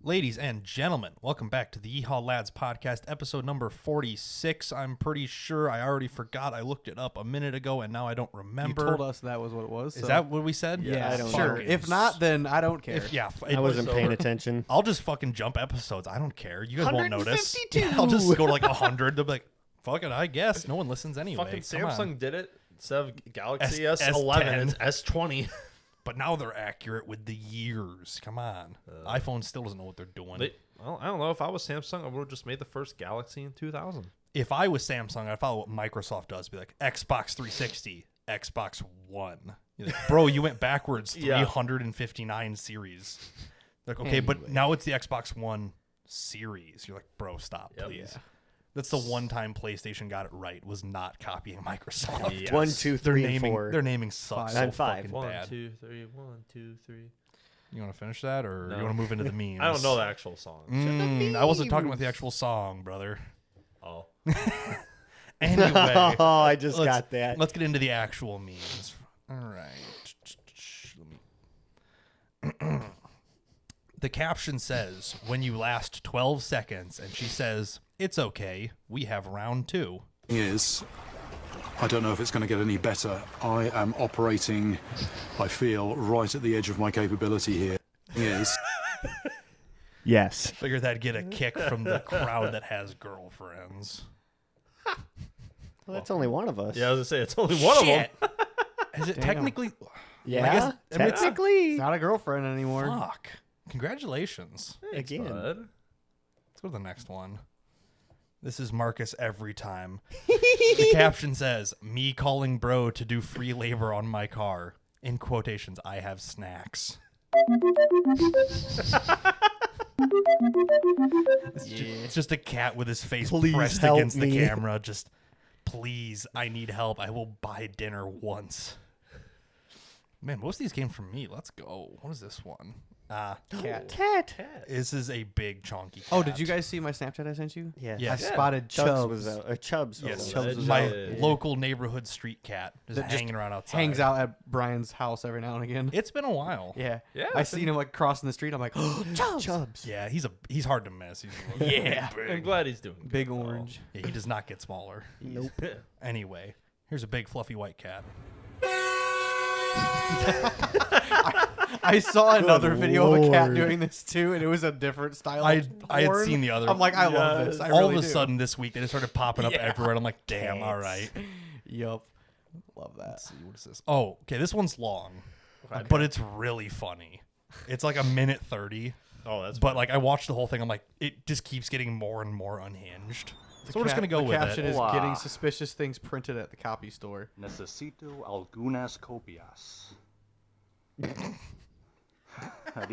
Ladies and gentlemen, welcome back to the Yeehaw Lads podcast, episode number 46. I'm pretty sure I already forgot. I looked it up a minute ago, and now I don't remember. You told us that was what it was. Is that what we said? Yeah, I don't sure. know. If not, then I don't care. I wasn't paying attention. I'll just fucking jump episodes. I don't care. You guys won't notice. 152. Yeah, I'll just go to like 100. They'll be like, fuck it, I guess. No one listens anyway. Fucking Come on. Samsung did it. Instead of Galaxy S- S11, S10. it's S20. But now they're accurate with the years. Come on. iPhone still doesn't know what they're doing. Well, I don't know. If I was Samsung, I would have just made the first Galaxy in 2000. If I was Samsung, I'd follow what Microsoft does. Be like, Xbox 360, Xbox One. You're like, bro, you went backwards Yeah. 359 series. Like, okay, but Anyway. now it's the Xbox One series. You're like, bro, stop, Yep. please. Yeah. That's the one time PlayStation got it right, was not copying Microsoft. Yes. 1, 2, 3, and 4. Their naming sucks so I'm 5. fucking 1, bad. 2, 3, 1, 2, 3. You want to finish that, or No. you want to move into the memes? I don't know the actual song. I wasn't talking about the actual song, brother. Oh. Anyway. Oh, I just got that. Let's get into the actual memes. All right. The caption says, when you last 12 seconds, and she says, it's okay, we have round 2. Is I don't know if it's going to get any better. I am operating, I feel, right at the edge of my capability here. Is Yes. Figured that'd get a kick from the crowd that has girlfriends. Well, that's only one of us. Yeah, I was going to say, it's only one of them. Is it Damn. technically? Yeah. I guess- I mean, it's- technically. It's not a girlfriend anymore. Fuck. Congratulations. Thanks, Again. bud. Let's go to the next one. This is Marcus every time. The caption says, me calling bro to do free labor on my car. In quotations, I have snacks. It's just a cat with his face Please pressed help against the me. camera. Just, please, I need help. I will buy dinner once. Man, most of these came from me. Let's go. What is this one? Cat. This is a big chunky cat. Oh, did you guys see my Snapchat I sent you? Yeah. Yeah. I spotted Chubbs was Chubbs. out. Or Chubbs was Yes, out. Chubbs was my out. local neighborhood street cat just That just hanging around outside. Hangs out at Brian's house every now and again. It's been a while. Yeah. Yeah, I it's seen him like crossing the street. I'm like, oh, Chubbs. Yeah, he's hard to miss. He's Yeah. I'm glad he's doing good, Big though. orange. yeah, he does not get smaller. Nope. Anyway, here's a big fluffy white cat. I saw another video of a cat Lord. doing this too, and it was a different style. I of had porn. seen the other. I'm like, I love this. I all really of a do. sudden this week they just started popping up Yeah. everywhere. And I'm like, damn, all Cats. right. Yup. Love that. Let's see, what is this? Oh, okay, this one's long, but it's really funny. It's like 1:30. Oh, that's But like I watched the whole thing. I'm like, it just keeps getting more and more unhinged. So we're just gonna go the with caption it. is Wow. getting suspicious things printed at the copy store. Necesito algunas copias. I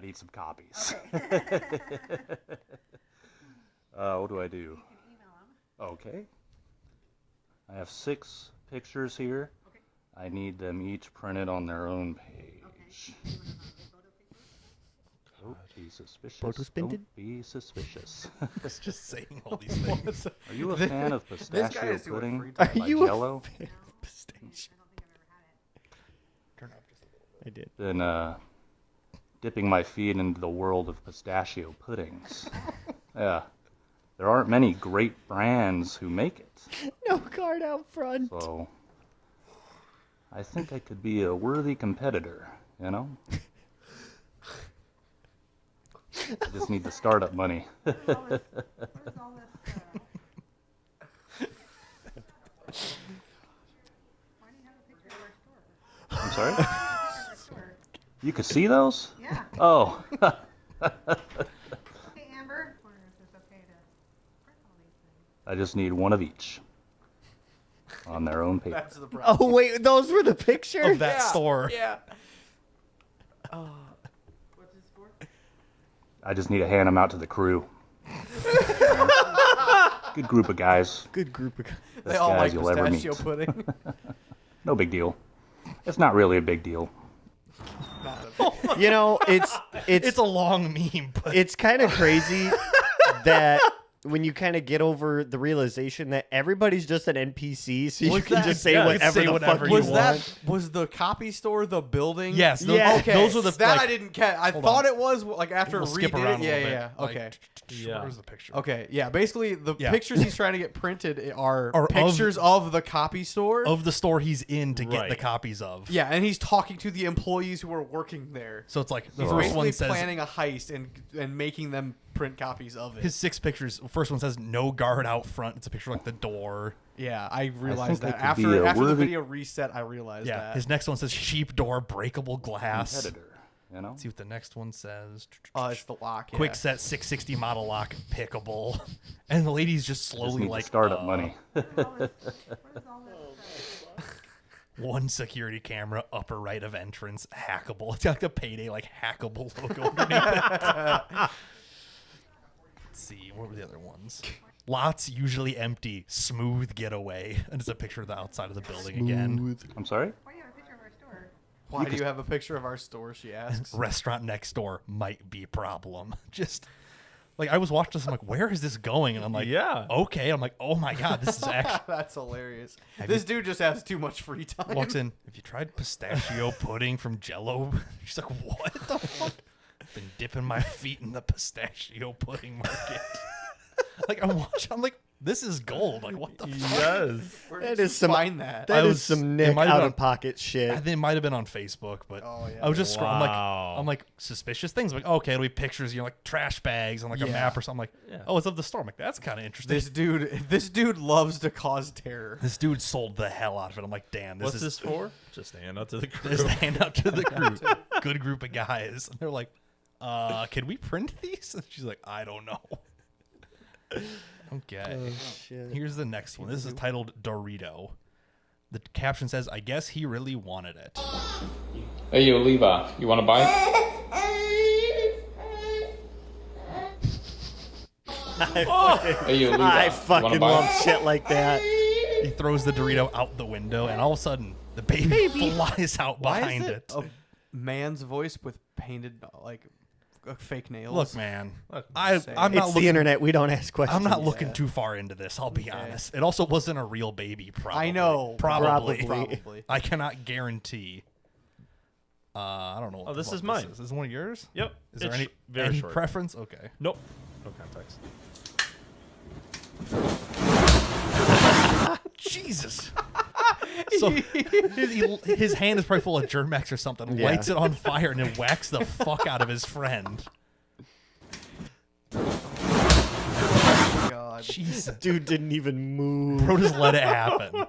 need some copies. What do I do? Okay. I have 6 pictures here. I need them each printed on their own page. Don't be suspicious. Photos printed? Don't be suspicious. It's just saying all these things. Are you a fan of guy pistachio is doing pudding free by time. Are you a Jell-O? Pistachio. I did. Been dipping my feet into the world of pistachio puddings. Yeah. There aren't many great brands who make it. No card out front. So I think I could be a worthy competitor, you know? I just need the startup money. I'm sorry? You could see those? Yeah. Oh. Hey, Amber. Or is this okay to print all these things? I just need one of each on their own paper. That's the problem. Oh, wait. Those were the pictures? Of that store. Yeah. What's this for? I just need to hand them out to the crew. Good group of guys. Good group of... They Best all guys like you'll ever meet. pistachio pudding. No big deal. It's not really a big deal. You know, it's It's a long meme, but it's kind of crazy that when you kind of get over the realization that everybody's just an NPC, so you Was can that- just say yeah, you can whatever say the whatever fuck you you Was want. was the copy store the building? Yes, those, Yeah. Okay, those were the that like, I didn't catch. I hold thought on. it was like after we'll it skip redid around it. a little Yeah, bit. yeah. Okay. Yeah. Where's the picture? Okay, yeah. Basically, the Yeah. pictures he's trying to get printed are Are of- pictures of the copy store. Of the store he's in to get the Right. copies of. Yeah, and he's talking to the employees who are working there. So it's like the He's first basically one says planning a heist and making them print copies of it. his 6 pictures. First one says no guard out front. It's a picture of, like the door. Yeah, I realized think that that could be a after the worthy- video reset. I realized Yeah. that. His next one says sheep door, breakable glass. Competitor, you know? Let's see what the next one says. It's the lock. Yeah. Quick set 660 model lock pickable, and the lady's just Just slowly need like the startup money. Where does all this stuff? one security camera upper right of entrance hackable. It's got like the payday like hackable logo underneath it. Let's see, what were the other ones? Lots usually empty, smooth getaway, and it's a picture of the outside of the building again. I'm sorry? Why do you have a picture of our store? Why do you have a picture of our store? She asks. Restaurant next door might be problem. Just like I was watching this, I'm like, where is this going? And I'm like, Yeah. okay. I'm like, oh my god, this is actually That's hilarious. This dude just has too much free time. walks in. Have you tried pistachio pudding from Jello? She's like, what the fuck? Been dipping my feet in the pistachio pudding market. Like I'm watching. I'm like, this is gold. Like what the fuck? Yes. Where That did you is some- find that? That I is was- some it Nick might have out been of pocket shit. I think it might have been on Facebook, but Oh, yeah. I was just scrolling. Wow. I'm like suspicious things. I'm like, okay, it'll be pictures, like trash bags and like a Yeah. map or something. I'm like, Yeah. oh, it's of the store. I'm like, that's kind of interesting. This dude loves to cause terror. This dude sold the hell out of it. I'm like, damn, this What's is this for? Just a handout to the this is crew. the handout to the group. Good group of guys. And they're like, can we print these? And she's like, I don't know. Okay. Shit. Here's the next one. This is titled Dorito. The caption says, I guess he really wanted it. Hey, yo, Levi, you want to buy it? Hey, yo, Levi, I you fucking wanna buy love it? shit like that. He throws the Dorito out the window, and all of a sudden, the baby flies out Why behind is it. a man's voice with painted fake nails? Look, man, I'm I'm saying. not It's looking. the internet. We don't ask questions. I'm not looking too far into this. I'll be honest. It also wasn't a real baby. Probably. I know. Probably. Probably. I cannot guarantee. I don't know. What Oh, the this fuck is mine. Is this one of yours? Yep. Is there It's any very short. preference? Okay. Nope. No context. Jesus. So his hand is probably full of Germex or something. Yeah. Lights it on fire and then whacks the fuck out of his friend. God. Jesus. Dude didn't even move. Bro, just let it happen.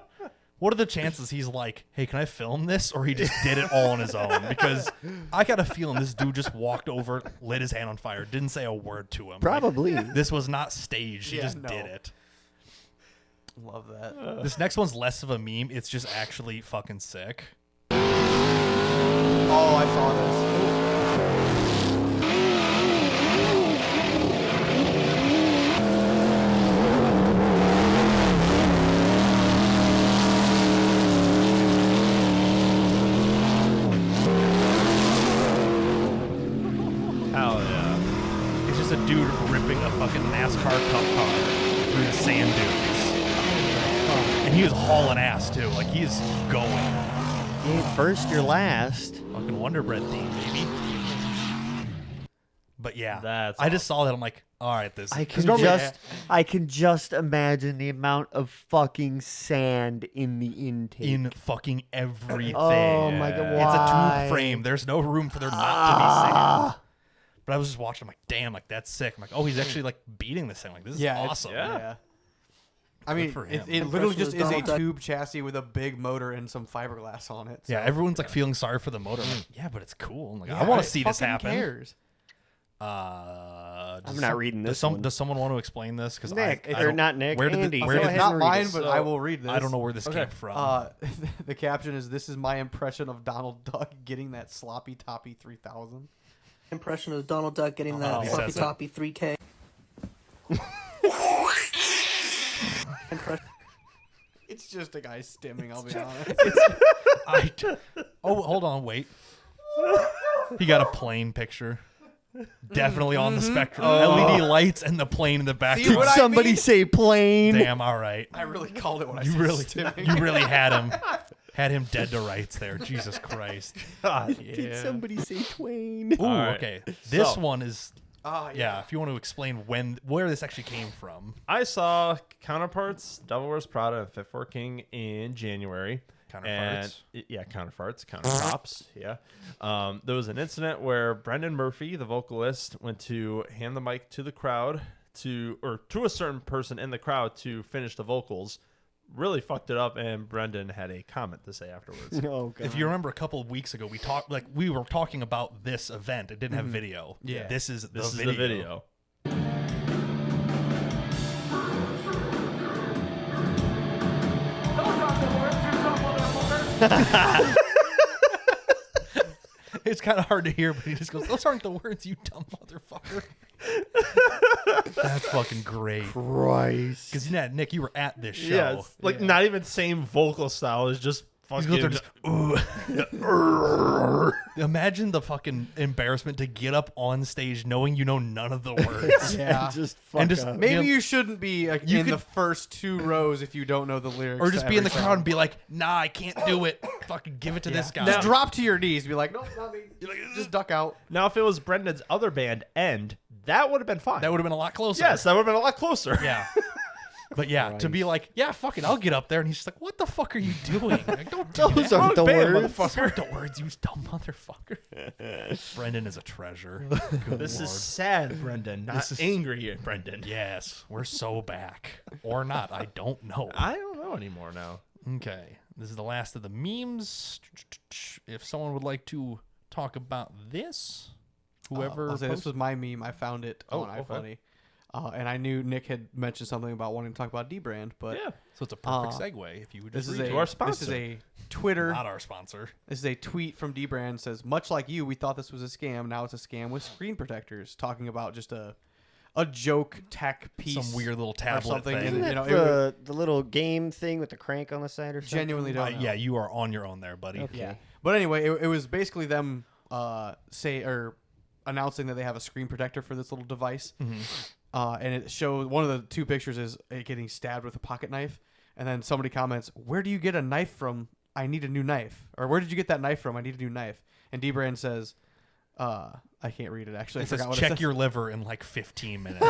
What are the chances he's like, hey, can I film this? Or he just did it all on his own? Because I got a feeling this dude just walked over, lit his hand on fire, didn't say a word to him. Probably. Like, this was not staged. He Yeah, just no. did it. Love that. This next one's less of a meme. It's just actually fucking sick. Oh, I saw this. Hell yeah. It's just a dude ripping a fucking NASCAR Cup car through the sand dunes. And he was hauling ass too. Like he is going. You ain't first, you're last. Fucking Wonder Bread theme, baby. But yeah, That's I just saw that. I'm like, all right, this. I 'cause can normally- just imagine the amount of fucking sand in the intake. in fucking everything. Oh my god, It's a why? tube frame. There's no room for there not to be sand. But I was just watching. I'm like, damn, like that's sick. I'm like, oh, he's actually like beating this thing. Like this is Yeah, awesome. yeah. I mean, for it him. literally just is a tube chassis with a big motor and some fiberglass on it. Yeah, so- everyone's like feeling sorry for the motor. I'm like, yeah, but it's cool. I'm like, Yeah, I want to it see this fucking happen. Cares. I'm not reading this one. Does someone want to explain this? Because Nick, I or don't, not Nick, Where did Andy. where Go did ahead this, Not and read mine, it. but I will read this. I don't know where this came from. The caption is, "This is my impression of Donald Duck getting that sloppy toppy 3000." Impression of Donald Duck getting Oh, that he sloppy says it. toppy 3K. Impression. It's just a guy stimming. I'll be honest. Oh, hold on, wait. He got a plane picture. Definitely on the spectrum. LED lights and the plane in the See background. what I Somebody mean? say plane. Damn, all right. I really called it when I You said really, stimming. you really had him dead to rights there. Jesus Christ. Did somebody say twain? Ooh, right. okay. This So- one is Oh, yeah. If you want to explain where this actually came from, I saw Counterparts, Devil Wears Prada, and Fit for a King in January. Counterparts? Countertops. Yeah. There was an incident where Brendan Murphy, the vocalist, went to hand the mic to the crowd to a certain person in the crowd to finish the vocals. Really fucked it up, and Brendan had a comment to say afterwards. Oh, God. if you remember a couple of weeks ago, we were talking about this event. It didn't have video. Yeah. This is This is video. the video. It's kind of hard to hear, but he just goes, "Those aren't the words, you dumb motherfucker." That's fucking great. Christ. Because Nick, you were at this show. Yeah, it's like not even same vocal style. It's just He's fucking. going there just, imagine the fucking embarrassment to get up on stage knowing you know none of the words. Yeah. Just fuck And just up. Maybe you shouldn't be You in the could- first 2 rows if you don't know the lyrics. Or to just be in the every crowd song. and be like, "Nah, I can't do it. Fucking give it to this guy." Just drop to your knees. Be like, no, not me. Just duck out. Now, if it was Brendan's other band, End, that would have been fine. That would have been a lot closer. yes, that would have been a lot closer. Yeah. But yeah, to be like, "Yeah, fuck it, I'll get up there," and he's just like, "What the fuck are you doing? Like, don't do Those that. aren't the band, words. Those aren't the words, you dumb motherfucker." Brendan is a treasure. Good This Lord. is sad, Brendan. Not This is- angry, Brendan. Yes, we're so back. Or not, I don't know. I don't know anymore now. Okay, this is the last of the memes. If someone would like to talk about this, whoever. I'll say this posts- was my meme. I found it Oh, on okay. iFunny. And I knew Nick had mentioned something about wanting to talk about DBrand, but Yeah. so it's a perfect segue. If you would this just is read a it. To our this is sponsor. a Twitter. Not our sponsor. This is a tweet from DBrand. Says, much like you, we thought this was a scam. Now it's a scam with screen protectors. Talking about just a joke tech piece, Some weird little or tablet something. thing. And, Isn't you know, that the little game thing with the crank on the side or something? genuinely don't know. Yeah, you are on your own there, buddy. Okay. Yeah. But anyway, it was basically them announcing that they have a screen protector for this little device. And it shows one of the 2 pictures is it getting stabbed with a pocket knife. And then somebody comments, "Where do you get a knife from? I need a new knife." Or, "Where did you get that knife from? I need a new knife." And DBrand says, I can't read it actually. I It says, forgot what it check says. your liver in like 15 minutes.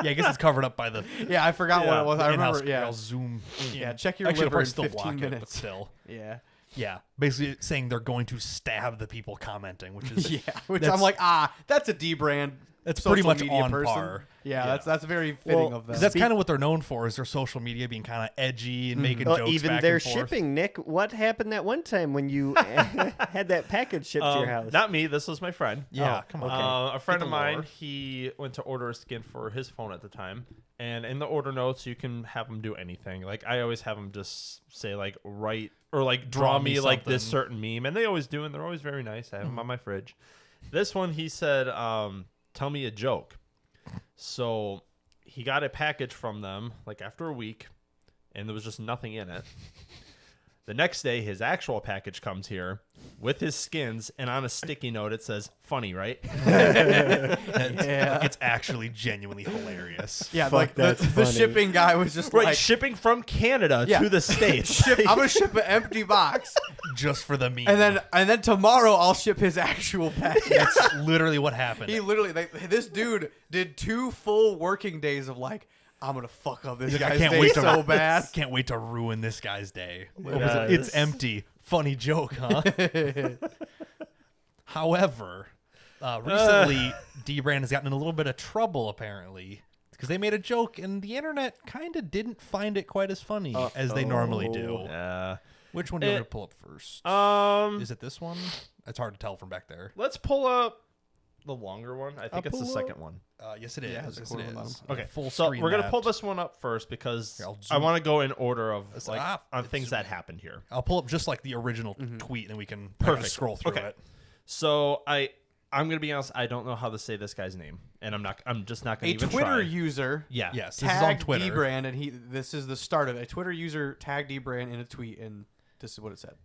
Yeah, I guess it's covered up by the Yeah, I forgot what it was. I in-house. remember. Yeah. I'll zoom. Yeah, check your Actually, liver I'll in still 15 block it, but minutes. still. Yeah. Yeah, basically saying they're going to stab the people commenting, which is Yeah. Which That's- I'm like, that's a DBrand. That's pretty social much media on person. par. Yeah, that's very fitting Well, of them. that's kind of what they're known for is their social media being kind of edgy and making Well, jokes even back their and forth. shipping, Nick. What happened that one time when you had that package shipped to your house? Not me. This was my friend. Yeah, Oh, come on. okay. A friend Get of the mine, lore. he went to order a skin for his phone at the time. And in the order notes, you can have them do anything. Like, I always have them just say, like, write or, like, draw me, like, this something. certain meme. And they always do, and they're always very nice. I have them on my fridge. This one, he said, tell me a joke. So he got a package from them, like, after a week, and there was just nothing in it. The next day, his actual package comes here with his skins, and on a sticky note, it says, funny, right? It's actually genuinely hilarious. yeah, Fuck, like the that's funny. shipping guy was just Right, like, shipping from Canada Yeah. to the States. I'm gonna ship an empty box, Just for the meme. and then tomorrow I'll ship his actual package. That's literally what happened. He literally, this dude did 2 full working days of like, I'm gonna fuck up this He's like, guy's I can't day wait to so bad. Can't wait to ruin this guy's day. What was Yeah, it? It's this- empty. Funny joke, huh? However, recently DBrand has gotten in a little bit of trouble apparently because they made a joke and the internet kind of didn't find it quite as funny as they normally do. Yeah. Which one do you want to pull up first? Is it this one? It's hard to tell from back there. Let's pull up the longer one. I think it's the pull second one. Yes, it is. Yeah, it's a Yes, quarter it of the is. bottom. Okay, full so screen we're gonna that. pull this one up first because Here, I'll I zoom. want to go in order of It's- like ah, on it's things that zooming. happened here. I'll pull up just like the original tweet and we can Perfect. scroll through Okay. it. So I'm gonna be honest. I don't know how to say this guy's name, and I'm just not gonna A even Twitter try. user Yeah. Yes, this is on tagged Twitter. DBrand, and this is the start of it. A Twitter user tagged DBrand in a tweet, and this is what it said.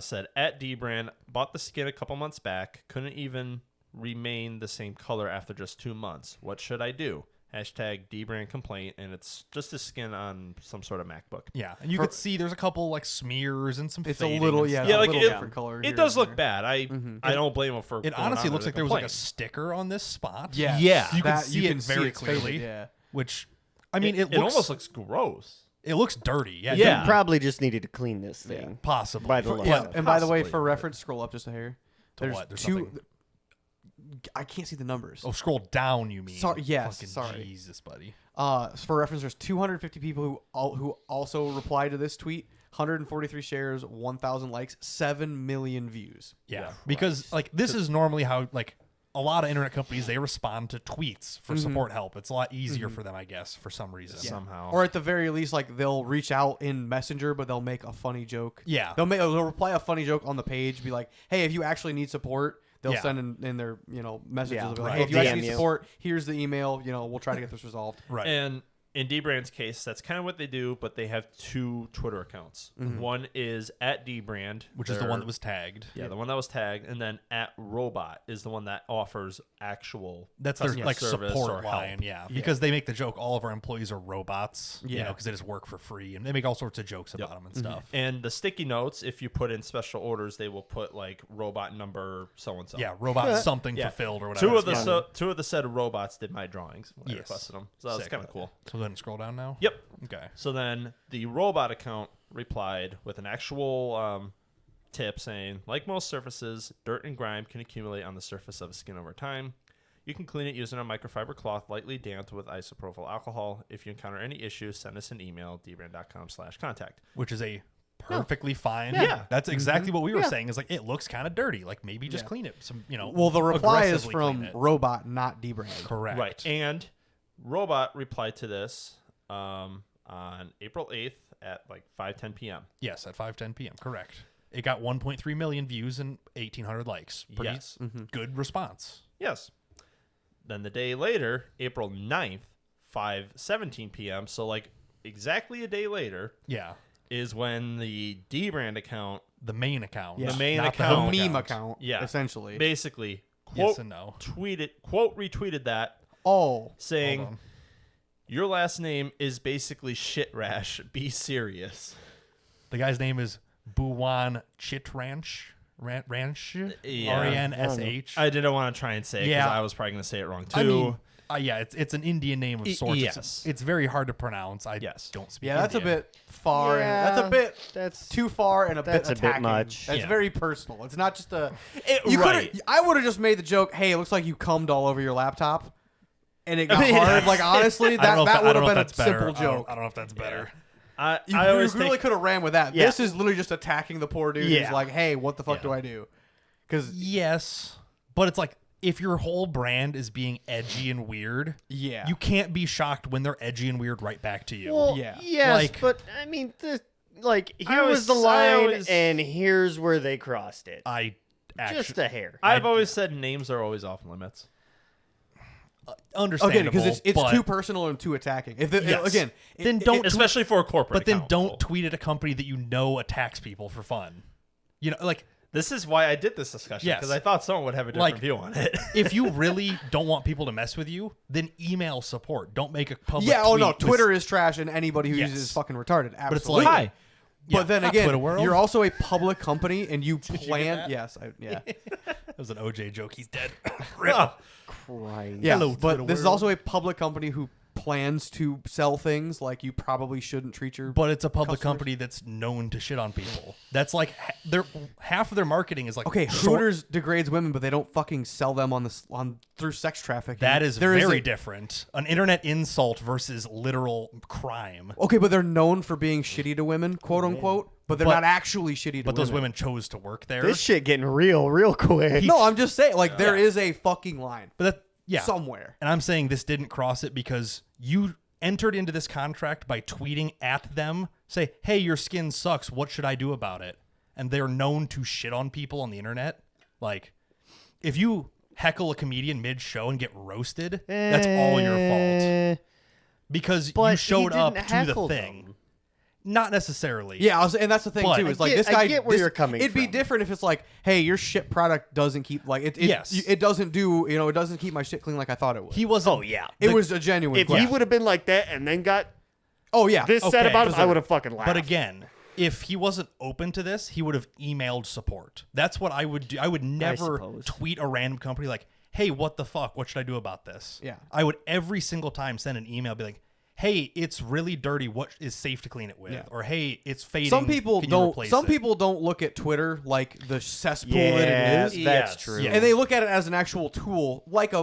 Said at DBrand, bought the skin a couple months back, couldn't even remain the same color after just 2 months. What should I do? Hashtag DBrand complaint, and it's just a skin on some sort of MacBook. Yeah, and you could see there's a couple like smears and some. It's a fading little, and yeah, stuff. Yeah, a like little it- different color. It here does and look there. bad. I don't blame him for. It going honestly on looks there like to there was like a complain. sticker on this spot. Yes, Yeah. You can that- see it very it's faded, clearly. yeah. Which, I mean, it It looks almost looks gross. it looks dirty. Yeah, Yeah. You probably just needed to clean this thing. possibly. By the looks Yeah, of it. and by the way, Possibly, for but- reference, scroll up just a hair. To There's what? There's two. nothing. I can't see the numbers. Oh, scroll down. You mean? Sorry- yes, Fucking sorry. Jesus, buddy. For reference, there's 250 people who also replied to this tweet. 143 shares, 1,000 likes, 7 million views. Yeah, because like this is normally how like a lot of internet companies they respond to tweets for support help. It's a lot easier for them, I guess, for some reason. Somehow. Or at the very least, like they'll reach out in Messenger, but they'll make a funny joke. Yeah. they'll reply a funny joke on the page, be like, "Hey, if you actually need support." They'll Yeah. send in their messages. Yeah, They'll be like, right. "Hey, if you actually DM need you. support, here's the email. We'll try to get this resolved." Right. And in DBrand's case, that's kind of what they do, but they have 2 Twitter accounts. One is at DBrand, Which is the one that was tagged. the one that was tagged, and then at Robot is the one that offers actual. That's their customer like service or support help. line, yeah. Because they make the joke all of our employees are robots, Yeah. because they just work for free, and they make all sorts of jokes about them and stuff. And the sticky notes, if you put in special orders, they will put like robot number so and so. Yeah, robot something Yeah. fulfilled or whatever. Two of the said robots did my drawings when I Yes. requested them, so that's Sick. kind of cool. So then scroll down now. Yep. Okay. So then the robot account replied with an actual tip saying, like most surfaces, dirt and grime can accumulate on the surface of a skin over time. You can clean it using a microfiber cloth lightly damped with isopropyl alcohol. If you encounter any issues, send us an email, dbrand.com/contact. Which is a perfectly fine. Yeah. That's exactly what we were saying. Is like it looks kind of dirty. Like maybe just Yeah. clean it. Some Well, the reply is aggressively from clean it. Robot, not DBrand. Correct. Right. And Robot replied to this on April 8th at like 5:10 p.m. Yes, at 5:10 p.m. Correct. It got 1.3 million views and 1,800 likes. Pretty Yes. good response. Yes. Then the day later, April 9th, 5:17 p.m., so like exactly a day later, Yeah. is when the DBrand account, The main account. Yeah. the main Not the account, The home meme account, Yeah. essentially. basically Yes quote and no. retweeted that Oh, saying, Hold on. "Your last name is basically shit rash. Be serious." The guy's name is Buwan Chitranch. Ranch? Yeah. R-A-N-S-H. I didn't want to try and say it because Yeah. I was probably going to say it wrong too. I mean, yeah, it's an Indian name of sorts. yes. It's very hard to pronounce. I Yes. don't speak yeah, that's a Indian. bit far. That's a bit That's too far and That's a bit bit attacking. much. That's Yeah. very personal. It's not just a. Right. I would have just made the joke. Hey, it looks like you cummed all over your laptop, and it got mean, hard. Like honestly, I don't know that if would I don't have know if been a that's better. simple joke. I don't know if that's better. I You always really think, could have ran with that. Yeah. This is literally just attacking the poor dude. Yeah. Who's like, hey, what the fuck Yeah. do I do? Because Yes, but it's like if your whole brand is being edgy and weird, yeah, you can't be shocked when they're edgy and weird right back to you. well, Yeah. yes, Like- but I mean, here always- was the I line, always- and here's where they crossed it. I actually Just a hair. I've always said names are always off limits. understandable. okay, because it's but too personal and too attacking. If the, Yes. again, Then don't tweet- Especially for a corporate But then account, don't though. tweet at a company that you know attacks people for fun. You know, like This is why I did this discussion, Yes. because I thought someone would have a different Like- view on it. if you really don't want people to mess with you, then email support. Don't make a public. yeah. Oh no, tweet with- Twitter is trash, and anybody who Yes. uses is fucking retarded. Absolutely. But it's like, Hi. Yeah, But then not again, Twitter world. you're also a public company, and you you get plan. that? Yes, yeah, That was an OJ joke. He's dead. Oh, Christ. yeah. Hello, but Twitter this is world. also a public company who plans to sell things. Like you probably shouldn't treat your. But it's a public Customers. company that's known to shit on people. That's like half of their marketing is like Okay, short- Hooters degrades women, but they don't fucking sell them through sex trafficking. That is There very a- different. An internet insult versus literal crime. Okay, but they're known for being shitty to women, quote unquote. But they're But- not actually shitty to But women. those women chose to work there. This shit getting real quick. No, I'm just saying, like there is a fucking line But that, yeah. somewhere. And I'm saying this didn't cross it because you entered into this contract by tweeting at them, say, hey, your skin sucks. What should I do about it? And they're known to shit on people on the internet. Like, if you heckle a comedian mid-show and get roasted, that's all your fault. Because But you showed he up didn't to the heckle thing. them. Not necessarily. Yeah, and that's the thing But too. I Is like get- this guy. I get where you're coming It'd be from. different if it's like, hey, your shit product doesn't keep like it. Yes. It doesn't do. It doesn't keep my shit clean like I thought it would. He wasn't. Oh yeah. It was a genuine. If he question. would have been like that and then got Oh yeah. this said Okay. about him, I would have fucking laughed. But again, if he wasn't open to this, he would have emailed support. That's what I would do. I would never suppose. tweet a random company like, hey, what the fuck? What should I do about this? Yeah. I would every single time send an email, be like, hey, it's really dirty. What is safe to clean it with? Yeah. Or hey, it's fading. Some people Can you don't. replace Some it? people don't look at Twitter like the cesspool yeah, that it is, that's Yes. true. Yeah. and they look at it as an actual tool, like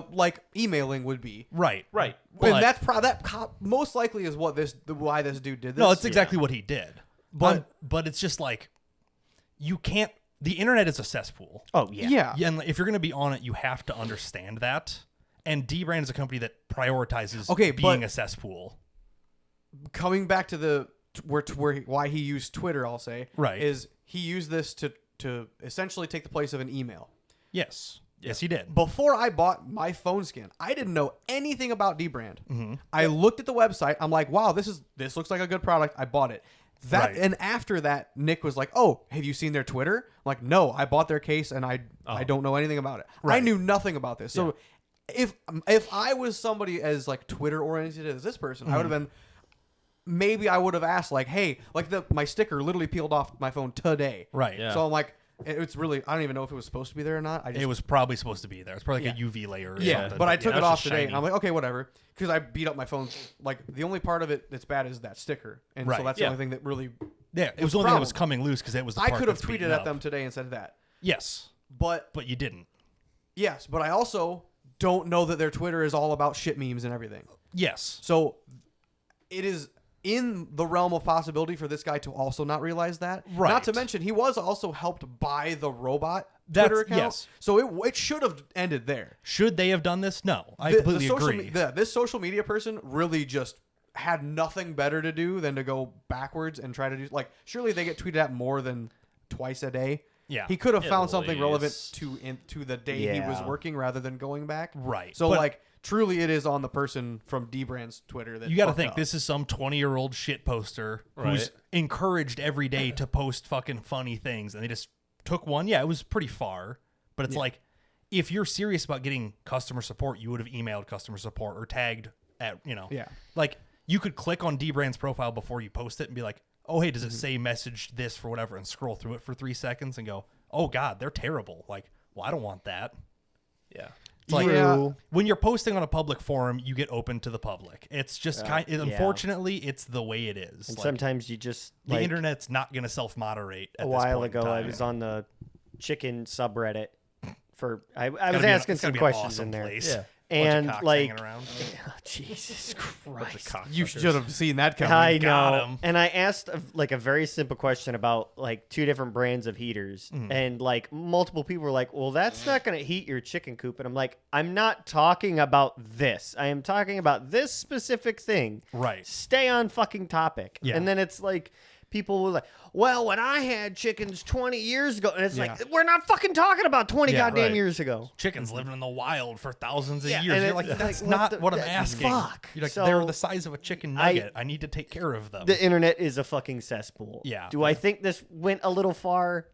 emailing would be. Right. Right. But- And that's most likely is what why this dude did this. No, it's exactly what he did. But- But it's just like you can't. The internet is a cesspool. Oh yeah. Yeah. And if you're going to be on it, you have to understand that. And DBrand is a company that prioritizes being but- a cesspool. Coming back to the why he used Twitter, I'll say, Right. is he used this to essentially take the place of an email. Yes. Yes, he did. Before I bought my phone skin, I didn't know anything about DBrand. Mm-hmm. I looked at the website. I'm like, wow, this looks like a good product. I bought it. Right. And after that, Nick was like, oh, have you seen their Twitter? I'm like, no, I bought their case and I don't know anything about it. I Right. knew nothing about this. So if I was somebody as like Twitter oriented as this person, I would have been. Maybe I would have asked like, hey, like my sticker literally peeled off my phone today. Right. Yeah. So I'm like, it's really, I don't even know if it was supposed to be there or not. It was probably supposed to be there. It's probably like Yeah. a UV layer or Yeah, something. but I took yeah, it it's off just today, shiny. and I'm like, okay, whatever, because I beat up my phone. Like the only part of it that's bad is that sticker, and so Right. that's Yeah. the only thing that really. Yeah, it was the the only thing that was problem. coming loose because it was the I part could have that's tweeted beaten at up. them today and said that, Yes, but but you didn't. yes, but I also don't know that their Twitter is all about shit memes and everything. Yes. So it is in the realm of possibility for this guy to also not realize that. Right. Not to mention, he was also helped by the robot That's- Twitter account. yes. So it should have ended there. Should they have done this? No, I The completely social agree. this social media person really just had nothing better to do than to go backwards and try to do surely they get tweeted at more than twice a day. Yeah. He could have At found something relevant least. to the day he was Yeah. working rather than going back. Right. So But- truly it is on the person from DBrand's Twitter that You got to fucked think up. this is some 20-year-old shit poster who's Right. encouraged every day to post fucking funny things, and they just took one. Yeah, it was pretty far, but it's like if you're serious about getting customer support, you would have emailed customer support or tagged at Yeah. like you could click on DBrand's profile before you post it and be like, oh hey, does it say message this for whatever, and scroll through it for 3 seconds and go, oh god, they're terrible. Like, well, I don't want that. Yeah. It's like Yeah. when you're posting on a public forum, you get open to the public. It's just unfortunately, it's the way it is. And Like, sometimes you just the internet's not going to self-moderate. a while ago, I was on the chicken subreddit I was asking some questions in there. Place. Yeah. And like, hanging around. Jesus Christ. You should have seen that coming. I got know. 'em. And I asked a very simple question about like 2 different brands of heaters. Mm-hmm. And like multiple people were like, well, that's not going to heat your chicken coop. And I'm like, I'm not talking about this. I am talking about this specific thing. Right. Stay on fucking topic. Yeah. And then it's like, people were like, well, when I had chickens 20 years ago. And it's like, we're not fucking talking about 20 Yeah, goddamn right. years ago. Chickens living in the wild for thousands of Yeah, years. and You're like, it's that's like, not what what the- I'm that- asking. fuck. You're like, So, they're the size of a chicken nugget. I need to take care of them. The internet is a fucking cesspool. Yeah. Do I think this went a little far?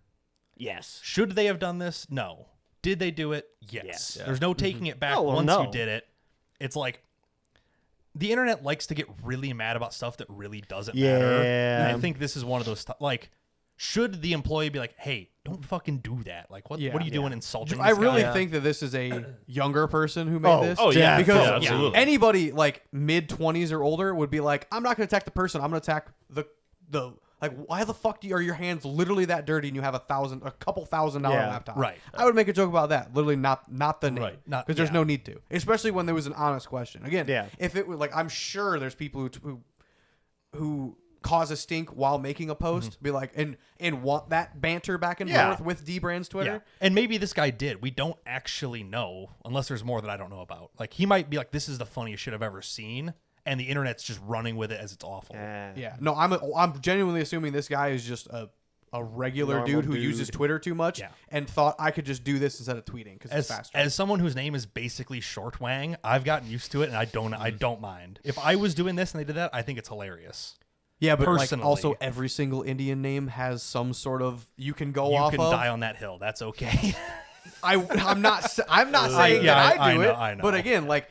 Yes. Should they have done this? No. Did they do it? Yes. Yes. Yeah. There's no taking it back Oh, well, once no. you did it. It's like the internet likes to get really mad about stuff that really doesn't matter. Yeah. And I think this is one of those like, should the employee be like, hey, don't fucking do that? Like, what are you doing insulting I this really guy? think that this is a younger person who made this. Oh, yeah. Because Yeah, absolutely. anybody like mid 20s or older would be like, I'm not going to attack the person. I'm going to attack the like, why the fuck are your hands literally that dirty and you have a couple $1,000 laptop? Right. I would make a joke about that. Literally not the name. Right. Not- Because there's yeah. no need to. Especially when there was an honest question. Again, Yeah. if it was like, I'm sure there's people who cause a stink while making a post, be like, and want that banter back and Yeah. forth with DBrand's Twitter. Yeah. And maybe this guy did. We don't actually know, unless there's more that I don't know about. Like, he might be like, this is the funniest shit I've ever seen, and the internet's just running with it as it's awful. Yeah, no, I'm genuinely assuming this guy is just a regular Normal dude who dude. uses Twitter too much Yeah. and thought I could just do this instead of tweeting because it's faster. As someone whose name is basically Short Wang, I've gotten used to it, and I don't mind. If I was doing this and they did that, I think it's hilarious. Yeah, but like personally. also every single Indian name has some sort of you can go you off can of. die on that hill. That's okay. I'm not saying yeah, that I do it. I know. But again, like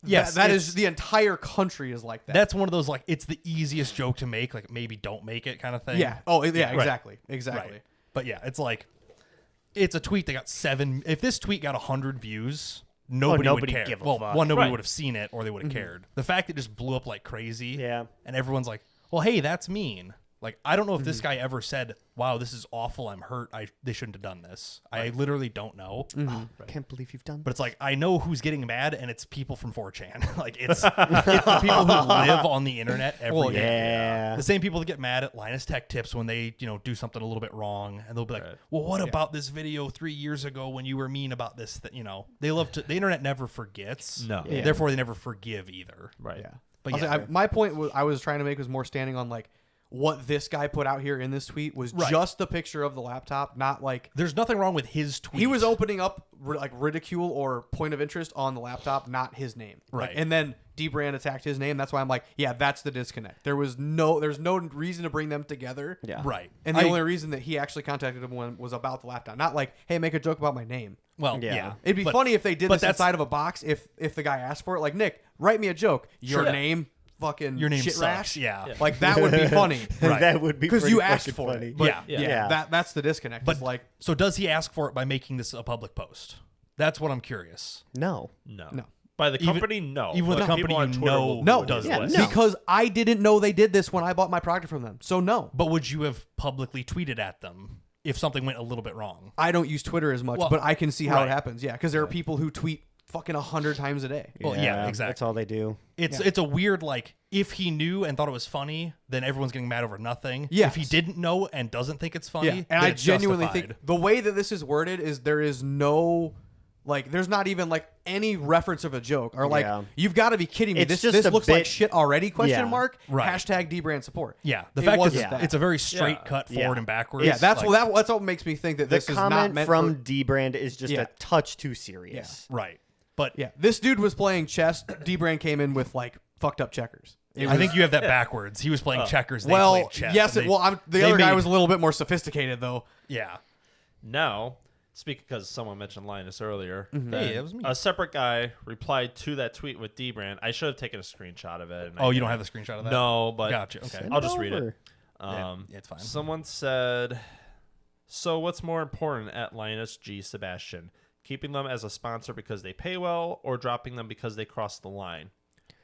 Yes, that it's- is the entire country is like that. That's one of those like it's the easiest joke to make. Like maybe don't make it kind of thing. yeah. Oh yeah, Right. exactly. Right. But yeah, it's like it's a tweet that got 7. If this tweet got 100 views, nobody would nobody care. give a Well, fuck. one, nobody Right. would have seen it, or they would have cared. The fact it just blew up like crazy. Yeah. And everyone's like, "Well, hey, that's mean." Like I don't know if this guy ever said, "Wow, this is awful. I'm hurt. They shouldn't have done this." I literally don't know. I can't believe you've done But it's like I know who's getting mad, and it's people from 4chan. Like it's the people who live on the internet every day. Yeah. The same people that get mad at Linus Tech Tips when they do something a little bit wrong, and they'll be like, Right. "Well, what about this video 3 years ago when you were mean about this?" They love to. The internet never forgets. No. Yeah. Therefore, they never forgive either. Right. Yeah. But Also, yeah. my point I was trying to make was more standing on like what this guy put out here in this tweet was Right. just the picture of the laptop, not like There's nothing wrong with his tweet. he was opening up like ridicule or point of interest on the laptop, not his name. Like, Right. and then DBrand attacked his name. That's why I'm like, yeah, that's the disconnect. There's no reason to bring them together. Yeah. Right. And the only reason that he actually contacted him was about the laptop, not like, hey, make a joke about my name. Well, Yeah. yeah. It'd be But- funny if they did but this that's- inside of a box. If the guy asked for it, like Nick, write me a joke. Your Sure. name, fucking Your name shit sucks. rash. Yeah. Like that would be funny. Right. That would be Because pretty you asked fucking for funny. it. But Yeah. Yeah. that's the disconnect. But It's like so does he ask for it by making this a public post? That's what I'm curious. No. No. By the Even- company, no. even with But a company people on you Twitter know will no, does Yeah, this. no. because I didn't know they did this when I bought my product from them. So no, But would you have publicly tweeted at them if something went a little bit wrong? I don't use Twitter as much, Well, but I can see how right. it happens. Yeah, because there are people who tweet fucking 100 times a day. Well, yeah, exactly. That's all they do. It's a weird like if he knew and thought it was funny, then everyone's getting mad over nothing. Yes. If he didn't know and doesn't think it's funny, Yeah, and then I it's genuinely justified. think the way that this is worded is there is no. Like, there's not even like any reference of a joke or like Yeah. you've got to be kidding me. It's This just a looks like bit- shit already? Question Yeah. mark. Right. Hashtag DBrand support. Yeah, the It fact is wasn't that. it's a very straight Yeah. cut Yeah. forward and backwards. Yeah, that's like, that's what makes me think that The this is not comment meant from for. DBrand is just Yeah. a touch too serious. right. But Yeah, this dude was playing chess. DBrand came in with like fucked up checkers. I think you have that backwards. He was playing checkers. They Well, played chess. yes. and The they other guy made- was a little bit more sophisticated though. Yeah. Now, speaking because someone mentioned Linus earlier, Mm-hmm. then Hey, that was me. a separate guy replied to that tweet with DBrand. I should have taken a screenshot of it. and I Oh, you don't didn't. have the screenshot of that? No, but Gotcha. Okay. Send I'll just read over. it. Yeah, it's fine. Someone said, "So what's more important at Linus G. Sebastian? Keeping them as a sponsor because they pay well, or dropping them because they cross the line?"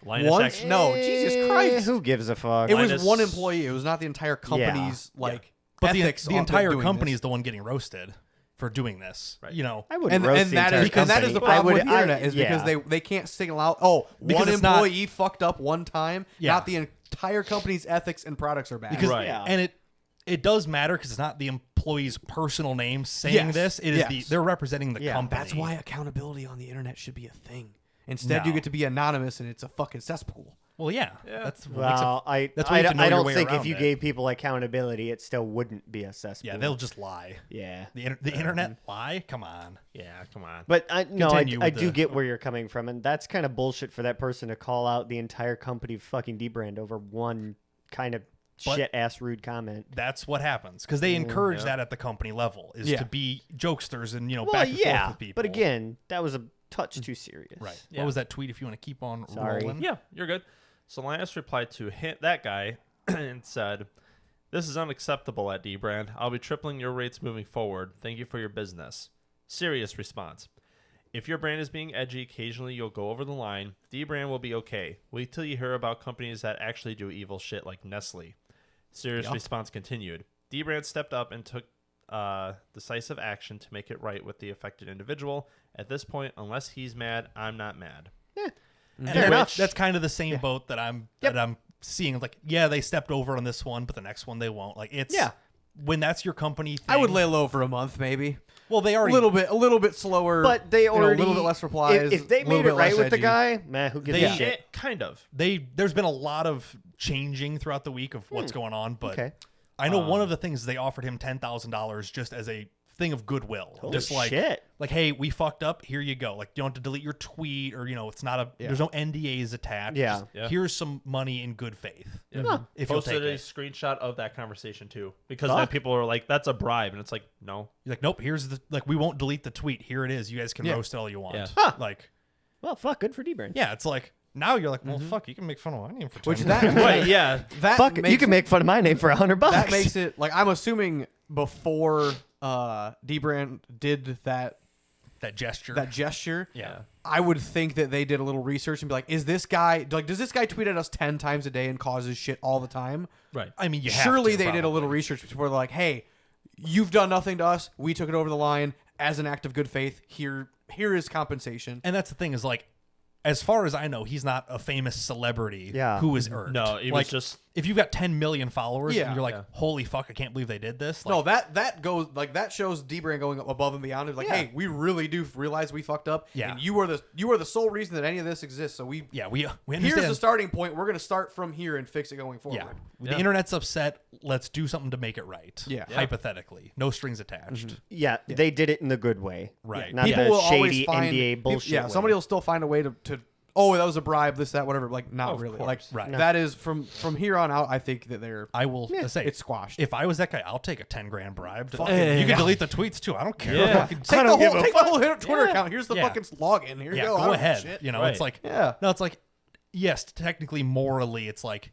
Linus Once? actually, No, Jesus Christ. Who gives a fuck? It was Linus- one employee. It was not the entire company's like But the ethics. the on entire doing company this. is the one getting roasted for doing this. Right. You know. I would And roast and the that entire is and that is the company. I problem would- with the internet is because yeah. they can't single out. Oh, Because one it's not- employee fucked up one time. Yeah. Not the entire company's ethics and products are bad. Because Right. Yeah. and it does matter because it's not the employee's personal name saying Yes. this. It is Yes. they're representing the Yeah. company. That's why accountability on the internet should be a thing. Instead, No. you get to be anonymous, and it's a fucking cesspool. Well, yeah. Yeah. That's what makes Well, that's why you have to know I your don't way think if around you it. gave people accountability, it still wouldn't be a cesspool. Yeah, they'll just lie. Yeah. The internet lie. Come on. yeah, come on. But I Continue I with do the- get where you're coming from, and that's kind of bullshit for that person to call out the entire company of fucking DBrand over one kind of But- shit ass rude comment. That's what happens because they encourage yeah. that at the company level is Yeah. to be jokesters and Well, back and yeah, forth with people. but again, that was a touch too serious. right. Yeah. What was that tweet? If you want to keep on Sorry. rolling. Yeah, you're good. So Linus replied to that guy and said, "This is unacceptable at DBrand. I'll be tripling your rates moving forward. Thank you for your business." Serious response. "If your brand is being edgy, occasionally you'll go over the line. DBrand will be okay. Wait till you hear about companies that actually do evil shit like Nestle." Serious response continued. DBrand stepped up and took decisive action to make it right with the affected individual. At this point, unless he's mad, I'm not mad. And Fair enough. that's kind of the same boat that I'm seeing. Like, yeah, they stepped over on this one, but the next one they won't. Like, it's Yeah. when that's your company thing. I would lay low for a month, maybe. Well, they A already little bit slower. But they already a little bit less replies. If they a little made it bit right less with the edgy. guy, man, who gives They- a shit? Kind of. there's been a lot of changing throughout the week of what's going on, but Okay. I know one of the things they offered him $10,000 just as a thing of goodwill. Holy Just like, shit. like, hey, we fucked up. Here you go. Like, you don't have to delete your tweet or, it's not a, there's no NDAs attached. Yeah. Yeah. Here's some money in good faith. Yeah. If you'll Posted take a it. screenshot of that conversation too, because then people are like, "That's a bribe," and it's like, no. You're like, nope, here's the, like, we won't delete the tweet. Here it is. You guys can Yeah. roast it all you want. Yeah. Like, Well, fuck, good for DBrand. yeah, it's like, now you're like, well, fuck, you can make fun of my name for 10 Which minutes. that Right? Yeah. that Fuck, makes you can make fun of my name for $100. that makes it like I'm assuming before DBrand did that that gesture. Yeah. I would think that they did a little research and be like, is this guy like does this guy tweet at us 10 times a day and causes shit all the time? Right. I mean, you have Surely to, they did a little probably. research before they're like, hey, you've done nothing to us. We took it over the line as an act of good faith. Here is compensation. And that's the thing is like, as far as I know, he's not a famous celebrity Yeah. who is earned. No, he was like, just- if you've got 10 million followers Yeah. and you're like, Yeah. holy fuck, I can't believe they did this. Like, No, that goes like that shows DBrand going above and beyond. It's like, Yeah. hey, we really do realize we fucked up. Yeah. And you are the sole reason that any of this exists. So we yeah, we understand. here's the starting point. We're gonna start from here and fix it going forward. Yeah. Yeah. The internet's upset. Let's do something to make it right. Yeah. Yeah. Hypothetically. No strings attached. Mm-hmm. Yeah, they did it in the good way. Right. Not People the will always shady find NDA bullshit. Yeah, way. somebody will still find a way to oh, that was a bribe, this, that, whatever. Like, not Of really. course. Like, Right. that is from here on out. I think that they're I will say, it's squashed. if I was that guy, I'll take a 10 grand bribe. To, Fucking- you yeah. can delete the tweets too. I don't care. Yeah. Fucking- take the whole Twitter account. Here's the Yeah. fucking login. Here you yeah, go. I go don't ahead. give a shit. You know, Right. it's like, Yeah. no, it's like, yes, technically, morally, it's like,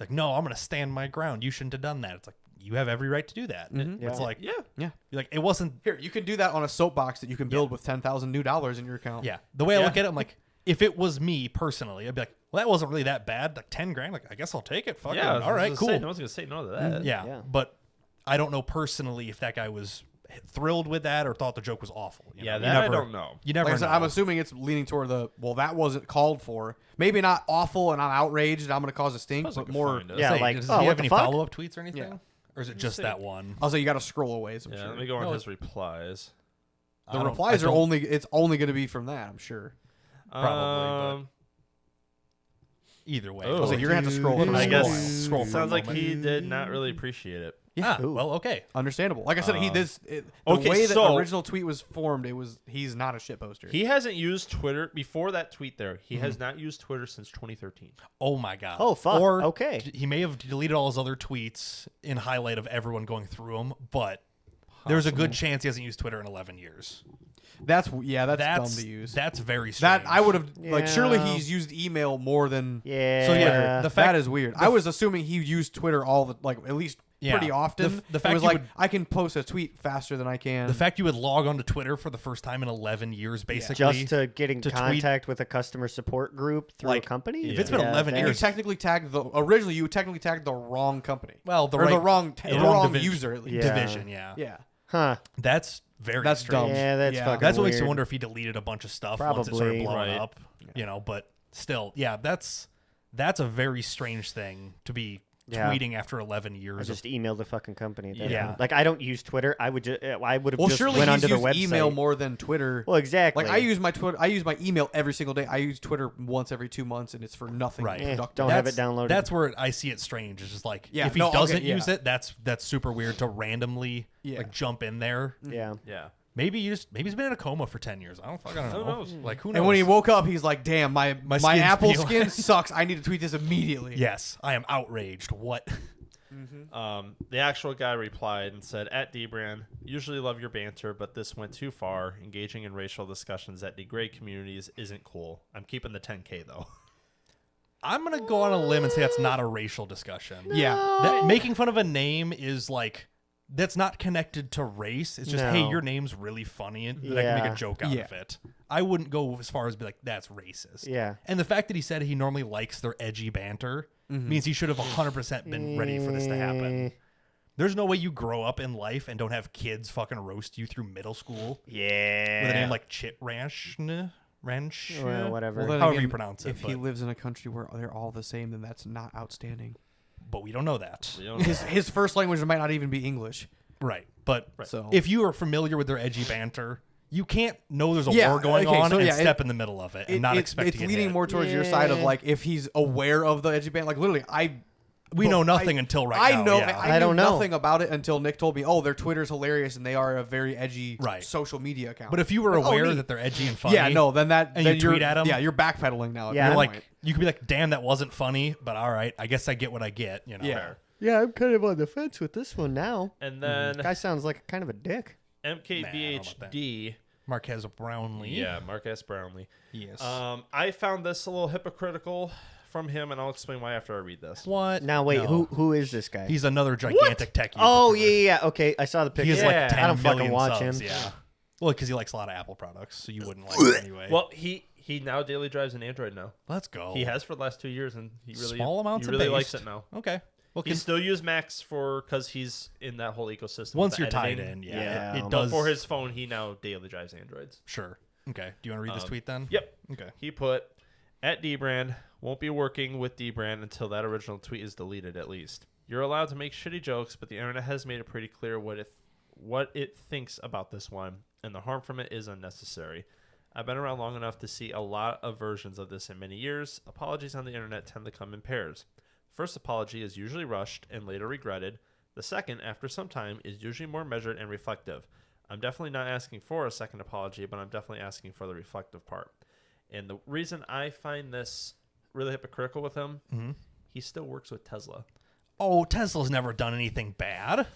no, I'm going to stand my ground. You shouldn't have done that. It's like, you have every right to do that. Mm-hmm. It's like, Yeah. Yeah. you're like, it wasn't, Here, you can do that on a soapbox that you can build with $10,000 new in your account. yeah. The way I Yeah. look at it, I'm like, if it was me personally, I'd be like, well, that wasn't really that bad. Like 10 grand, like, I guess I'll take it. Fuck Yeah. it. All right, cool. No one's gonna say no to that. Yeah. Yeah. But I don't know personally if that guy was thrilled with that or thought the joke was awful. You Yeah, know? that You I never, don't know. You never Like I said, know. I'm assuming it's leaning toward that wasn't called for. Maybe not awful and I'm outraged and I'm going to cause a stink, Suppose I but could more. find it. Yeah, Say, like, does oh, he what have the any fuck? follow-up tweets or anything? Yeah. Or is it just that one? Also, you got to scroll away. I'm Yeah. sure. Let me go on No, his replies. I The don't- replies I are don't- it's only going to be from that, I'm sure. Probably, either way. Oh. I was like, you're going to have to scroll. I scroll. guess Scroll for a sounds like moment. he did not really appreciate it. Yeah. Ah, well, okay. Understandable. Like I said, the okay, way that so- the original tweet was formed, he's not a shit poster. He hasn't used Twitter before that tweet. There, he has not used Twitter since 2013. Oh my god. Oh, fuck. Or Okay. he may have deleted all his other tweets in highlight of everyone going through them, but there's a good chance he hasn't used Twitter in 11 years. that's dumb to use. That's very strange. That I would have like. Surely Yeah. he's used email more than. Yeah. So, yeah, the fact- That is weird. I was assuming he used Twitter at least Yeah. pretty often. The It fact was you like would- I can post a tweet faster than I can. the fact you would log onto Twitter for the first time in 11 years, basically. just to get in to tweet- contact with a customer support group through Like, a company? if it's been 11 and you years- technically tagged originally you technically tagged the wrong company. Well, the or the right- wrong the the wrong wrong division. user at least. Yeah. Division, yeah. Yeah. Huh. That's very That's strange. dumb. Yeah, that's Yeah. fucking That's what makes you weird. wonder if he deleted a bunch of stuff once it started Probably. blowing Right. up. You know, but still, yeah, that's a very strange thing to be Yeah. tweeting after 11 I years. just emailed the fucking company. At that Yeah. point. Like I don't use Twitter. I would have Well, just surely went he's onto their used website. email more than Twitter. Well, exactly. Like I use my email every single day. I use Twitter once every 2 months, and it's for nothing Right. productive. Don't have it downloaded. That's where I see it strange. It's just like Yeah, if he no, okay, doesn't yeah. use it, that's super weird to randomly Yeah. like jump in there. yeah. Yeah. Maybe he's been in a coma for 10 years. I don't know. Who knows? Like who knows? And when he woke up, he's like, "Damn, my skin's Apple peeling." skin sucks. I need to tweet this immediately." yes, I am outraged. What? The actual guy replied and said, "At DBrand, usually love your banter, but this went too far. Engaging in racial discussions that degrade communities isn't cool. I'm keeping the 10K though." I'm gonna go on a limb and say that's not a racial discussion. Yeah. That, making fun of a name is like that's not connected to race. It's just, hey, No. your name's really funny, and I can make Yeah. a joke out Yeah. of it. I wouldn't go as far as be like that's racist. Yeah. And the fact that he said he normally likes their edgy banter means he should have 100% been ready for this to happen. There's no way you grow up in life and don't have kids fucking roast you through middle school Yeah. with a name like Chit Ranch. Ranch. Well, whatever. Well, then However again, you pronounce it, If he but- lives in a country where they're all the same, then that's not outstanding. But we don't know that. You know? His first language might not even be English. Right. But So if you are familiar with their edgy banter, you can't know there's a Yeah, war going okay, on so and yeah, step in the middle of it and not expect it's to get leaning hit. more towards your side of Yeah. like if he's aware of the edgy band. Like literally, We know nothing until right now. I know. Yeah. I don't knew know. nothing about it until Nick told me. Oh, their Twitter's hilarious, and they are a very edgy social media account. But if you were Like, aware neat. that they're edgy and funny, then you you're, tweet at them, you're backpedaling now. Yeah, at you're that like, point. you could be like, damn, that wasn't funny, but all right, I guess I get what I get. You know. Yeah. Yeah, I'm kind of on the fence with this one now. And then Guy sounds like kind of a dick. MKBHD. Marquez Brownlee. Yeah, Marcus Brownlee. Yes. I found this a little hypocritical from him, and I'll explain why after I read this. What? Now wait, No. who is this guy? He's another gigantic techie. Oh YouTuber. yeah. Okay, I saw the picture. He has Yeah. like 10 I don't fucking million watch subs, him. Yeah. Well, because he likes a lot of Apple products, so you wouldn't like it anyway. Well, he now daily drives an Android now. let's go. He has for the last 2 years, and he really small amounts he of really based. likes it now. Okay. Well, He still use Macs because he's in that whole ecosystem. once with you're the tied editing. in, Yeah. it But does. But for his phone, he now daily drives Androids. Sure. Okay. Do you want to read this tweet then? Yep. Okay. He put, at DBrand, won't be working with DBrand until that original tweet is deleted at least. You're allowed to make shitty jokes, but the internet has made it pretty clear what it thinks about this one, and the harm from it is unnecessary. I've been around long enough to see a lot of versions of this in many years. Apologies on the internet tend to come in pairs. First apology is usually rushed and later regretted. The second, after some time, is usually more measured and reflective. I'm definitely not asking for a second apology, but I'm definitely asking for the reflective part. And the reason I find this really hypocritical with him, he still works with Tesla. Oh, Tesla's never done anything bad,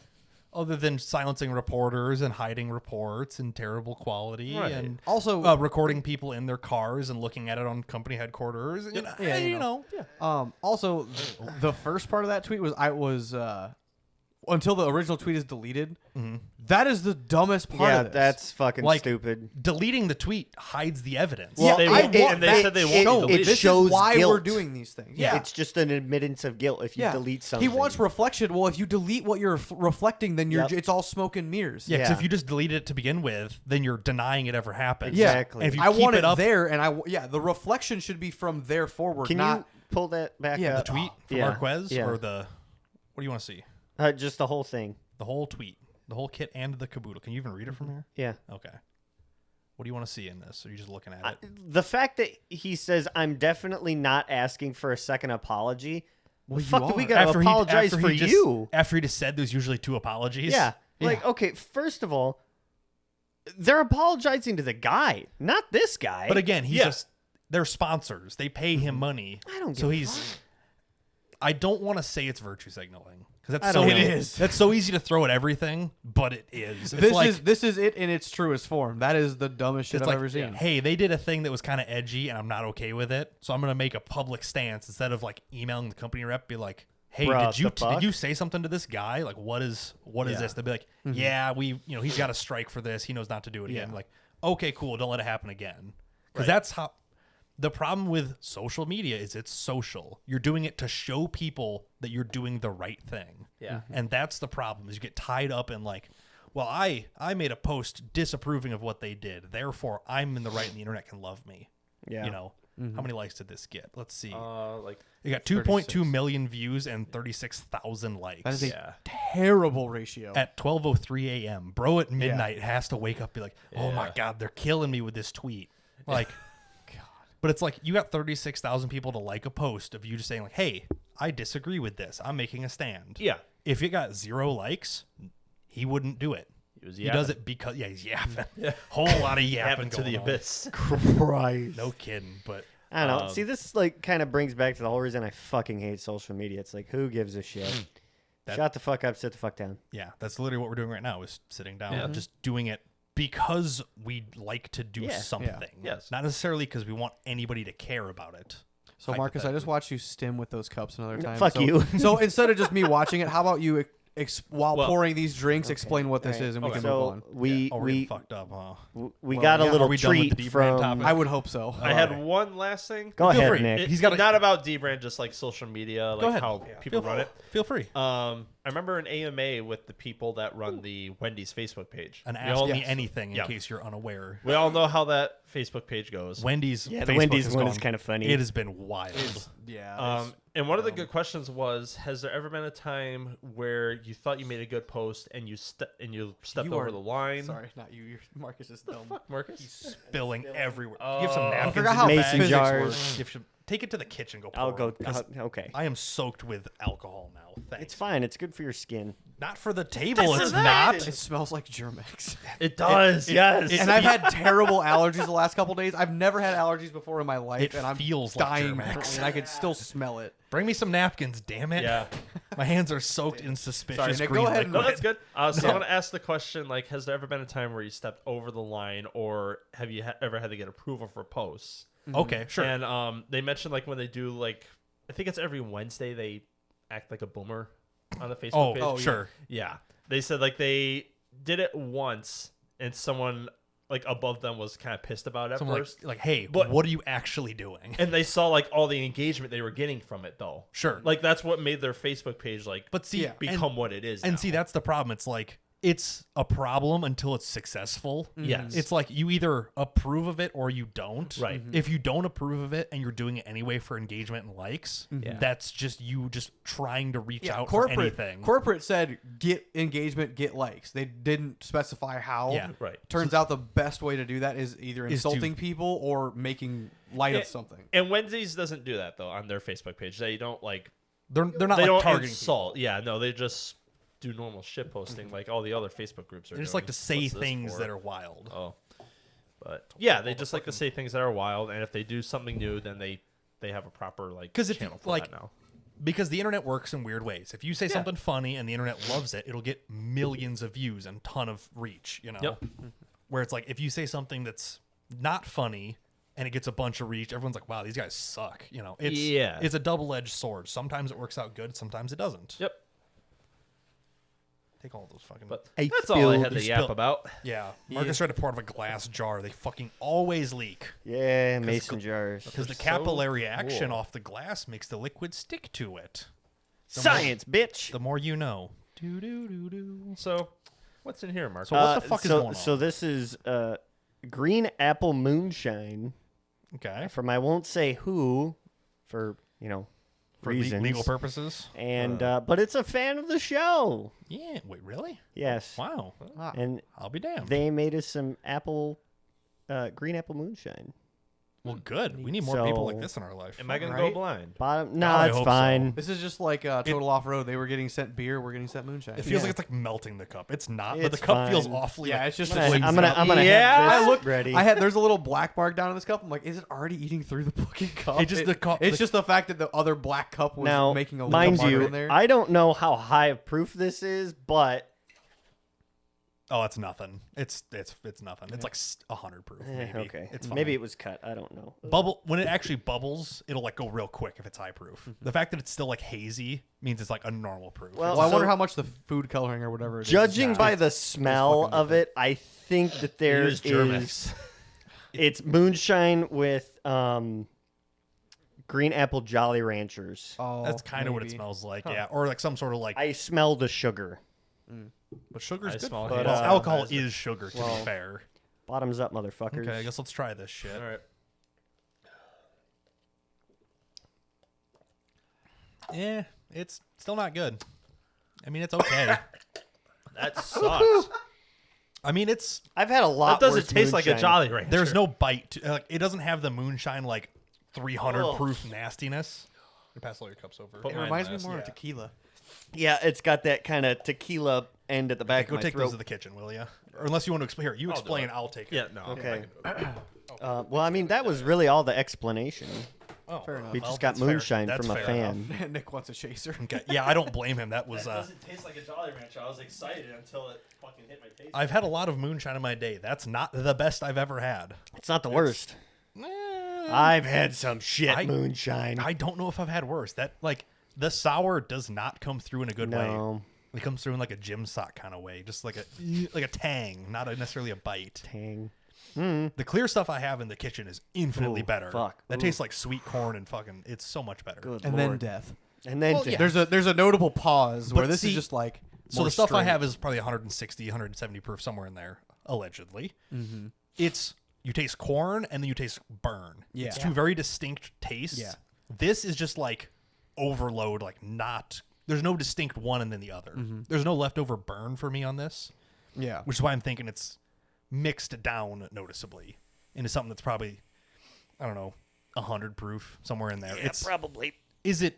other than silencing reporters and hiding reports in terrible quality, Right. and Also, recording people in their cars and looking at it on company headquarters. You know. Also, the first part of that tweet was until the original tweet is deleted. That is the dumbest part Yeah, of this. that's fucking Like, stupid. Deleting the tweet hides the evidence. Yeah, They I won't- want and they that said they won't shown. delete it. This shows is why we're guilt. doing these things. Yeah. It's just an admittance of guilt if you delete something. He wants reflection. Well, if you delete what you're reflecting, then Yep. it's all smoke and mirrors. Yeah, because Yeah. if you just delete it to begin with, then you're denying it ever happened. Yeah. Exactly. And if you I keep want it it up, there, and the reflection should be from there forward. Can not you pull that back Yeah, the up? tweet from Yeah. Marquez Yeah. or what do you want to see? Just the whole thing. The whole tweet, the whole kit and the caboodle. Can you even read it from here? Yeah. Okay. What do you want to see in this? Are you just looking at it? The fact that he says, I'm definitely not asking for a second apology. Well, the you fuck do we are. got to apologize after for he just- you? After he just said there's usually 2 apologies. Yeah. Like, okay, first of all, they're apologizing to the guy, not this guy. But again, he's Yeah. just they're sponsors. They pay him money. I don't So give a he's. I don't want to say it's virtue signaling because I that's so don't know. easy. It is. That's so easy to throw at everything, but it is. It's like, this is it in its truest form. That is the dumbest shit it's I've like, ever seen. hey, they did a thing that was kind of edgy, and I'm not okay with it. So I'm gonna make a public stance instead of like emailing the company rep, be like, hey, Bruh, did you the fuck? did you say something to this guy? Like, what is this? They'll be like, yeah, he's got a strike for this. He knows not to do it again. Yeah. Like, okay, cool, don't let it happen again. Because that's how. The problem with social media is it's social. You're doing it to show people that you're doing the right thing. Yeah. And that's the problem is you get tied up in like, well, I made a post disapproving of what they did. Therefore, I'm in the right and the internet can love me. Yeah. You know, how many likes did this get? Let's see. Like It got 2.2 million views and 36,000 likes. That is a Yeah. terrible ratio. At 12:03 a.m. Bro at midnight has to wake up and be like, oh my Yeah. God, they're killing me with this tweet. Like, but it's like you got 36,000 people to like a post of you just saying like, hey, I disagree with this. I'm making a stand. Yeah. If it got 0 likes, he wouldn't do it. He does it because, he's yapping. Whole lot of yapping Happened to going the on. abyss. Christ. No kidding. But I don't know. See, this like kind of brings back to the whole reason I fucking hate social media. It's like, who gives a shit? Shut the fuck up, sit the fuck down. yeah, that's literally what we're doing right now is sitting down Yeah. and just doing it because we like to do Yeah. something. Yes. Not necessarily because we want anybody to care about it. So Marcus, I just watched you stim with those cups another time. fuck so, you. So instead of just me watching it, how about you, while Well, pouring these drinks, explain what this Alright. is, and we can move So on. we Oh, we're we getting fucked up, huh? we Well, got a yeah. little Are we done with treat the DBrand from. topic? I would hope so. I had one last thing. Go Feel ahead, free. Nick. He's got a- not about DBrand, just like social media, like ahead. how people run it. Feel free. I remember an AMA with the people that run the Wendy's Facebook page. And We ask all- me anything in Yeah. case you're unaware. We all know how that Facebook page goes. Wendy's Yeah, the Facebook Wendy's has one gone- is kinda funny. It has been wild. Yeah. And one of the good questions was: has there ever been a time where you thought you made a good post and you stepped You over are- the line? Sorry, not you. Marcus is dumb. Fuck, Marcus. Spilling everywhere. You have some napkins. forgot in how your Mason bag? jars. You have some take it to the kitchen. Go. I'll pour go. 'em, 'cause Okay. I am soaked with alcohol now. Thanks. It's fine. It's good for your skin. Not for the table. This It's is not. It smells like Germex. It does. Yes. And I've had terrible allergies the last couple days. I've never had allergies before in my life, It and I'm feels like dying, Germex. currently, and I could still smell it. Bring me some napkins, damn it. Yeah. My hands are soaked in suspicious Sorry, Nick, green go ahead liquid. No, that's good. So I want to ask the question: like, has there ever been a time where you stepped over the line, or have you ever had to get approval for posts? Okay, sure. And they mentioned like when they do like, I think it's every Wednesday they act like a boomer on the Facebook page. Oh, sure. Yeah. They said like they did it once, and someone like above them was kind of pissed about it at Someone first. like, hey, But- what are you actually doing? And they saw like all the engagement they were getting from it though. Sure. Like that's what made their Facebook page like But see, become what it is. And now. see, that's the problem. It's like it's a problem until it's successful. Yes. It's like you either approve of it or you don't. Right. If you don't approve of it and you're doing it anyway for engagement and likes, Yeah. that's just you just trying to reach out corporate, for anything. Corporate said get engagement, get likes. They didn't specify how. Yeah. Right. Turns out the best way to do that is either Is to- insulting people or making light of something. And Wednesdays doesn't do that though on their Facebook page. They don't like they're not they like don't targeting insult. Yeah, no, they just do normal shit posting like all the other Facebook groups are. They just doing. like to say What's this things for? that are wild. Oh, but yeah, they just like to say things that are wild, and if they do something new, then they have a proper like 'Cause if you- channel for like- that now. Because the internet works in weird ways. If you say something funny and the internet loves it, it'll get millions of views and ton of reach, you know? Yep. Where it's like if you say something that's not funny and it gets a bunch of reach, everyone's like, wow, these guys suck. You know, it's a double-edged sword. Sometimes it works out good, sometimes it doesn't. Yep. Take all those fucking But that's all I had to You yap spilled- about. Yeah. Marcus tried to pour out of a glass jar. They fucking always leak. Yeah, mason jars. Because the so capillary action cool. off the glass makes the liquid stick to it. Science, bitch. The more you know. Do do do do. So, what's in here, Mark? So what the fuck is going on? So this is green apple moonshine Okay. from I won't say who, for For reasons. legal purposes. And but it's a fan of the show. Yeah. Wait, really? Yes. Wow. And I'll be damned. they made us some green apple moonshine. Well, good. We need more people like So- this in our life. Am I gonna Right? go blind? Bottom. No, I it's hope fine. This is just like Total Off Road. They were getting sent beer. We're getting sent moonshine. It feels like it's like melting the cup. It's not, but It's the cup feels fine. awfully. Yeah, like, it's just I'm a gonna Yeah, have this I looked ready. there's a little black mark down in this cup. I'm like, is it already eating through the fucking cup? It just- the cup- It's the- just the fact that the other black cup was now, making a mind little mark you, in there. I don't know how high of proof this is, but oh, it's nothing. It's nothing. It's like 100 proof. Maybe. okay. It's fine. Maybe it was cut. I don't know. Bubble when it actually bubbles, it'll like go real quick if it's high proof. The fact that it's still like hazy means it's like a normal proof. Well, Well, I wonder so- how much the food coloring or whatever. It is Judging now. by the smell fucking of it, I think that there Use is Germex. it's moonshine with green apple Jolly Ranchers. Oh, that's kind of what it maybe. smells like. Yeah, or like some sort of like. I smell the sugar. But sugar's I good. smell for you. it. Well, alcohol Is is sugar. To well, be fair. Bottoms up, motherfuckers. Okay, I guess let's try this shit. All right. Yeah, it's still not good. I mean, it's okay. That sucks. I mean, it's I've had a lot. That doesn't worse taste like a moonshine. Jolly Rancher. there's no bite. Like it doesn't have the moonshine like 300 Ugh. proof nastiness. You pass all your cups over. Put It mine reminds me last. more of Yeah. tequila. Yeah, it's got that kind of tequila end at the back Go of my take throat. those to the kitchen, will you? Or unless you want to explain. Here, you I'll do explain. it. I'll take it. Yeah, no. Okay. Well, I mean, that was really all the explanation. Oh, Fair enough. We well, just got that's fair. moonshine That's from a fair fan. enough. Nick wants a chaser. Okay. Yeah, I don't blame him. That was. taste like a Jolly Rancher. I was excited until it fucking hit my taste. I've had a lot of moonshine in my day. That's not the best I've ever had. It's not the worst. Eh, I've had some shit I- moonshine. I don't know if I've had worse. That like the sour does not come through in a good way. No. It comes through in like a gym sock kind of way, just like a tang, not necessarily a bite. Tang. The clear stuff I have in the kitchen is infinitely Ooh, better. fuck. That Ooh. tastes like sweet corn and fucking. It's so much better. Good And lord. then death. And then Well, yeah. There's a notable pause where But this see, is just like So more the stuff I straight. have is probably 160, 170 proof somewhere in there, allegedly. Mm-hmm. It's you taste corn and then you taste burn. Yeah. It's two very distinct tastes. Yeah. This is just like overload, like not. There's no distinct one and then the other. There's no leftover burn for me on this, Yeah. which is why I'm thinking it's mixed down noticeably into something that's probably, I don't know, 100 proof, somewhere in there. Yeah, probably. Is it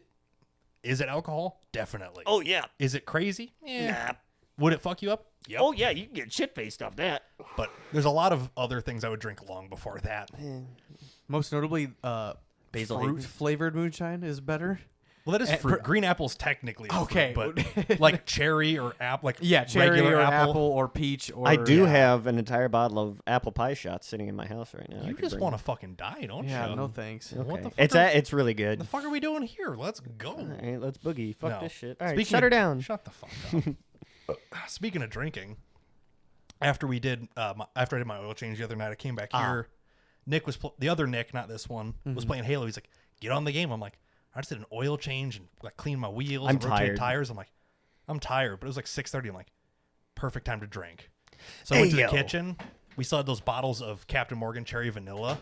alcohol? Definitely. Oh, yeah. Is it crazy? Nah. Would it fuck you up? Yep. Oh, yeah, you can get shit-faced off that. But there's a lot of other things I would drink long before that. Most notably, Basil fruit-flavored moonshine is better. Well, that is fruit. Green apple's technically a okay, fruit, but like cherry or apple, like cherry regular or apple or peach. Or I do have an entire bottle of apple pie shots sitting in my house right now. You just want to fucking die, don't you? Yeah, no thanks. Okay. What the fuck It's really good. The fuck are we doing here? Let's go. All right, let's boogie. Fuck No. this shit. All right, Speaking shut her of- down. Shut the fuck up. Speaking of drinking, after I did my oil change the other night, I came back here. Nick was the other Nick, not this one, was playing Halo. He's like, "Get on the game." I'm like, "I just did an oil change and like clean my wheels and rotate tired. tires." I'm like, "I'm tired," but it was like 6:30. I'm like, "Perfect time to drink." So I went to the kitchen. We still had those bottles of Captain Morgan Cherry Vanilla.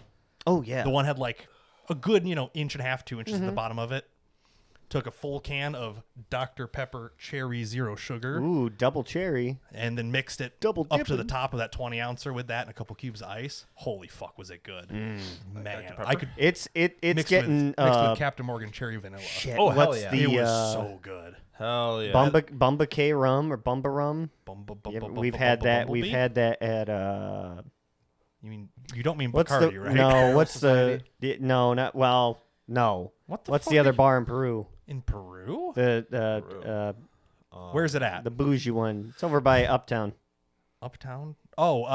Oh yeah. The one had like a good, inch and a half, 2 inches at the bottom of it. Took a full can of Dr. Pepper Cherry Zero Sugar. Ooh, double cherry. And then mixed it Double up to the dipping. top of that 20-ouncer with that and a couple cubes of ice. Holy fuck, was it good. Man, Pepper? I could It's mix getting mixed with Captain Morgan Cherry Vanilla. shit. Oh, hell what's yeah. the It was so good. Hell yeah. Bumba K rum or Bumba rum? Yeah, we've had that. We've had that at You don't mean what's Bacardi, the right? no? What's no? Not well. No. What the What's fuck the are other you- bar in Peru? In Peru? The Where's it at? the bougie one. It's over by Uptown. Uptown? Oh,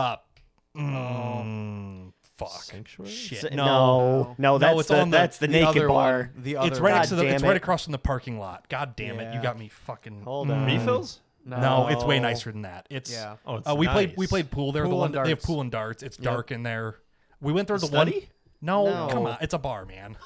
fuck. Sanctuary? Shit. No, it's on that's the naked other bar. One, the other It's right one. next to the, God it's damn right it. across from the parking lot. God damn it. You Yeah. got me fucking Hold on. Refills? No, it's way nicer than that. It's Yeah. Oh, it's we nice. played pool there. Pool the one and they have darts. pool and darts. It's dark in there. We went there the study? one. No, No. come on. It's a bar, man.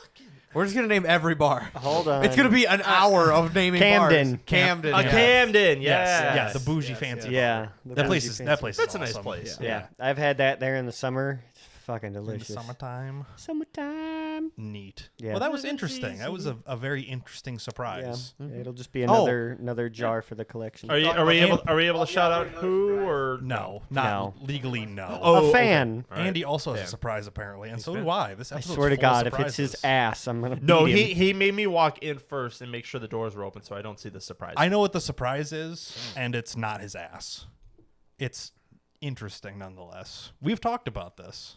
We're just gonna name every bar. Hold on. It's gonna be an hour of naming Camden. bars. Camden. Yeah. Camden, Yes, yes. yeah, the bougie fancy. Yeah, That place is That's a nice awesome. place. Yeah, I've had that there in the summer. It's fucking In the delicious. summertime. Summertime. Neat. Yeah. Well, that was interesting. That was a very interesting Yeah, surprise. it'll just be another jar for the collection. Are we able to shout out who or No, not No. legally. No. a fan. All right. Andy also has Fan. a surprise apparently, and so fan. do I. This I episode's swear to full of God, if it's his surprises. ass, I'm gonna. No, beat him. he made me walk in first and make sure the doors were open so I don't see the surprise. I know what the surprise is, and it's not his ass. It's interesting nonetheless. We've talked about this.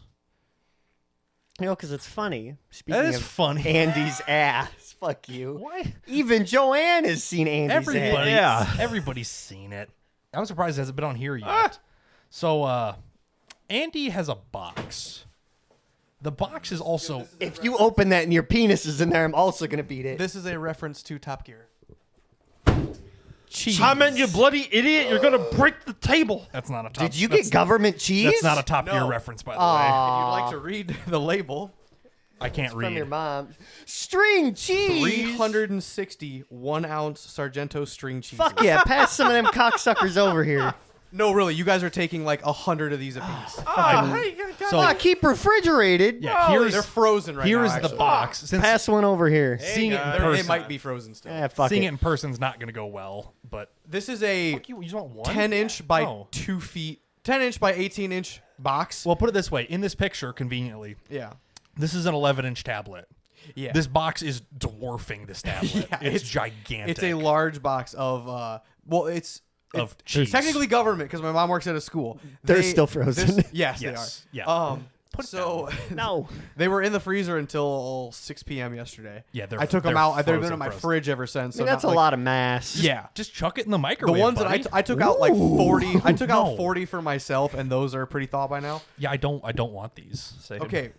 because it's funny. Speaking That is of funny. Andy's ass. Fuck you. Why? Even Joanne has seen Andy's ass. Everybody's seen it. I'm surprised it hasn't been on here yet. So, Andy has a box. The box is also If you open that and your penis is in there, I'm also gonna beat it. This is a reference to Top Gear. Cheese. Comment, you bloody idiot! You're gonna break the table. that's not a top. Did you that's- get government cheese? That's not a Top Gear No. reference, by the If way. you'd like to read the label, I can't from your read. mom. String cheese. 360 1-ounce Sargento string cheese. Fuck yeah! Pass some of them cocksuckers over here. No, really, you guys are taking like 100 of these apiece. So Ah, keep refrigerated. yeah, They're here's frozen right now. here's the actually. box. Since Pass one over here. seeing it in They person, might be frozen still. Fuck seeing it. it in person's not going to go well. But This is a fuck you just want one 10-inch by Oh. 2 feet, 10-inch by 18-inch box. Well, put it this way: in this picture, conveniently, Yeah. this is an 11-inch tablet. Yeah. This box is dwarfing this tablet. Yeah, it's it's- gigantic. It's a large box of it's Of it's cheese. technically government because my mom works at a school. They're still frozen. Yes, Yes, they yeah. are. Put it So No. they were in the freezer until 6 p.m. yesterday. Yeah, I took them they're out. They've been frozen, in my frozen. fridge ever since. I So mean, that's a not, like- lot of mass. Yeah. Just chuck it in the The microwave. ones that buddy. I took out like 40. I took No. out 40 for myself, and those are pretty thawed by now. Yeah, I don't want these. Save. Okay,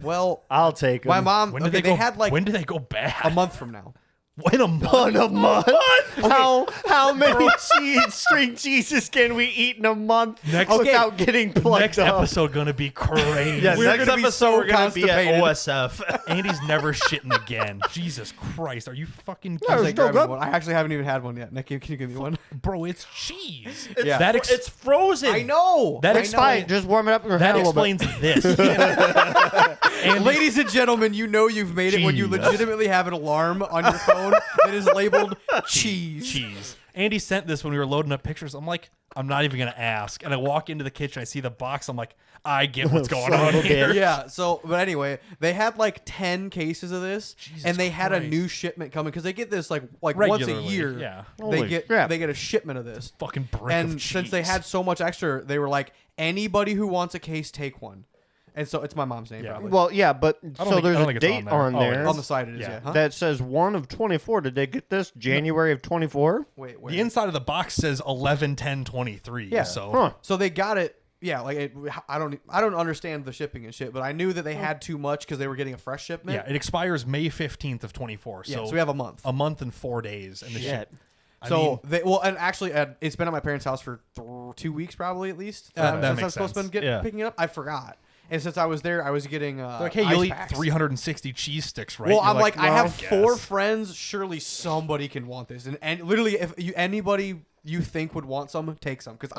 well, I'll take them. my mom. When did Okay, they had like when do they go bad? a month from now. In a month. In a month? How many string cheeses can we eat in a month Next- without getting plugged Next up? episode gonna be crazy. Yes. We're Next gonna be episode, we're gonna be at constipated. OSF. Andy's never shitting again. Jesus Christ, are you fucking I, was There's like, no grabbing good- one. I actually haven't even had one yet. Nick, can you give me one? bro? It's cheese. Yeah. That It's frozen. I know. That It's I know. fine. Just warm it up in your That hand a little bit. explains this. And Ladies and gentlemen, you know you've made it when you Cheese. legitimately have an alarm on your phone that is labeled cheese. cheese. Andy sent this when we were loading up pictures. I'm like, I'm not even gonna ask. And I walk into the kitchen, I see the box. I'm like, I get what's going on here. Yeah. So, but anyway, they had like 10 cases of this, and they had a Christ. new shipment coming because they get this like once a Regularly, year. yeah. Holy They crap. get a shipment of this. Fucking brick And of since they cheese. had so much extra, they were like, anybody who wants a case, take one. And so it's my mom's name. Yeah. Probably. Well, yeah, but don't so think- there's I don't a think it's date on on there. Oh, it there is. on the side it is. Yeah. Yeah. Huh? that says 1 of 24. Did they get this January of 24? Wait, where? The inside of the box says 11/10/23. Yeah. So Huh. So they got it. Yeah, like I don't understand the shipping and shit, but I knew that they had too much because they were getting a fresh shipment. yeah, it expires May 15th of 24. Yeah, So, so we have a month. a month and 4 days. And the Shit. ship. I So mean, they and actually it's been at my parents' house for 2 weeks probably at least. That since I makes was supposed sense. to be Yeah. picking it up, I forgot. And since I was there, I was getting they're like, hey, you'll ice eat packs. 360 cheese sticks, right? Well, You're I'm like, I well, have guess. 4 friends. Surely somebody can want this, and literally, if anybody you think would want some, take some because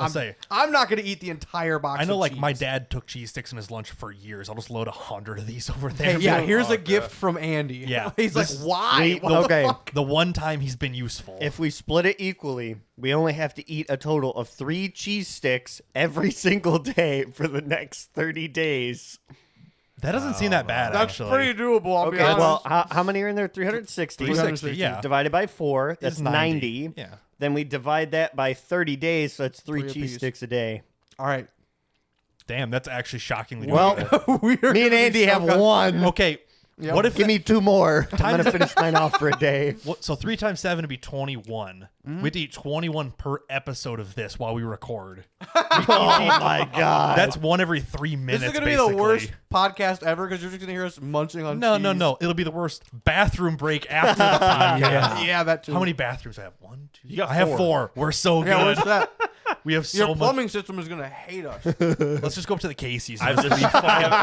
I'm not gonna eat the entire box. I know, of like, cheese. my dad took cheese sticks in his lunch for years. I'll just load 100 of these over Hey, there. yeah, here's Oh, a gift from Andy. Yeah. he's like, This- why? What the okay. fuck? The one time he's been useful. If we split it equally, we only have to eat a total of 3 cheese sticks every single day for the next 30 days. that doesn't seem that bad, That's actually. pretty doable. I'll be Okay, honest. well, how many are in there? 360. 360, yeah. Divided by 4, that's Is 90. Yeah. Then we divide that by 30 days, so that's 3 3 cheese apiece. sticks a day. all right. Damn, that's actually shockingly Well, good. We are me and gonna be Andy so have good. one. Okay, Yeah. what if Give me 2 more. I'm going to finish mine off for a day. so 3 times 7 would be 21. Mm-hmm. We'd eat 21 per episode of this while we record. Oh, my God. That's one every 3 minutes. This is gonna basically. be the worst podcast ever because you're just gonna hear us munching on. No, cheese. no. It'll be the worst bathroom break after the podcast. Yeah, that too. How many bathrooms I have? 1, 2. You got I have 4. 4. We're so Yeah, good. what's that? We have so Your much. plumbing system is gonna hate us. Let's just go up to the Casey's. I've,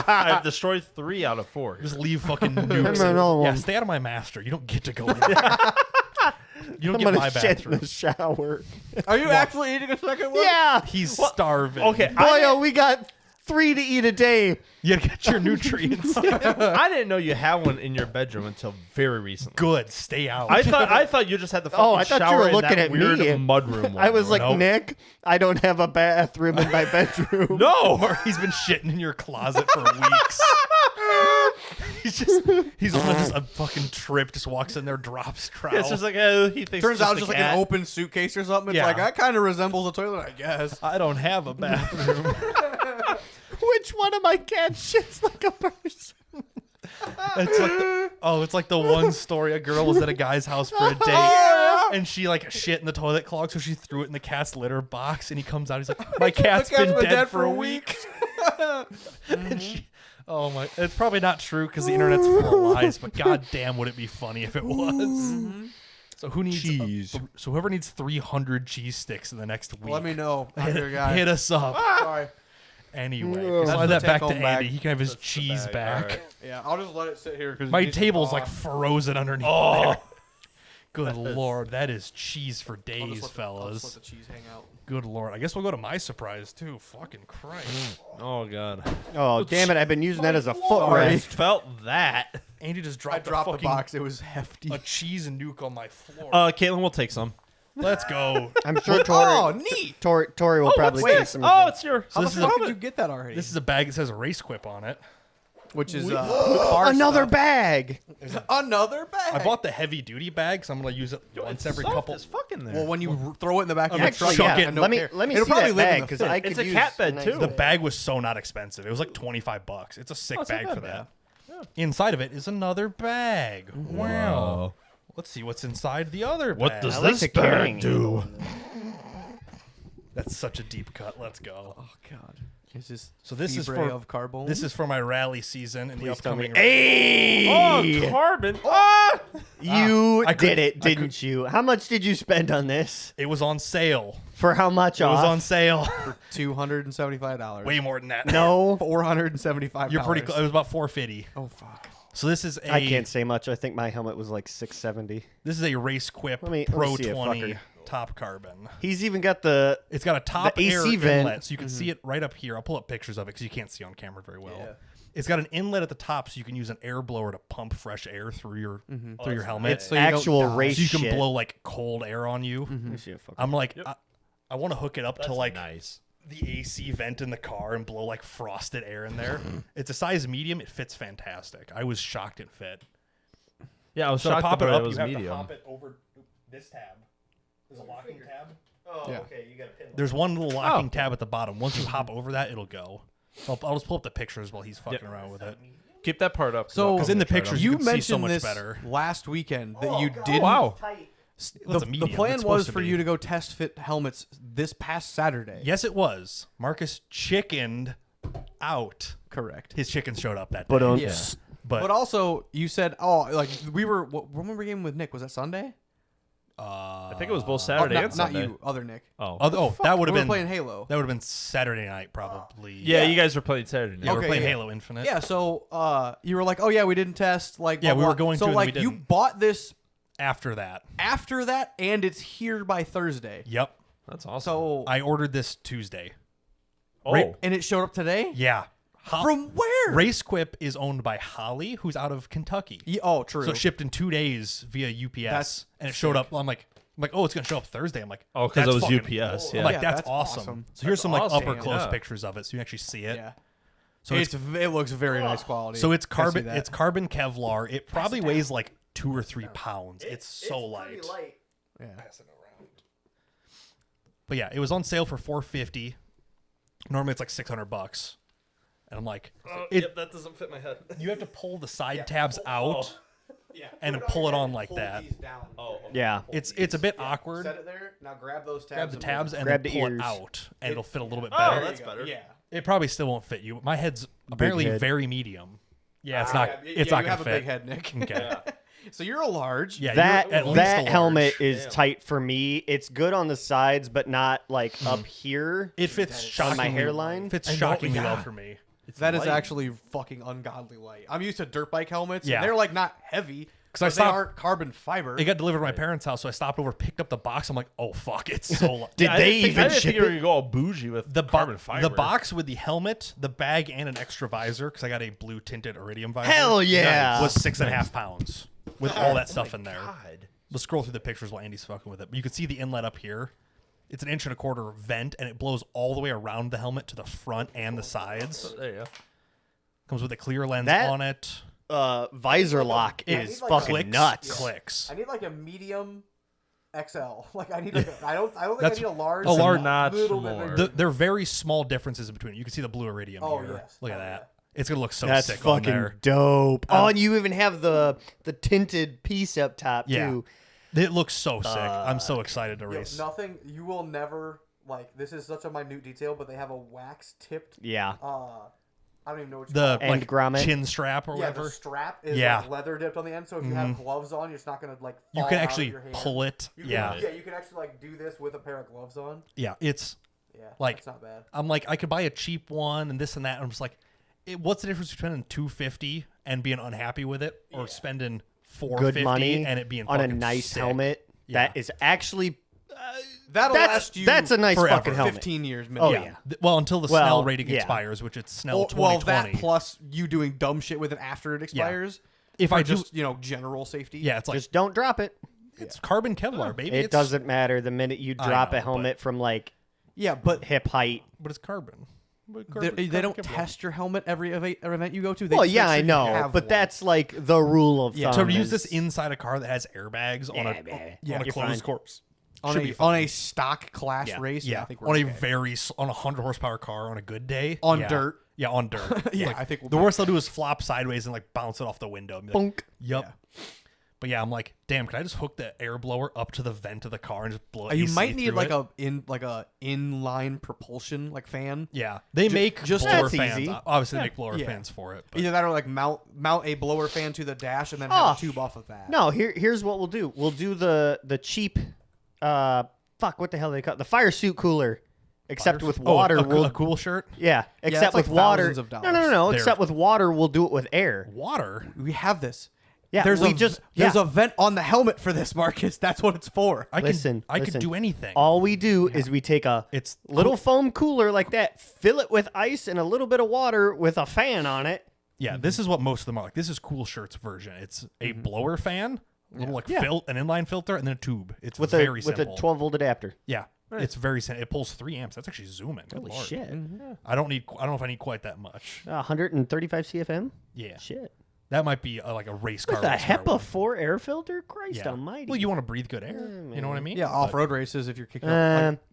I've destroyed 3 out of 4. Just leave fucking Give nukes. me another Yeah, one. stay out of my master. You don't get to go in there. You don't I'm get going my to shit in bathroom. the shower. Are you actually eating a second one? Yeah. He's starving. Okay, Boy, we got 3 to eat a day. You gotta get your nutrients. I didn't know you had one in your bedroom until very recently. Good. Stay out. I thought you just had the fucking Oh, I thought you shower were in looking that at weird me. mudroom. I was like, Nope. Nick, I don't have a bathroom in my bedroom. no. Or he's been shitting in your closet for weeks. He's on just a fucking trip, just walks in there, drops trowel. It's just like he thinks. Turns out it's it's just a like cat. an open suitcase or something. It's Yeah. like that kind of resembles a toilet, I guess. I don't have a bathroom. Which one of my cats shits like a person? It's like the one story a girl was at a guy's house for a date yeah. and she like shit in the toilet clog, so she threw it in the cat's litter box and he comes out, he's like, my cat's cat's been been dead for a week. And she, oh my, it's probably not true because the internet's full of lies, but god damn would it be funny if it was. So who needs Cheese. so whoever needs 300 cheese sticks in the next week, Let me know. I'm your guy. hit us up. Sorry. Anyway, That's slide the that back to take-home bag. Andy. He can have his That's the cheese bag. back. All right. Yeah, I'll just let it sit here because My table's like frozen underneath there. Good lord, that is cheese for days, I'll just let fellas. the cheese hang out. Good lord. I guess we'll go to my surprise too. Fucking Christ. Oh god. Oh, damn it. I've been using that as a I footrest. felt that. Andy just I dropped, dropped a the fucking box. It was hefty. a cheese and nuke on my floor. Caitlin will take some. Let's go. I'm sure Oh, Tori, neat. Tori will probably what's take this? some. Oh, it's your. So How this the is fuck a, did you get that already? this is a bag that says race quip on it. Which is Another bag. another bag. I bought the heavy duty bag, so I'm gonna use it once every couple. It's fucking there. Well, when you throw it in the back of your Actually, truck, yeah. I don't Let me care. let me It'll see probably that live in bag the because fit. I could It's a use cat bed, nice too. The bag was so not expensive. It was like $25. It's a sick it's not bag that for bad. that. Inside of it is another bag. Wow. Let's see what's inside the other bag. What does I like this the bag carrying do? That's such a deep cut. Let's go. Oh God. Is this So this is Libre for of carbone? this is for my rally season and the Please tell me. upcoming. Hey! Oh, carbon. Ah! You I did could- it, I could- didn't you? How much did you spend on this? It was on sale. For how much It was off? on sale. $275. Way more than that. No, $475. You're pretty close. It was about $450. Oh fuck. So this is a I can't say much. I think my helmet was like $670. This is a Race Quip Let me Pro see it, 20. fucker. top carbon. He's even got the. It's got a top The air AC vent. inlet, so you can see it right up here. I'll pull up pictures of it because you can't see on camera very well. Yeah. It's got an inlet at the top, so you can use an air blower to pump fresh air through your helmet. It's So you don't actual die. race So you can shit. blow like cold air on you. I'm like, I want to hook it up to like nice. the AC vent in the car and blow like frosted air in there. It's a size medium. It fits fantastic. I was shocked it fit. Yeah, I was So to shocked pop that it up, it was you have to medium. hop it over this tab. There's a locking tab. Oh, Yeah. okay. You got a pin. There's one little locking tab at the bottom. Once you hop over that, it'll go. So I'll just pull up the pictures while he's fucking around with it. Keep that part up. So- Because in the pictures, you You can see mentioned so much this better. last weekend that you didn't. wow. Well, it's a The medium. plan It's was supposed to for be. you to go test fit helmets this past Saturday. Yes, it was. Marcus chickened out. Correct. His chickens showed up that day. But Yeah. But, But also, you said, oh, like we were. When were we gaming with Nick? Was that Sunday? I think it was both Oh, Saturday not, and not Sunday. you, other Nick. Oh. that would have We were been playing Halo. That would have been Saturday night, probably. Yeah, you guys were playing Saturday night. Yeah, we were Okay, playing yeah. Halo Infinite. Yeah, so you were like, oh yeah, we didn't test. Like, Yeah, blah, we were blah. going So to and we like, you didn't. bought this After that, after that, and it's here by Thursday. yep. That's awesome. So I ordered this Tuesday. oh, and it showed up today. Yeah. From where? RaceQuip is owned by Holly, who's out of Kentucky. Oh, true. So it shipped in 2 days via UPS, That's and it showed up. I'm like, oh, it's gonna show up Thursday. I'm like, oh, because it that's was fucking- UPS. I'm Yeah. like, Yeah, that's that's awesome. awesome. So here's some like awesome. upper close Yeah. pictures of it, so you can actually see it. Yeah. So It looks very nice quality. so it's I see carbon. that. It's carbon Kevlar. It probably weighs like 2 or 3 pounds. It's so light. Yeah. But yeah, it was on sale for $450. Normally it's like $600. And I'm like, that doesn't fit my head. you have to pull the side tabs out and pull it on like that. Oh, Yeah. It's a bit awkward. Set it there. Now grab those tabs. Grab the tabs and Grab then the pull it ears. out, and it'll fit a little bit Oh, better. that's better. Yeah. It probably still won't fit you. My head's apparently head. very medium. Yeah, it's not. It's you not gonna have fit. a big head, Nick. Okay. So you're a large. Yeah, That you're at least that a helmet large. is tight for me. It's good on the sides, but not like up here. It fits on my shockingly. hairline. Fits I know, shockingly yeah. well for me. That is light. actually fucking ungodly light. I'm used to dirt bike helmets. Yeah. And they're like not heavy. 'Cause I But they stopped- aren't carbon fiber. It got delivered to my parents' house, so I stopped over, picked up the box. I'm like, oh fuck, it's so light. Did I they didn't think, even I didn't ship think you were it? gonna go all bougie with the carbon fiber. The box with the helmet, the bag, and an extra visor because I got a blue tinted iridium visor. Hell yeah. Was 6.5 pounds with all that stuff in there. God. We'll scroll through the pictures while Andy's fucking with it. But you can see the inlet up here. It's an 1.25 inch vent, and it blows all the way around the helmet to the front and the sides. There you go. Comes with a clear lens That- on it. Visor lock It is like fucking clicks, nuts. Clicks. I need like a medium XL. Like I need. I don't think That's I need a large. a large notch little bit more. bigger. They're very small differences in between. You can see the blue iridium Oh, here. yes. Look at Oh, that. It's gonna look so That's sick on fucking there. dope. Oh, and you even have the tinted piece up top Yeah. too. It looks so sick. I'm so excited to Yo, race. nothing. You will never like. This is such a minute detail, but they have a wax tipped. Yeah. I don't even know what you The call it. End like grommet? chin strap or Yeah, whatever. the strap is Yeah. like leather dipped on the end, so if you have gloves on, it's not gonna like. You fall can out of actually your hand. pull it. You can, Yeah. yeah, you can actually like do this with a pair of gloves on. Yeah. It's Yeah, like that's not bad. I'm like I could buy a cheap one and this and that. And I'm just like, what's the difference between $250 and being unhappy with it, or spending $450 Good money and it being on a fucking nice sick? helmet. Yeah. That is actually That'll last you. that's a nice forever. fucking helmet. 15 years. Oh, minimum. yeah. Well, until the Well, Snell rating yeah. expires, which it's Snell Well, 2020. that plus you doing dumb shit with it after it expires. If for I do- just general safety. yeah, it's like Just don't drop it. it's carbon Kevlar, baby. It It's- doesn't matter the minute you I drop know, a helmet from like Yeah, but hip height. but it's carbon. But they carbon don't Kevlar. test your helmet every event you go to. They Well, just yeah, make I sure you know, have but one. that's like the rule of Yeah. thumb. To use is- this inside a car that has airbags on a Yeah, on a you're closed fine. course. on should be a, fine. on a stock class Yeah. race. Yeah, I think we're on a okay. on a 100 horsepower car on a good day On yeah. dirt. Yeah, on dirt. Yeah, Like, I think we'll the be worst they'll do is flop sideways and like bounce it off the window. And be like, Bonk. Yep. But yeah, I'm like, damn, can I just hook the air blower up to the vent of the car and just blow it? You AC might need through like it? a inline propulsion like fan. Yeah, they make just- blower That's fans. easy. Obviously, they make blower Yeah. fans for it. But Either that or like mount a blower fan to the dash and then have Oh. a tube off of that. No, here's what we'll do. We'll do the cheap fuck, what the hell do they call it? The fire suit cooler. Except with water, a cool shirt. yeah. Except that's like with water. thousands of No. dollars. Except with water, we'll do it with air. Water. We have this. Yeah, There's we there's a vent on the helmet for this, Marcus. That's what it's for. I Listen, could do anything. All we do is we take a It's little foam cooler like that, fill it with ice and a little bit of water with a fan on it. Yeah, this is what most of them are like. This is Cool Shirts version. It's a blower fan, a little like an inline filter, and then a tube. It's With very a simple. 12-volt adapter. Yeah, it's very simple. It pulls 3 amps. That's actually zooming. Good Holy Lord. shit. I don't know if I need quite that much. 135 CFM? Yeah, Shit. that might be like a race car. With a race car HEPA one. 4 air filter? Christ Yeah. almighty. Well, you want to breathe good air. You know what I mean? Yeah, But- off-road races if you're kicking up.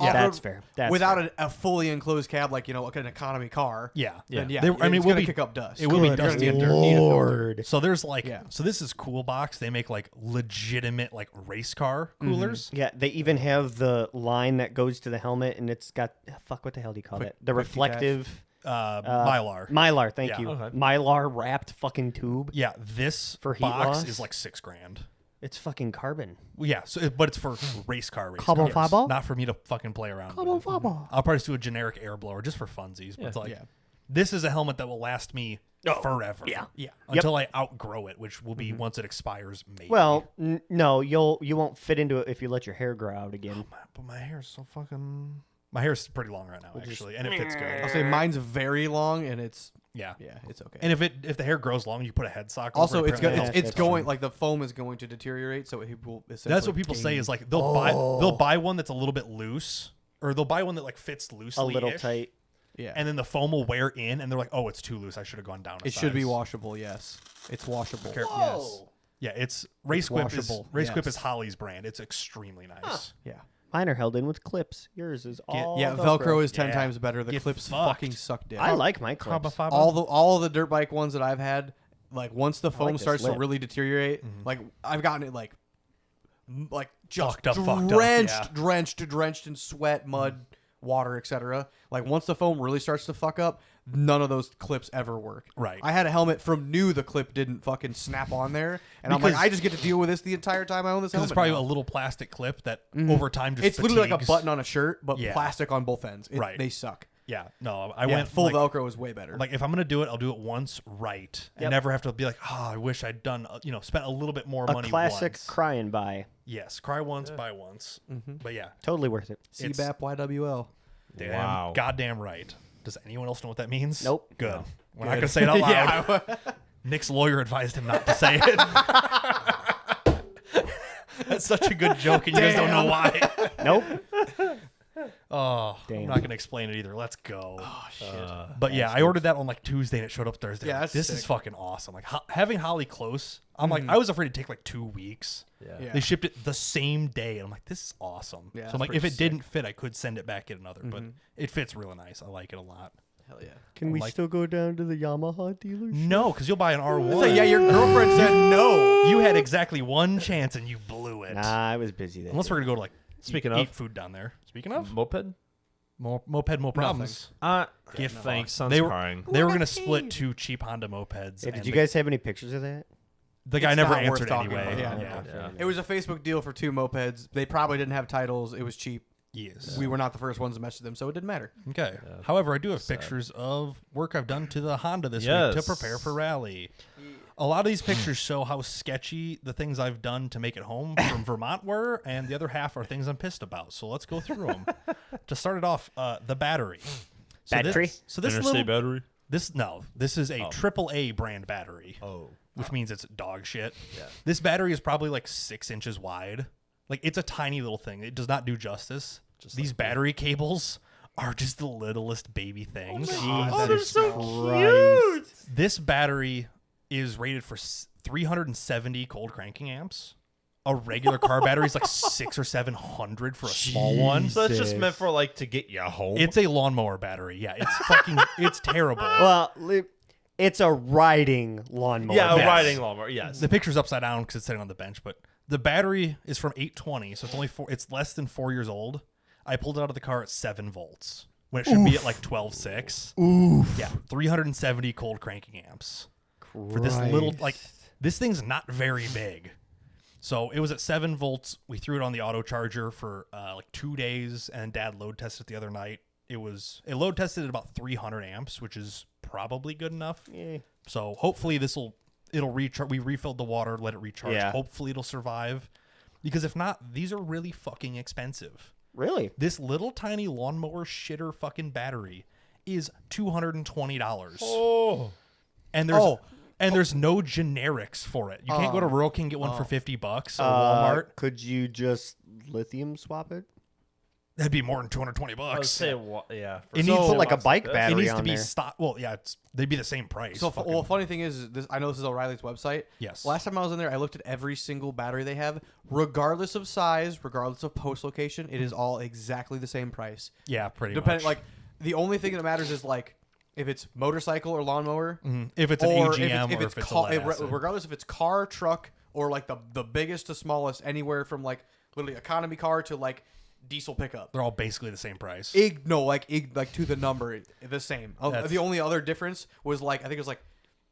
Yeah, off-road that's fair. That's without fair. a fully enclosed cab, like like an economy car. Yeah, Then Yeah. They- I mean, it's we'll gonna be- kick up dust. it will be You're gonna dusty need in a- dirt. need a filter. Lord. So there's like, Yeah. so this is Cool Box. They make like legitimate like race car coolers. Yeah, they even have the line that goes to the helmet, and it's got fuck. What the hell do you call it? The quick reflective Mylar. Mylar. Thank Yeah. you. Okay. Mylar wrapped fucking tube. Yeah, this For heat box loss? is like $6,000. It's fucking carbon. Well, yeah, but it's for race car Carbon cars, fiber? not for me to fucking play around with. I'll probably just do a generic air blower just for funsies. But it's like, Yeah. this is a helmet that will last me forever. yeah. Yeah. Until I outgrow it, which will be once it expires, maybe. Well, no, you won't fit into it if you let your hair grow out again. but my hair's so fucking. My hair's pretty long right now, actually, and it fits good. I'll say mine's very long, and it's Yeah. it's okay. And if the hair grows long, you put a head sock. Also, over it, it's apparently. it's going like the foam is going to deteriorate, so it will. That's what people say is like they'll buy one that's a little bit loose, or they'll buy one that like fits loosely, A little tight. Yeah, and then the foam will wear in, and they're like, oh, it's too loose. I should have gone down. it should be washable. Yes, it's washable. Whoa. Yeah, it's RaceQuip is washable, RaceQuip yes. is Holly's brand. It's extremely nice. Yeah, Mine are held in with clips. Yours is all yeah. Velcro is 10 Yeah. times better. The Get clips fucked. fucking suck dick. I like my clips. all the dirt bike ones that I've had. Like once the foam this starts to lip. really deteriorate, like I've gotten it like just Fucked up, drenched in sweat, mud, water, etc. Like once the foam really starts to fuck up, none of those clips ever work. Right. I had a helmet from new the clip didn't fucking snap on there, and I'm like, Because- I just get to deal with this the entire time I own this Because helmet. it's probably now. a little plastic clip that over time just It's literally like a fatigues. button on a shirt, but Yeah. plastic on both ends. Right. They suck. Yeah, no, I Yeah, went full like, Velcro is way better. Like if I'm gonna do it, I'll do it once right, and Yep. never have to be like, oh, I wish I'd done, spent a little bit more A money. classic once. crying buy. Yes, cry once, buy once. But yeah, Totally worth it. it's- CBAP YWL. damn, Wow. goddamn right. Does anyone else know what that means? Nope. Good. No. We're not gonna say it out loud. Yeah. Nick's lawyer advised him not to say it. That's such a good joke, and you guys don't know why. Nope. Oh, Damn. I'm not gonna explain it either. Let's go. Oh shit. But yeah, I ordered that on like Tuesday, and it showed up Thursday. Yeah, Like, that's this is sick. fucking awesome. Like having Holly close, I'm like, I was afraid to take like 2 weeks. Yeah. They shipped it the same day, and I'm like, this is awesome. Yeah, so that's I'm like, pretty if it sick. didn't fit, I could send it back in another, but it fits really nice. I like it a lot. Hell yeah. Can we like- still go down to the Yamaha dealership? No, because you'll buy an R1. So, yeah, your girlfriend said no. You had exactly one chance, and you blew it. Nah, I was busy then. Unless we're gonna go to like Speaking eat of food down there. Speaking of moped, more moped, more problems. gift thanks. Son's They were crying. they were gonna split 2 cheap Honda mopeds. Yeah, did and you the- guys have any pictures of that? The guy It's never not worth answered talking anyway. about. Yeah. Yeah. It was a Facebook deal for 2 mopeds. They probably didn't have titles. It was cheap. Yes. We were not the first ones to message them, so it didn't matter. Okay. However, I do have pictures of work I've done to the Honda this week to Yes. prepare for rally. A lot of these pictures show how sketchy the things I've done to make it home from Vermont were, and the other half are things I'm pissed about. So let's go through them. To start it off, the battery. Battery? So this Interstate little, battery. this is a AAA brand battery. Which means it's dog shit. Yeah. This battery is probably like 6 inches wide. Like it's a tiny little thing. It does not do justice. These battery cables are just the littlest baby things. Oh, they're so cute. This battery is rated for 370 cold cranking amps. A regular car battery is like 600 or 700 for a small one. So it's just meant for like to get you home. It's a lawnmower battery. Yeah, it's fucking, it's terrible. Well, it's a riding lawnmower. yeah, a Yes. riding lawnmower. Yes. The picture's upside down because it's sitting on the bench, but the battery is from 820, so it's only it's less than 4 years old. I pulled it out of the car at 7 volts when it should be at like 12.6. Oof. Yeah, 370 cold cranking amps for this little this thing's not very big. So it was at 7 volts. We threw it on the auto charger for like 2 days, and Dad load tested it the other night. It load tested at about 300 amps, which is probably good enough. Yeah. So hopefully this will it'll recharge. We refilled the water, let it recharge. Yeah. Hopefully it'll survive. Because if not, these are really fucking expensive. Really? This little tiny lawnmower shitter fucking battery is $220. Oh. And there's no generics for it. You can't go to Rural King and get one for $50 or Walmart. Could you just lithium swap it? That'd be more than $220. I would say, yeah. It You needs put to- like a bike It battery needs to on be there. stock. Well, yeah, they'd be the same price. So, fucking- funny thing is, I know this is O'Reilly's website. Yes. Last time I was in there, I looked at every single battery they have, regardless of size, regardless of post location. It is all exactly the same price. yeah, pretty Depending, much. like, the only thing that matters is like if it's motorcycle or lawnmower, If it's an or AGM if or it's if it's a car, lead acid. regardless if it's car, truck, or like the biggest to smallest, anywhere from like literally economy car to like diesel pickup. They're all basically the same price. Like to the number, the same. The only other difference was like I think it was like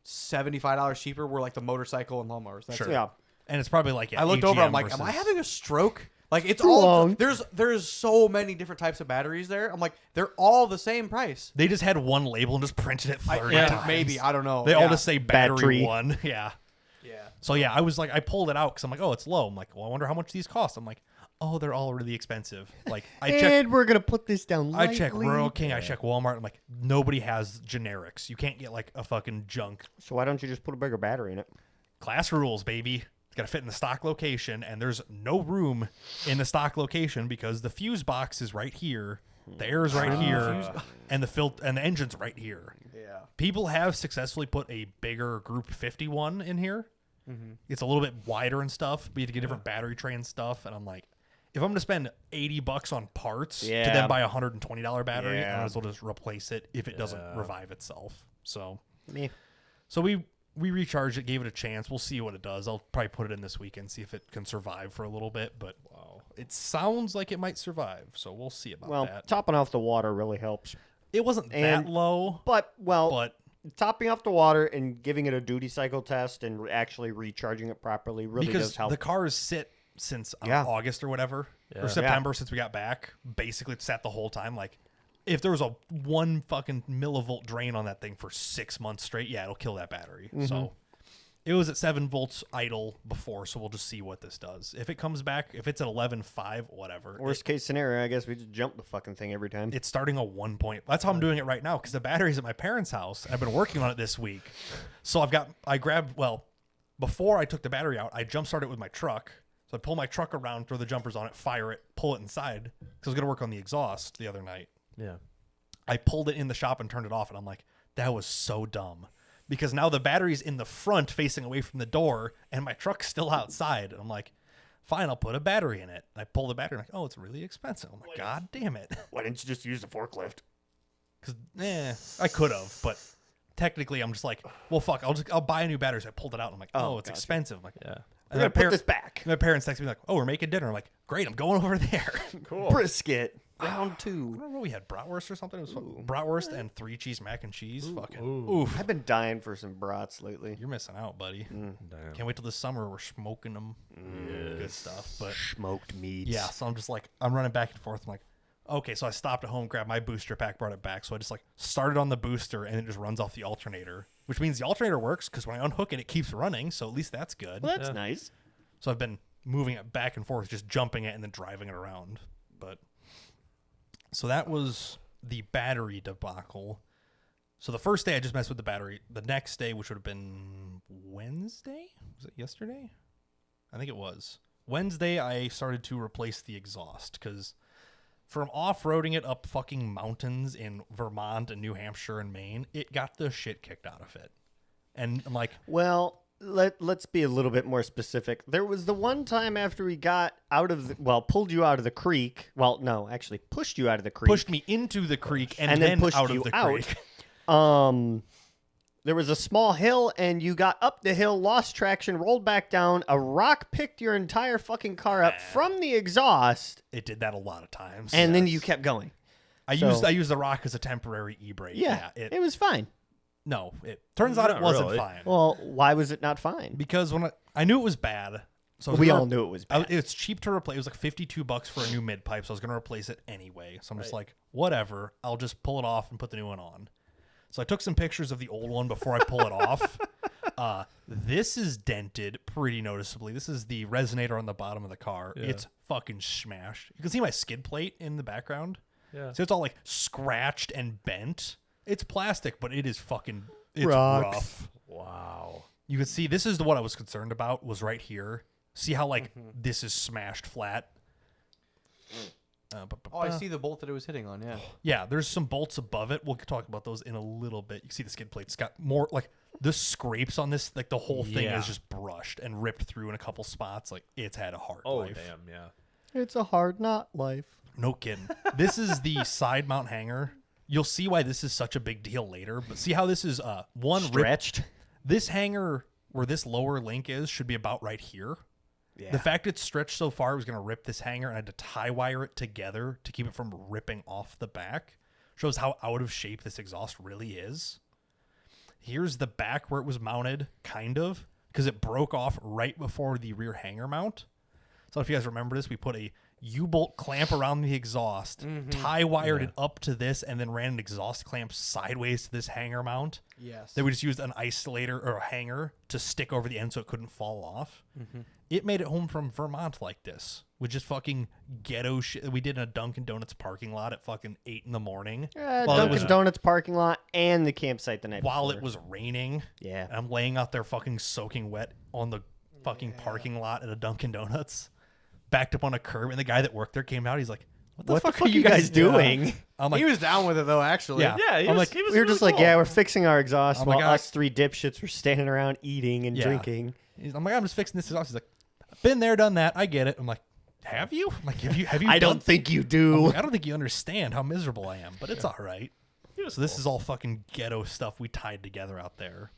$75 cheaper were like the motorcycle and lawnmowers. That's Sure. it. Yeah. And it's probably like I looked over. I'm like, am I having a stroke? Like it's all Wrong. there's so many different types of batteries there. I'm like, they're all the same price. They just had one label and just printed it 30 times. Maybe I don't know. They all Yeah. just say battery Battery. 1. Yeah. Yeah. So yeah, I was like, I pulled it out because I'm like, oh, it's low. I'm like, well, I wonder how much these cost. I'm like, oh, they're all really expensive. Like I check. And we're gonna put this down. I check lightly. Rural King, I check Walmart. I'm like, nobody has generics. You can't get like a fucking junk. So why don't you just put a bigger battery in it? Class rules, baby. It's got to fit in the stock location, and there's no room in the stock location because the fuse box is right here, the air is right here, and the engine's right here. Yeah. People have successfully put a bigger Group 51 in here. It's a little bit wider and stuff, but you have to get different battery tray and stuff. And I'm like, if I'm going to spend $80 on parts to Yeah. then buy a $120 battery, I Yeah. might as well just replace it if it doesn't revive itself. So Meh. we recharged it, gave it a chance. We'll see what it does. I'll probably put it in this weekend, see if it can survive for a little bit. But wow, it sounds like it might survive. So we'll see about Well, that. topping off the water really helps. It wasn't and- that low, But but topping off the water and giving it a duty cycle test and actually recharging it properly really because does help. the cars sit since Yeah. August or whatever, Yeah. or September since we got back. Basically, it sat the whole time. Like, if there was a 1 fucking millivolt drain on that thing for 6 months straight, yeah, it'll kill that battery. So it was at 7 volts idle before, so we'll just see what this does. If it comes back, if it's at 11.5, whatever. Worst case scenario, I guess we just jump the fucking thing every time. It's starting a 1 point. That's how I'm doing it right now because the battery's at my parents' house. I've been working on it this week. So before I took the battery out, I jump started it with my truck. So I pull my truck around, throw the jumpers on it, fire it, pull it inside because I was going to work on the exhaust the other night. Yeah. I pulled it in the shop and turned it off, and I'm like, that was so dumb. Because now the battery's in the front facing away from the door, and my truck's still outside. And I'm like, fine, I'll put a battery in it. And I pull the battery, and I'm like, oh, it's really expensive. I'm like, God damn it. Why didn't you just use the forklift? Because, I could have, but technically I'm just like, well, fuck, I'll buy a new battery. So I pulled it out, and I'm like, oh, it's gotcha. expensive. I'm like, Yeah. And We're gonna put this back. my parents text me like, oh, we're making dinner. I'm like, great, I'm going over there. Cool. Brisket. Round I 2. don't know, we had bratwurst or something. It was bratwurst and 3 cheese mac and cheese. Fucking Ooh. oof. I've been dying for some brats lately. You're missing out, buddy. Damn. Can't wait till the summer. We're smoking them. Good stuff. But Smoked meats. yeah, so I'm just like, I'm running back and forth. I'm like, okay, so I stopped at home, grabbed my booster pack, brought it back. So I just like started on the booster and it just runs off the alternator, which means the alternator works because when I unhook it, it keeps running. So at least that's good. Well, that's nice. So I've been moving it back and forth, just jumping it and then driving it around. But so that was the battery debacle. So the first day I just messed with the battery. The next day, which would have been Wednesday, was it yesterday? I think it was Wednesday. I started to replace the exhaust because from off-roading it up fucking mountains in Vermont and New Hampshire and Maine, it got the shit kicked out of it. And I'm like, Well, let's be a little bit more specific. There was the one time after we got out of pulled you out of the creek. Well, no, actually pushed you out of the creek. pushed me into the creek and then then pushed out you of the out. creek. There was a small hill and you got up the hill, lost traction, rolled back down. A rock picked your entire fucking car up from the exhaust, It did that a lot of times. and then you kept going. I So- used the rock as a temporary e-brake. Yeah, it it was fine. no. It turns out it Not wasn't really. fine Well, why was it not fine? because when I knew it was bad. So I was We gonna- all knew it was bad. It's cheap to replace. It was like $52 for a new mid pipe, so I was going to replace it anyway. So I'm just like, whatever. I'll just pull it off and put the new one on. So I took some pictures of the old one before I pull it off. This is dented pretty noticeably. This is the resonator on the bottom of the car. Yeah. It's fucking smashed. You can see my skid plate in the background. Yeah. So it's all like scratched and bent. It's plastic, but it is fucking it's Rocks. rough. Wow. You can see this is what I was concerned about was right here. See how like this is smashed flat. Oh, I see the bolt that it was hitting on. Yeah. Yeah, there's some bolts above it. We'll talk about those in a little bit. You can see the skid plate's got more like the scrapes on this. Like the whole thing Yeah. is just brushed and ripped through in a couple spots. Like it's had a hard Oh, life. damn, yeah. It's a hard knot life. No kidding. This is the side mount hanger. You'll see why this is such a big deal later. But see how this is one Stretched. This hanger where this lower link is should be about right here. Yeah. The fact it's stretched so far, it was going to rip this hanger, and I had to tie wire it together to keep it from ripping off the back. Shows how out of shape this exhaust really is. Here's the back where it was mounted, kind of, because it broke off right before the rear hanger mount. So if you guys remember this, we put a U-bolt clamp around the exhaust, tie wired it up to this, and then ran an exhaust clamp sideways to this hanger mount. Yes. Then we just used an isolator or a hanger to stick over the end so it couldn't fall off. It made it home from Vermont like this, with just fucking ghetto shit. We did in a Dunkin' Donuts parking lot at fucking 8 in the morning. While it Dunkin' was- Donuts parking lot and the campsite the night While before. it was raining. Yeah. And I'm laying out there fucking soaking wet on the fucking parking lot at a Dunkin' Donuts, backed up on a curb, and the guy that worked there came out. He's like, what the fuck are you guys doing? I'm like, He was down with it though. Actually. Yeah. Yeah, he I'm was, like, he was We were really just like, cool. yeah, we're fixing our exhaust I'm while like, us three dipshits were standing around eating and Yeah. drinking. I'm like, I'm just fixing this exhaust. He's like, been there, done that. I get it. I'm like, have you? I'm like, have you? I done- don't think you I'm do. like, I don't think you understand how miserable I am, but it's all right. So this is all fucking ghetto stuff we tied together out there.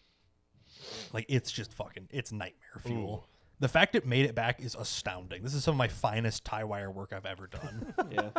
Like it's just fucking, it's nightmare fuel. The fact it made it back is astounding. This is some of my finest tie wire work I've ever done. Yeah.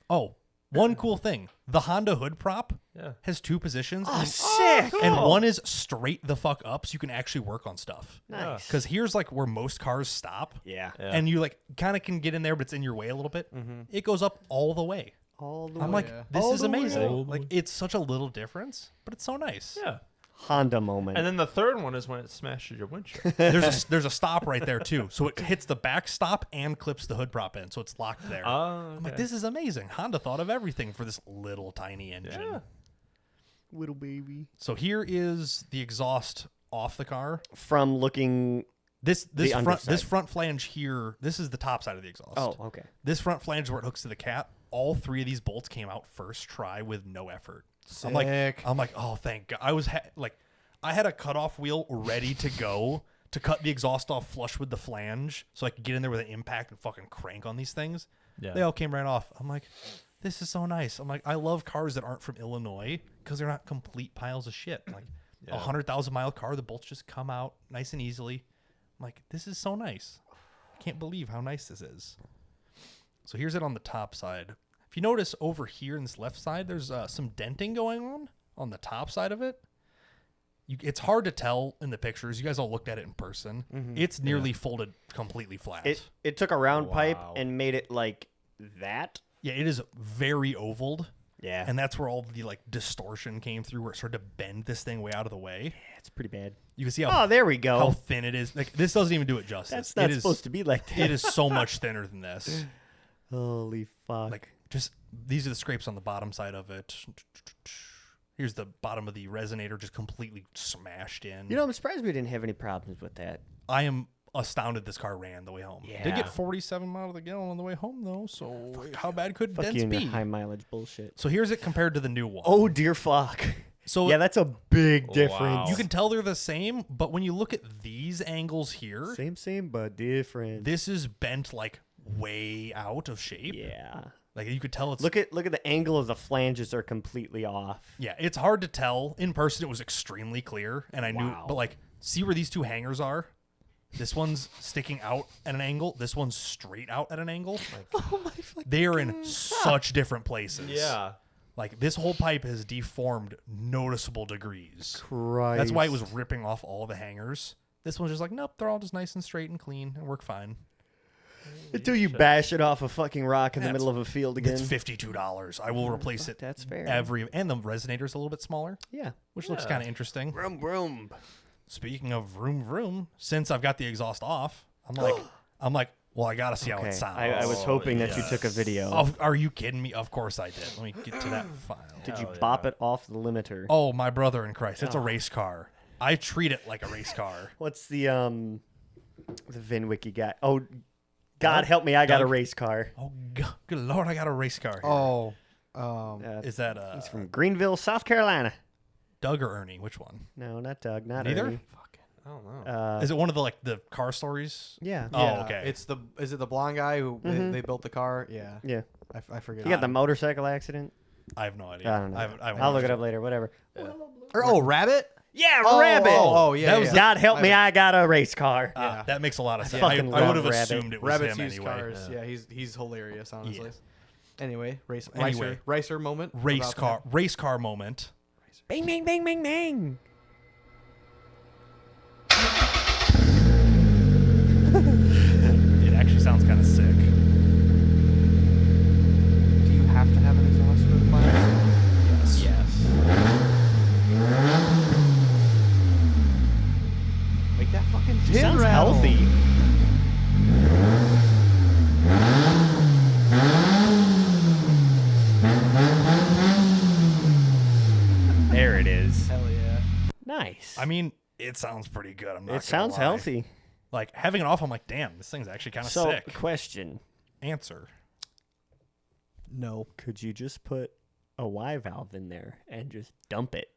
Oh, one cool thing: the Honda hood prop Yeah. has two positions. Oh, and- sick. And one is straight the fuck up, so you can actually work on stuff. Nice. Because here's like where most cars stop. Yeah. Yeah. And you like kind of can get in there, but it's in your way a little bit. It goes up all the way. All the I'm way. like, yeah. this All is the way. amazing. Like, it's such a little difference, but it's so nice. Yeah. Honda moment. And then the third one is when it smashes your windshield. There's a stop right there too, so it hits the back stop and clips the hood prop in, so it's locked there. I'm like, this is amazing. Honda thought of everything for this little tiny engine. Yeah. Little baby. So here is the exhaust off the car. From looking. This underside. front flange here. This is the top side of the exhaust. Oh, okay. This front flange is where it hooks to the cap. All three of these bolts came out first try with no effort. I'm like, oh, thank God. I was I had a cutoff wheel ready to go to cut the exhaust off flush with the flange, so I could get in there with an impact and fucking crank on these things. Yeah. They all came right off. I'm like, this is so nice. I'm like, I love cars that aren't from Illinois because they're not complete piles of shit. Like a 100,000-mile car, the bolts just come out nice and easily. I'm like, this is so nice. I can't believe how nice this is. So here's it on the top side. If you notice over here in this left side, there's some denting going on the top side of it. It's hard to tell in the pictures. You guys all looked at it in person. It's nearly folded completely flat. It took a round pipe Wow. and made it like that. Yeah, it is very ovaled. Yeah. And that's where all the like distortion came through, where it started to bend this thing way out of the way. It's pretty bad. You can see Oh, there we how go. thin it is. Like this doesn't even do it justice. That's not supposed to be like that. It is so much thinner than this. Holy fuck. Like just these are the scrapes on the bottom side of it. Here's the bottom of the resonator just completely smashed in. I'm surprised we didn't have any problems with that. I am astounded this car ran the way home. Yeah. Did get 47 miles to the gallon on the way home though, so how bad could Fuck dents you and your be? high mileage bullshit. So here's it compared to the new one. Oh, dear fuck. So yeah, that's a big Wow. difference. you can tell they're the same, but when you look at these angles here, Same, but different. this is bent like way out of shape. Yeah. Like you could tell it's Look at the angle of the flanges are completely off. yeah, it's hard to tell. In person it was extremely clear and I knew Wow. but like see where these two hangers are? This one's sticking out at an angle, this one's straight out at an angle. Like, they are in such different places. Yeah. Like this whole pipe has deformed noticeable degrees. Christ. That's why it was ripping off all the hangers. This one's just like, nope, they're all just nice and straight and clean and work fine. Until you bash it off a fucking rock in the That's- middle of a field again. It's $52. I will replace it. That's fair. And the resonator's a little bit smaller, Yeah. which looks kind of interesting. Brum brum. speaking of vroom vroom, since I've got the exhaust off, I'm like, well, I gotta see how it sounds. I was hoping that you took a video. Are you kidding me? Of course I did. Let me get to that file. Did you bop it off the limiter? Oh, my brother in Christ! It's a race car. I treat it like a race car. What's the VinWiki guy? Oh, God help me! I got a race car. Oh, good Lord! I got a race car. Here. Oh, is that He's from Greenville, South Carolina. Doug or Ernie? Which one? No, not Doug. Not Neither? Ernie. I don't know. Is it one of the car stories? Yeah. Oh, yeah, okay. Is it the blonde guy who they built the car? Yeah. Yeah. I forget. He got the motorcycle accident. I have no idea. I don't know. I've I'll look it up later. Whatever. Rabbit. Yeah, Oh, Rabbit. Oh, yeah. That was yeah. God help me! I got a race car. Yeah. That makes a lot of sense. fucking I would love have Rabbit. assumed it was Rabbit's him used anyway. cars. Yeah, he's hilarious, honestly. Yeah. Anyway, Anyway. racer moment. Race about car moment. Bang, bang, bang, bang, bang. It actually sounds kind of sick. that. Do you have to have an exhaust for the class? Yes. Make that fucking tin Sounds rattle. healthy. There it is. Hell yeah. Nice. I mean, it sounds pretty good. I'm not. it gonna sounds lie. healthy. Like having it off, I'm like, damn, this thing's actually kind of So, sick. question: Answer. No. could you just put a Y valve in there and just dump it?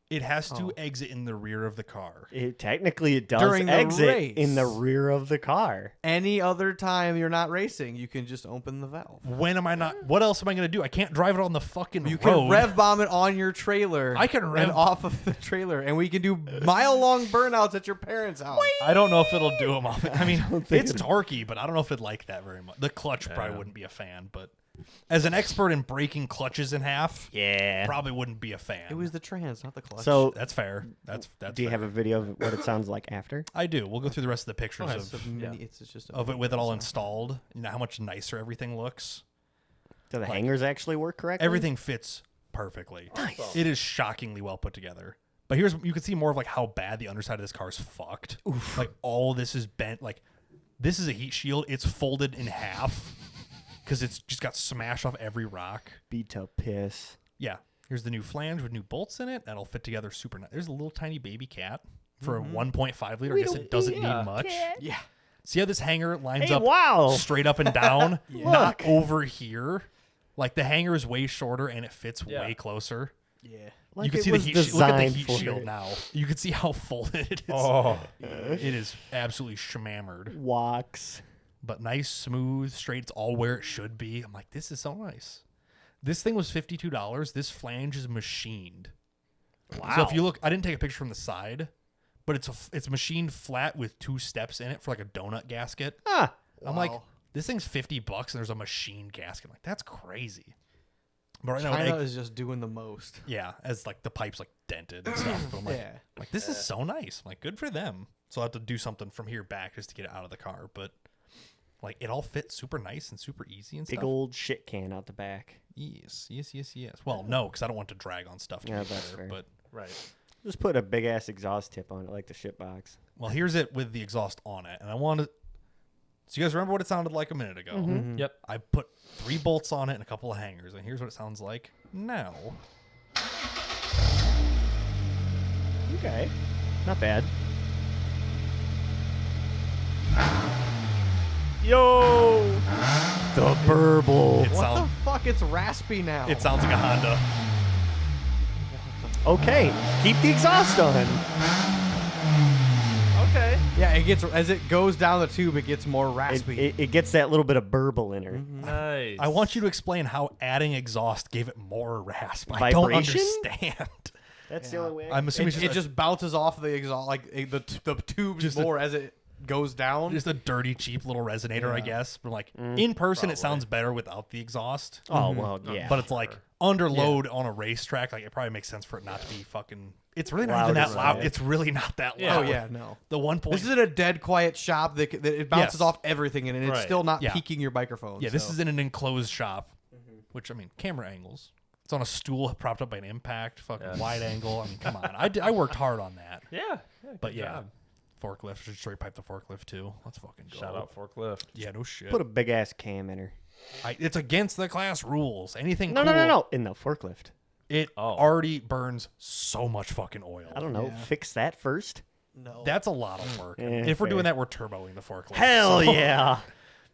It has to exit in the rear of the car. Technically, it does During the exit race. in the rear of the car. Any other time you're not racing, you can just open the valve. When am I not? What else am I gonna do? I can't drive it on the fucking You road. can rev bomb it on your trailer. I can rev- and off of the trailer, and we can do mile-long burnouts at your parents' house. I don't know if it'll do them off. I mean, it's torquey, but I don't know if it'd like that very much. The clutch probably wouldn't be a fan, but as an expert in breaking clutches in half, Yeah. probably wouldn't be a fan. It was the trans, not the clutch. So, That's fair. That's do you fair. have a video of what it sounds like after? I do. We'll go through the rest of the pictures it's, of, a mini, it's just a of it with it all installed. You know how much nicer everything looks. Do the hangers actually work correctly? Everything fits perfectly. Nice. It is shockingly well put together. But here's you can see more of like how bad the underside of this car is fucked. Oof. Like all this is bent. Like this is a heat shield. It's folded in half because it's just got smashed off every rock. Beat to piss. Yeah. Here's the new flange with new bolts in it. That'll fit together super nice. There's a little tiny baby cat for a 1.5 liter. I guess it doesn't need much. Yeah. See how this hanger lines Hey, up wow. straight up and down? Not over here. Like the hanger is way shorter and it fits way closer. Yeah. Like you can it see the was heat shield. Look at the designed heat for shield it. now. You can see how folded it is. Oh, It is absolutely schmammered. Walks. But nice, smooth, straight. It's all where it should be. I'm like, this is so nice. This thing was $52. This flange is machined. Wow. So if you look, I didn't take a picture from the side, but it's machined flat with 2 steps in it for like a donut gasket. Ah. I'm like, this thing's $50 and there's a machined gasket. I'm like, that's crazy. But right China now, is just doing the most. yeah, as like the pipe's like dented and stuff. But I'm like, this is so nice. I'm like, good for them. So I have to do something from here back just to get it out of the car. But like, it all fits super nice and super easy and Big stuff. old shit can out the back. Yes. Well, no, because I don't want to drag on stuff. To Yeah, be that's fair, fair. But right. Just put a big ass exhaust tip on it like the shit box. well, here's it with the exhaust on it, and I want to. So you guys remember what it sounded like a minute ago? Mm-hmm. Yep. I put 3 bolts on it and a couple of hangers, and here's what it sounds like now. Okay. Not bad. Yo. The burble. It What sounds. the fuck? It's raspy now. It sounds like a Honda. Okay. Keep the exhaust on. Okay. Yeah, it gets as it goes down the tube, it gets more raspy. It gets that little bit of burble in her. Nice. I want you to explain how adding exhaust gave it more rasp. I don't Vibration? understand. That's the only way. I'm assuming It just bounces off the exhaust, like the tubes Just more as it goes down. just a dirty, cheap little resonator, I Yeah. guess. But like in person, it sounds better without the exhaust. Oh, well, yeah. But it's like under load on a racetrack. Like it probably makes sense for it not to be fucking. It's really not Loud even that as loud. well. It's really not that Yeah. loud. Oh yeah, no. The 1 This is in a dead quiet shop that it bounces Yes. off everything in it, and it's Right. still not Yeah. peaking your microphone. Yeah, this so. is in an enclosed shop, which I mean, camera angles. It's on a stool propped up by an impact, fucking wide angle. I mean, come on. I worked hard on that. Yeah. But good yeah, job. forklift. Should straight pipe the forklift too. Let's fucking go. Shout out forklift. Yeah, no shit. Put a big ass cam in her. It's against the class rules. Anything No, cool, no. In the forklift. It already burns so much fucking oil. I don't know. Fix that first. No. That's a lot of work. Yeah, If we're fair. doing that, we're turboing the forklift. Hell So, yeah.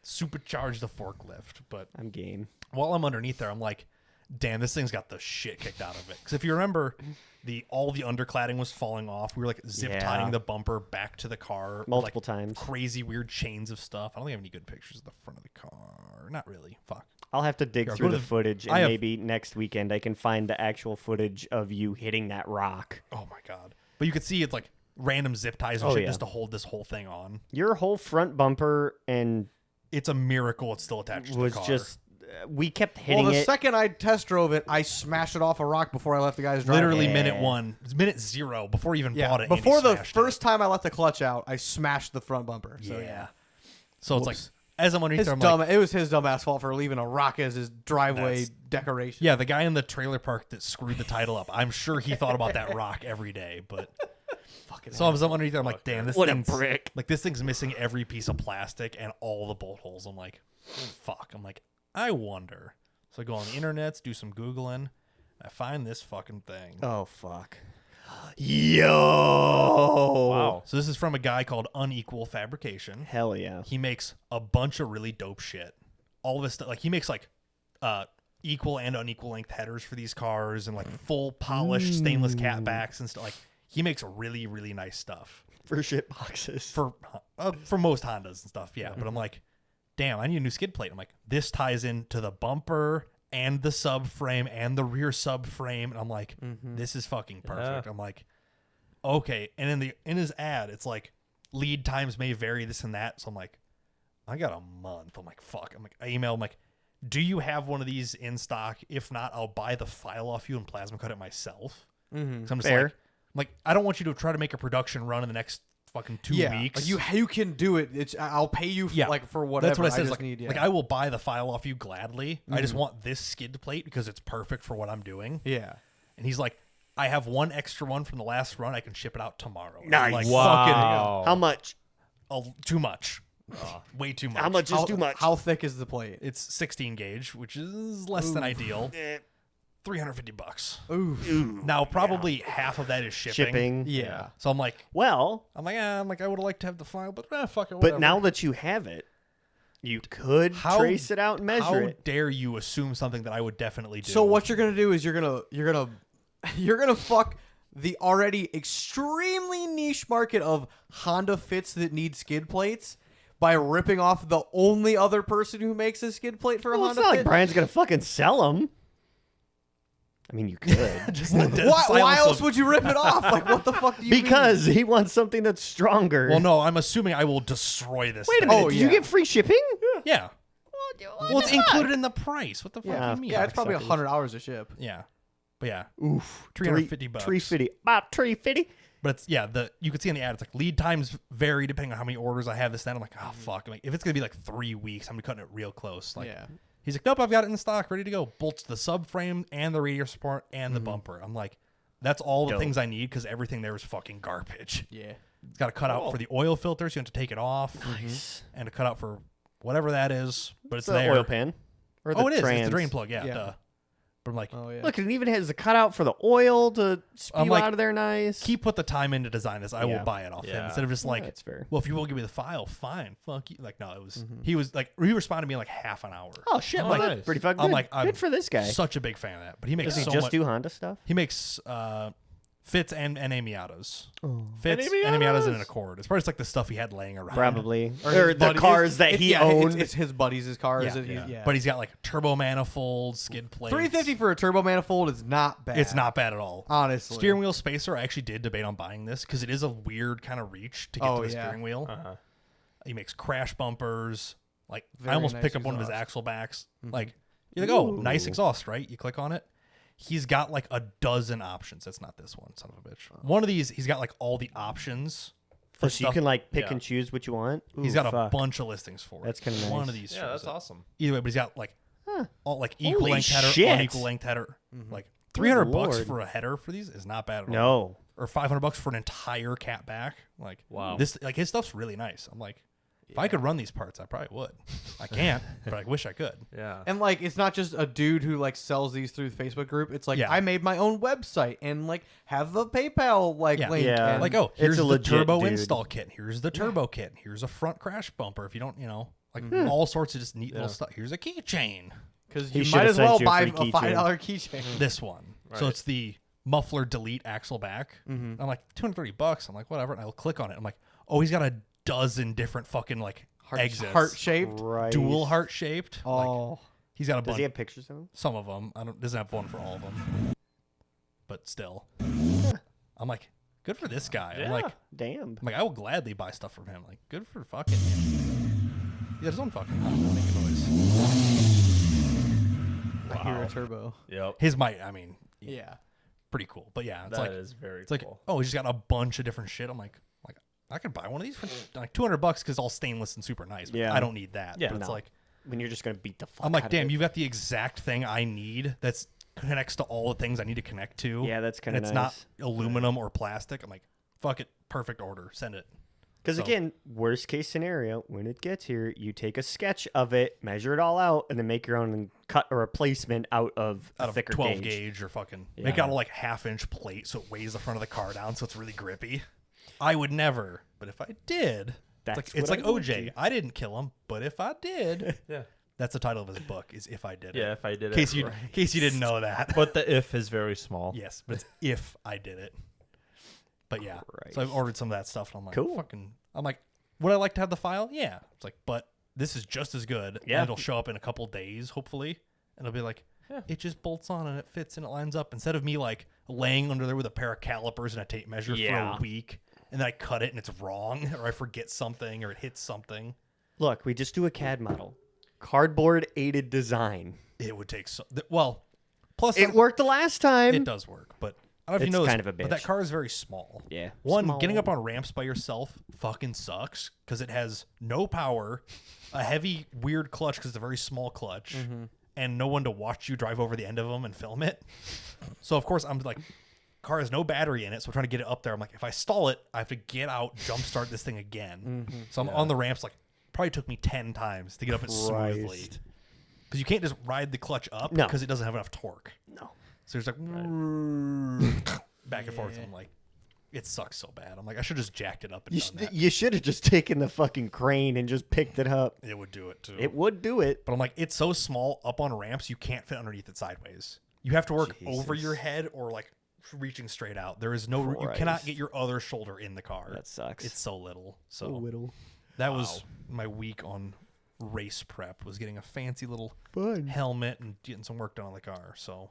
supercharge the forklift. But I'm game. while I'm underneath there, I'm like, damn, this thing's got the shit kicked out of it. Because if you remember, all the undercladding was falling off. We were like zip tying the bumper back to the car Multiple like, times. Crazy weird chains of stuff. I don't think I have any good pictures of the front of the car. Not really. Fuck. I'll have to dig Here, through go the to the- footage, and I have- maybe next weekend I can find the actual footage of you hitting that rock. Oh my god. But you could see it's like random zip ties and Oh, shit yeah. just to hold this whole thing on. Your whole front bumper and It's a miracle it's still attached to the was car. just we kept hitting Well, the it. second I test drove it, I smashed it off a rock before I left the guy's driveway. literally Yeah. minute 1, minute 0 before you even Yeah, bought it. Andy before the smashed first it. time I let the clutch out, I smashed the front bumper. So, Yeah. So it's like Whoops. as I'm underneath His there, I'm dumb, like, it was his dumb ass fault for leaving a rock as his driveway That's- decoration. yeah, the guy in the trailer park that screwed the title up. I'm sure he thought about that rock every day, but so as I'm underneath there, I'm like, damn, this What a thing's prick. like this thing's missing every piece of plastic and all the bolt holes. I'm like, fuck. I'm like, I wonder. So I go on the internets, do some Googling. I find this fucking thing. Oh fuck. Yo. Wow. So this is from a guy called Unequal Fabrication. Hell yeah. He makes a bunch of really dope shit. All of his stuff, like he makes like equal and unequal length headers for these cars and like full polished stainless catbacks and stuff. Like he makes really really nice stuff For shit boxes. for most Hondas and stuff. Yeah, but I'm like, damn, I need a new skid plate. I'm like, this ties into the bumper and the subframe and the rear subframe, and I'm like, this is fucking perfect. Yeah. I'm like, okay. And in his ad, it's like lead times may vary, this and that. So I'm like, I got a month. I'm like, fuck. I'm like, I email him like, do you have one of these in stock? If not, I'll buy the file off you and plasma cut it myself. So I'm just Fair. like, I don't want you to try to make a production run in the next fucking 2 Yeah, weeks. like you can do it. It's I'll pay you like for whatever. That's what I said. just Like, need, like I will buy the file off you gladly. I just want this skid plate because it's perfect for what I'm doing. yeah. And he's like, I have one extra one from the last run. I can ship it out tomorrow. And Nice. I'm like, Wow. How much? fucking too much. Way too much. How much is too much? How thick is the plate? It's 16 gauge, which is less than ideal. $350. Ooh. Now probably half of that is shipping. Yeah. So I'm like, Well, I would have liked to have the file, but fuck it. but Whatever. now that you have it, you could trace it out and measure how it. dare you assume something that I would definitely do? So what you're gonna do is you're gonna fuck the already extremely niche market of Honda Fits that need skid plates by ripping off the only other person who makes a skid plate for a Well, it's Honda not Fit. like Brian's gonna fucking sell them. I mean, you could. Just the dead Why silence else of- would you rip it off? Like, what the fuck do you mean? Because he wants something that's stronger. Well, no, I'm assuming I will destroy this. Wait a thing. minute. Oh, Did you yeah. get free shipping? Yeah. Well, it's included in the price. What the fuck Yeah. do you mean? Yeah, it's probably Cocksuckers. $100 to ship. Yeah. But yeah. Oof. $350. $350. About $350. But it's you can see in the ad, it's like lead times vary depending on how many orders I have this, that. I'm like, oh fuck. I'm like, if it's gonna be like 3 weeks, I'm gonna be cutting it real close. Like Yeah. he's like, nope, I've got it in stock, ready to go. Bolts the subframe and the radiator support and the bumper. I'm like, that's all the Dope. things I need because everything there is fucking garbage. Yeah. It's got a cutout for the oil filters. You have to take it off. Nice. And a cutout for whatever that is. But it's The there. oil pan. Or the Oh, it is. It's trans. the drain plug. Yeah. Yeah. Duh. But I'm like, Oh yeah. Look, it even has a cutout for the oil to spew I'm like, out of there nice. he put the time in to design this. I Yeah. will buy it off him Yeah. instead of just like, That's fair. well, if you will give me the file, fine. Fuck you. Like, no, it was, he was like, he responded to me in like half an hour. Oh, shit. Oh, well, nice. that's pretty fucking I'm good. like, I'm good for this guy. Such a big fan of that. But he makes Does he so just much. do Honda stuff? He makes Fits and Miatas. Oh. Fits and Miatas and an Accord. It's probably just like the stuff he had laying around. Probably. Or Or his the buddy- cars that it's- he yeah, owned. It's his buddies' cars. Yeah. that he's- yeah. But he's got like turbo manifold, skid plates. $350 for a turbo manifold is not bad. It's not bad at all. honestly. Steering wheel spacer, I actually did debate on buying this because it is a weird kind of reach to get Oh, to the yeah. steering wheel. Uh-huh. He makes crash bumpers. Like Very I almost nice picked up one of his exhaust. axle backs. Like you're like, oh, nice exhaust, right? You click on it. He's got like a dozen options. That's not this one, son of a bitch. One of these, he's got like all the options. So stuff- you can like pick Yeah. and choose what you want. He's Ooh, got a fuck. bunch of listings for it. That's kinda One nice. of these. Yeah, shows that's it. awesome. Either way, but he's got like all like equal Holy length header, shit. unequal length header. Like $300 Lord. for a header for these is not bad at all. No. or $500 for an entire cat back. Like, Wow. this like his stuff's really nice. I'm like, if I could run these parts, I probably would. I can't, but I wish I could. Yeah. And like, it's not just a dude who like sells these through the Facebook group. It's like Yeah. I made my own website and like have the PayPal like Yeah. link. Yeah. and- Like, oh, It's here's a the legit turbo dude. install kit. Here's the turbo kit. Here's a front crash bumper. If you don't, like all sorts of just neat little stuff. Here's a keychain. because He you should've might as sent well you a buy a free $5 keychain. This one. So Right. it's the muffler delete axle back. I'm like, $230. I'm like, whatever. And I'll click on it. I'm like, oh, he's got a dozen different fucking like exits. Heart shaped. Right. Dual heart shaped. Like, Oh, he's got a Does bunch. he have pictures of him? Some of them. Doesn't have one for all of them. But still. I'm like, good for this guy. Yeah. Damn. I'm like, I will gladly buy stuff from him. Like, good for fucking him. He got his own fucking Honda making noise. I hear a turbo. Yep. His might, I mean, Yeah. pretty cool. But yeah, it's That like is very it's like, cool. oh, he's just got a bunch of different shit. I'm like I could buy one of these for like $200 because it's all stainless and super nice. But Yeah. I don't need that. Yeah, but it's no. like When you're just gonna beat the fuck. I'm like, out damn, of it. you've got the exact thing I need that's connects to all the things I need to connect to. Yeah, that's and kinda it's nice. not aluminum or plastic. I'm like, fuck it, perfect order, send it. Because So- again, worst case scenario, when it gets here, you take a sketch of it, measure it all out, and then make your own and cut a replacement out of a Out of thicker 12 gauge. gauge or fucking make Yeah. out a like half-inch plate so it weighs the front of the car down so it's really grippy. I would never, but if I did, That's it's what like I would OJ. do. I didn't kill him, but if I did, Yeah. that's the title of his book. Is if I did it. Yeah, if I did In case it. you, in case you didn't know that. But the if is very small. Yes, but it's if I did it. But yeah, so I've Christ. ordered some of that stuff, and I'm like, Cool. fucking. I'm like, would I like to have the file? Yeah. It's like, but this is just as good. Yeah. And it'll show up in a couple days, hopefully, and it'll be like, it just bolts on and it fits and it lines up. Instead of me like laying under there with a pair of calipers and a tape measure for Yeah. a week, and then I cut it and it's wrong, or I forget something, or it hits something. Look, we just do a CAD model, cardboard aided design. It would take well. Plus, It worked the last time. It does work, but I don't know if It's you know kind this, of a but that bitch. car is very small. Yeah, One, small. getting up on ramps by yourself fucking sucks because it has no power, a heavy, weird clutch because it's a very small clutch, and no one to watch you drive over the end of them and film it. So, of course, I'm like, car has no battery in it, so I'm trying to get it up there. I'm like, if I stall it, I have to get out, jumpstart this thing again. So I'm on the ramps, like, probably took me 10 times to get up it smoothly. Christ. Because you can't just ride the clutch up No. because it doesn't have enough torque. No. So it's like back and forth. I'm like, it sucks so bad. I'm like, I should have just jacked it up and done that. You should have just taken the fucking crane and just picked it up. It would do it too. It would do it. But I'm like, it's so small up on ramps, you can't fit underneath it sideways. You have to work over Jesus. your head or like reaching straight out. There is no, you cannot get your other shoulder in the car. That sucks. It's so little. So little. that was my week on race prep, was getting a fancy little Fun. helmet and getting some work done on the car. So,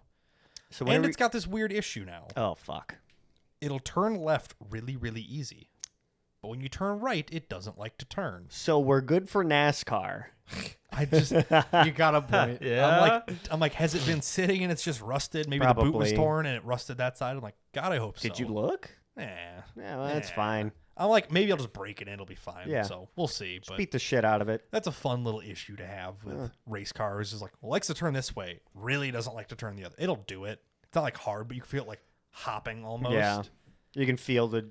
So and whenever it's got this weird issue now. oh fuck. It'll turn left really, really easy. But when you turn right, it doesn't like to turn. So we're good for NASCAR. I just You got a point. I'm like, has it been sitting and it's just rusted? Maybe the boot was Probably. torn and it rusted that side. I'm like, God, I hope so. Did you look? Nah. Yeah, well, that's Nah. fine. I'm like, maybe I'll just break it and it'll be fine. Yeah. So we'll see. But Beat the shit out of it. that's a fun little issue to have with race cars. Is like, well, likes to turn this way, really doesn't like to turn the other. It'll do it. It's not like hard, but you can feel it like hopping almost. Yeah. You can feel the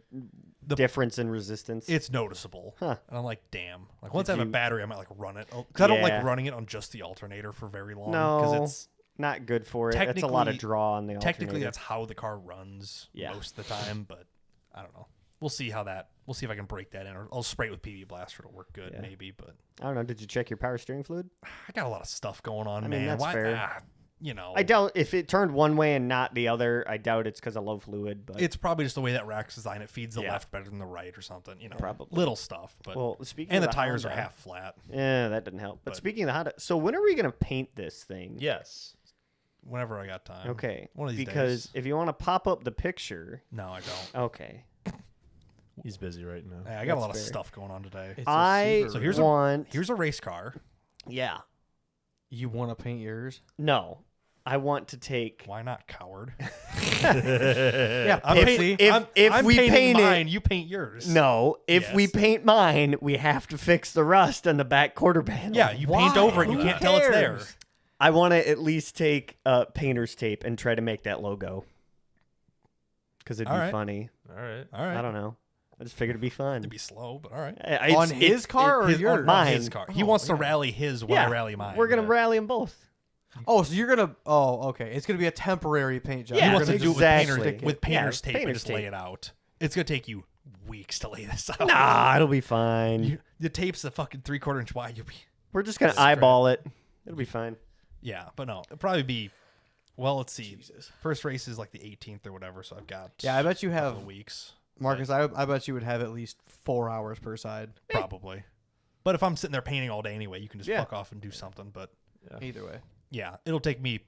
difference in resistance. It's noticeable. Huh. And I'm like, damn. Like once Did I have a you- battery, I might like run it. Because I don't Yeah. like running it on just the alternator for very long. No, Because it's not good for it. That's a lot of technically- draw on the technically alternator. that's how the car runs Yeah. most of the time. But I don't know. We'll see how that. We'll see if I can break that in, or I'll spray it with PV Blaster. It'll work good, Yeah. maybe. But I don't know. Did you check your power steering fluid? I got a lot of stuff going on, I mean, man. that's Why? fair. You know, I doubt if it turned one way and not the other. I doubt it's because of low fluid. But it's probably just the way that rack's designed. It feeds the Yeah. left better than the right, or something. You know, Probably. little stuff. But well, speaking and of the tires are Honda- half flat. Yeah, that didn't help. But But- speaking of the Honda, so when are we gonna paint this thing? Yes. Whenever I got time. Okay. One of these because days. if you want to pop up the picture, No, I don't. okay. He's busy right now. I got a lot of fair. stuff going on today. It's a I Subaru. So here's want. Here's a race car. Yeah. You want to paint yours? No, I want to take. Why not, coward? Yeah, I'm If- paint- if- I'm- if I'm we painting paint it- mine, you paint yours. No, if we Yes. paint mine, we have to fix the rust on the back quarter panel. Yeah, you paint over it and you Who can't tell it's there. cares? I want to at least take painter's tape and try to make that logo. Because it'd All be right. funny. All right. All right. I don't know. I just figured it'd be fun. It'd be slow, but all right. On his car or yours? On Mine. his car. He wants to rally his while I rally mine. We're gonna rally them both. Oh, so you're gonna? Oh, okay. It's gonna be a temporary paint job. Yeah, He wants to do it exactly. with painter's Yeah, tape and painter's just lay tape. it out. It's gonna take you weeks to lay this out. Nah, it'll be fine. The tape's a fucking 3/4 inch wide. You'll be We're just gonna eyeball it. It'll be fine. yeah, but no, it'll probably be. Well, let's see. Jesus. First race is like the 18th or whatever, so I've got. Yeah, I bet you a have couple of weeks. Marcus. I bet you would have at least 4 hours per side. Probably. But if I'm sitting there painting all day anyway, you can just Yeah. fuck off and do something. But Either way. yeah, it'll take me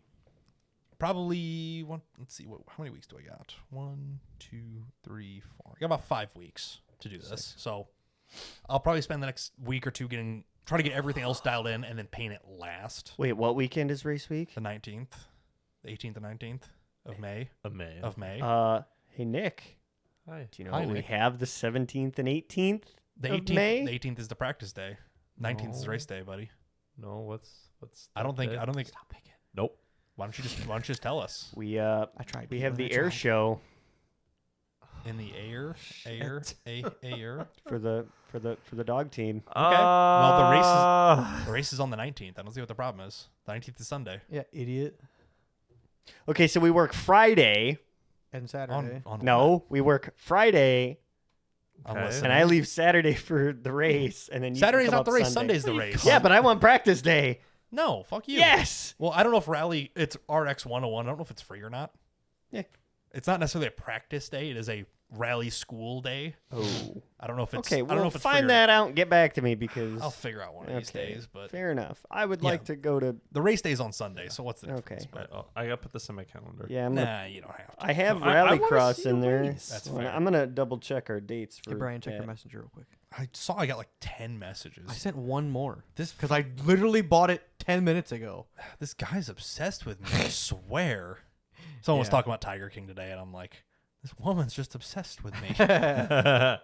probably one. Let's see, how many weeks do I got? 1, 2, 3, 4. I got about 5 weeks to do this. So I'll probably spend the next week or two trying to get everything else dialed in and then paint it last. Wait, what weekend is race week? The 19th, the 18th and 19th of May. Of May. Hey Nick, Hi. do you know Hi, what we Nick. have the 17th and 18th The of 18th. May? The 18th is the practice day. 19th is race day, buddy. No, what's I don't think. Nope. Why don't you just tell us? We I tried. we have Peter, the I air tried. show In the air. for the dog team. Okay. Well, the race is on the 19th. I don't see what the problem is. The 19th is Sunday. Yeah, idiot. Okay, so we work Friday. And Saturday. On No, we work Friday, I'm Okay. listening. and I leave Saturday for the race, and then you Saturday's can come not the up race. Sunday. Sunday's the race. Yeah, but I want practice day. No, fuck you. Yes. Well, I don't know if rally. It's RX 101. I don't know if it's free or not. Yeah. It's not necessarily a practice day. It is a rally school day. Oh. I don't know if it's. Okay, I don't know well, if it's free find or that out and get back to me because I'll figure out one of these okay, days. But fair enough. I would Yeah. like to go to. the race day's on Sunday, so what's the Okay. difference? But I gotta put this in my calendar. Yeah, I'm gonna, nah, you don't have to. I have I wanna Rallycross see in a there. race. That's so fair. I'm gonna double check our dates for. Hey, Brian, check your that. messenger real quick. I saw I got like 10 messages. I sent one more. This Because I literally bought it 10 minutes ago. This guy's obsessed with me. I swear. Someone was Yeah. talking about Tiger King today, and I'm like, this woman's just obsessed with me. Yeah.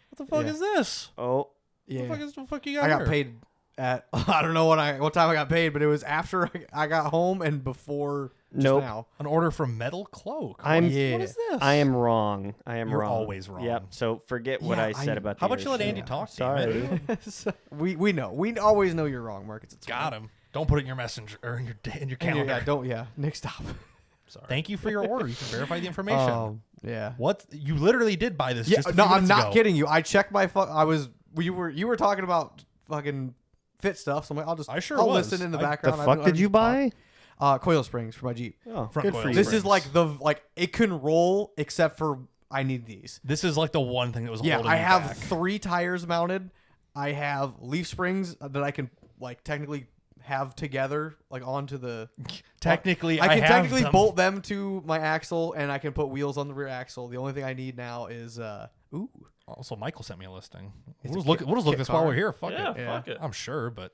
What the fuck is this? Oh, What the fuck you got I got here? paid at I don't know what time I got paid, but it was after I got home and before just Nope. now. An order from Metal Cloak. I'm. Yeah. What is this? I am wrong. I am You're wrong. always wrong. Yep. So forget what Yeah, I said about. How the about you let air Andy show. talk to Sorry. you? So, we know. We always know you're wrong, Marcus. It's Got him. Don't put it in your messenger or in your And calendar. yeah, Nick, stop. Sorry. Thank you for your order. You can verify the information. Yeah. What? You literally did buy this. Yeah, just a no, few I'm minutes not ago. kidding you. I checked my you were talking about fucking fit stuff, so I'm like, I'll was. listen in the The background. fuck did you buy? Coil springs for my Jeep. Oh, Front good coil for you. This is springs. like it can roll except for I need these. This is like the one thing that was Yeah, holding I me have back. 3 tires mounted. I have leaf springs that I can like technically have together like onto the Technically, I can have technically them. bolt them to my axle and I can put wheels on the rear axle. The only thing I need now is Also, Michael sent me a listing. It's We'll a just look. kit- We'll just look kit this while car. we're here. Fuck Yeah, it. fuck it. I'm sure, but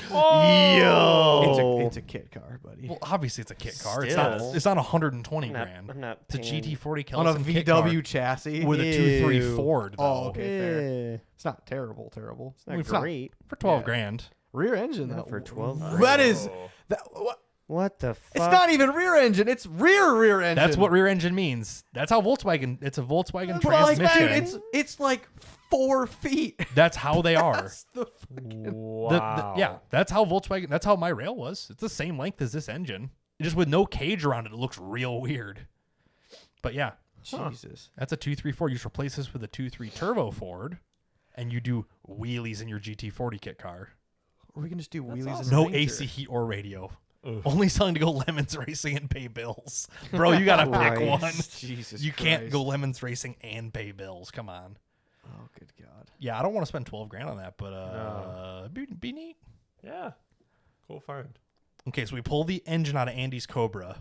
Yo. it's a kit car, buddy. well, obviously it's a kit car. Still. It's not 120 I'm not- grand. I'm not It's a paying- GT40 On a Kelson kit car VW chassis. with a 2.3 Ew. Ford. Though. Oh, okay, fair. Yeah. It's not terrible. It's not It's not- great. For 12 Yeah. grand. Rear engine though. Not for 12 That is Oh. what? What the fuck? It's not even rear engine. It's rear engine. That's what rear engine means. That's how Volkswagen. It's a Volkswagen Well, like, transmission. dude, it's like 4 feet. That's how they are. That's the fucking. Wow. Yeah, that's how Volkswagen. That's how my rail was. It's the same length as this engine, just with no cage around it. It looks real weird. But yeah, Jesus. that's a 2.3 Ford. You just replace this with a 2.3 turbo Ford, and you do wheelies in your GT40 kit car. Or we can just do wheelies. in No the Ranger. AC heat or radio. Only selling to go Lemons Racing and pay bills. Bro, you gotta pick one. Jesus You can't Christ. go Lemons Racing and pay bills. Come on. Oh, good God. Yeah, I don't want to spend 12 grand on that, but be neat. Yeah. Cool find. Okay, so we pull the engine out of Andy's Cobra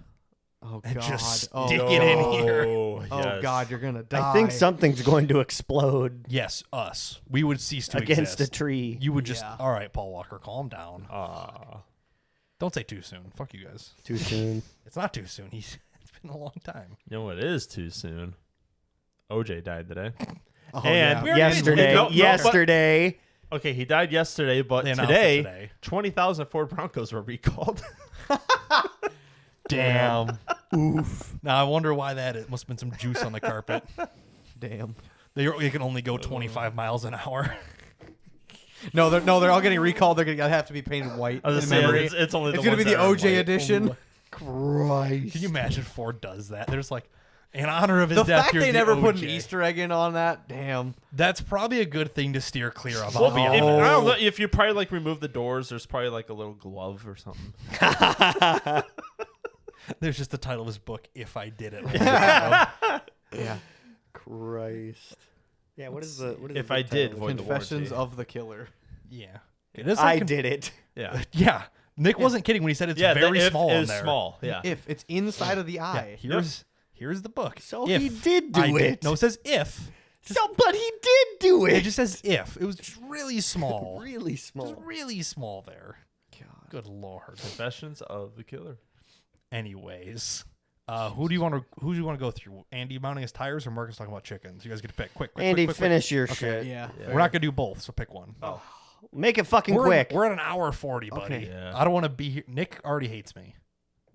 Oh, and God. just oh, stick it in here. Oh, Oh, God, you're going to die. I think something's going to explode Yes, us. We would cease to against a exist. tree. You would just, Yeah. all right, Paul Walker, calm down. Ah. Don't say too soon. Fuck you guys. Too soon. It's not too soon. It's been a long time. You know what is too soon? OJ died today. Oh, And yeah. Yesterday. No, but- yesterday. Okay, he died yesterday, but They announced it today, today. 20,000 Ford Broncos were recalled. Damn. Oof. Now I wonder why that is. Must have been some juice on the carpet. Damn. They can only go 25 miles an hour. No, they're all getting recalled. They're gonna have to be painted white. I was in just saying, memory. it's only the It's gonna be ones the that are OJ white. edition. Christ. Can you imagine Ford does that? There's like, in honor of his The death, fact here's they the never put an OJ. Easter egg in on that, damn. That's probably a good thing to steer clear of. Well, I'll be if, honest. I don't know, if you probably like remove the doors, there's probably like a little glove or something. There's just the title of his book, If I Did It. Yeah. Christ. Yeah, what is the If book I did title? void the Confessions warranty. of the Killer. Yeah. It is I like did it. Yeah. Yeah. Nick wasn't kidding when he said it's Yeah, very the if small on is there. small. Yeah. If it's inside of the Yeah, eye. here's the book. So If he did do I it. No, it says if. But he did do It it. just says if. It was just really small. Really small. Just really small there. God. Good lord. Confessions of the Killer. Anyways, who do you want to go through? Andy mounting his tires or Marcus talking about chickens? You guys get to pick. Quick. Andy, quick. finish your Okay, shit. yeah. We're not gonna do both, so pick one. Oh. Make it fucking We're quick. we're at an hour 40, buddy. Okay. Yeah. I don't want to be here. Nick already hates me.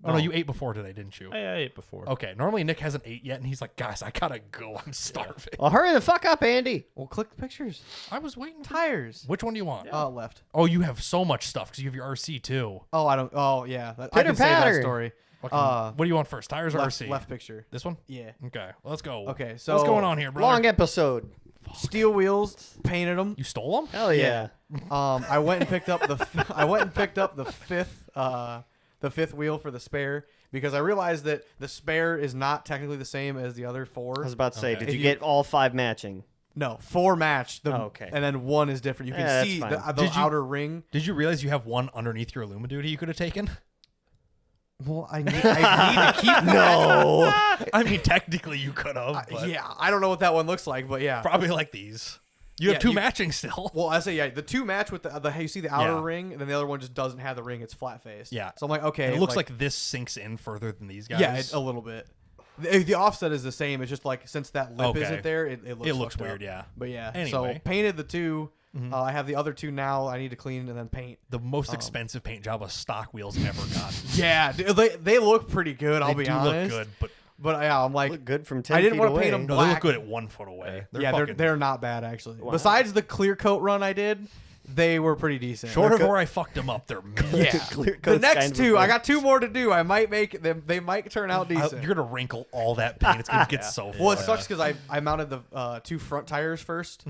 Oh no, No. you ate before today, didn't you? I ate before. Okay. Normally Nick hasn't ate yet, and he's like, "Guys, I gotta go. I'm starving." Well, hurry the fuck up, Andy. Well, click the pictures. I was waiting. For... Tires. Which one do you want? Left. Oh, you have so much stuff because you have your RC too. Oh, I don't. Oh, yeah. I Pitter can say that patter. story. Fucking- what do you want first? Tires or Left, RC? left picture. This one? Yeah. Okay, let's go. Okay, so what's going on here, brother? Long episode. Steel wheels, painted them. You stole them? Hell yeah. I went and picked up the fifth wheel for the spare because I realized that the spare is not technically the same as the other four. I was about to say, Okay. did you get all 5 matching? No, 4 matched. Oh, okay. And then 1 is different. You can Yeah, that's see fine. the Did you- outer ring. Did you realize you have one underneath your Illumiduty you could have taken? Well, I need to keep No. I mean, technically you could have. but yeah, I don't know what that one looks like, but yeah. Probably like these. You have Yeah, 2 you- matching still. Well, I say the 2 match with the you see the outer Yeah. ring, and then the other one just doesn't have the ring. It's flat faced. Yeah. So I'm like, okay. It looks like this sinks in further than these guys. yeah, a little bit. The offset is the same. It's just like since that lip Okay. isn't there, it looks weird, up. yeah. But yeah. Anyway. So painted the 2. I have the other 2 now. I need to clean and then paint. The most expensive paint job a stock wheel's ever got. Yeah, they look pretty good. I'll They be do honest. look good, but yeah, I'm like, Look good from 10 I didn't feet want to away. paint them no, black. they look good at 1 foot away. Yeah, they're not bad actually. Wow. Besides the clear coat run I did, they were pretty decent. Short They're of good. where I fucked them up, they're Yeah. Clear The coat's next kind of a 2, I thing. got 2 more to do. I might make them. They might turn out decent. You're gonna wrinkle all that paint. It's gonna get so. Well, it far. sucks because I mounted the 2 front tires first,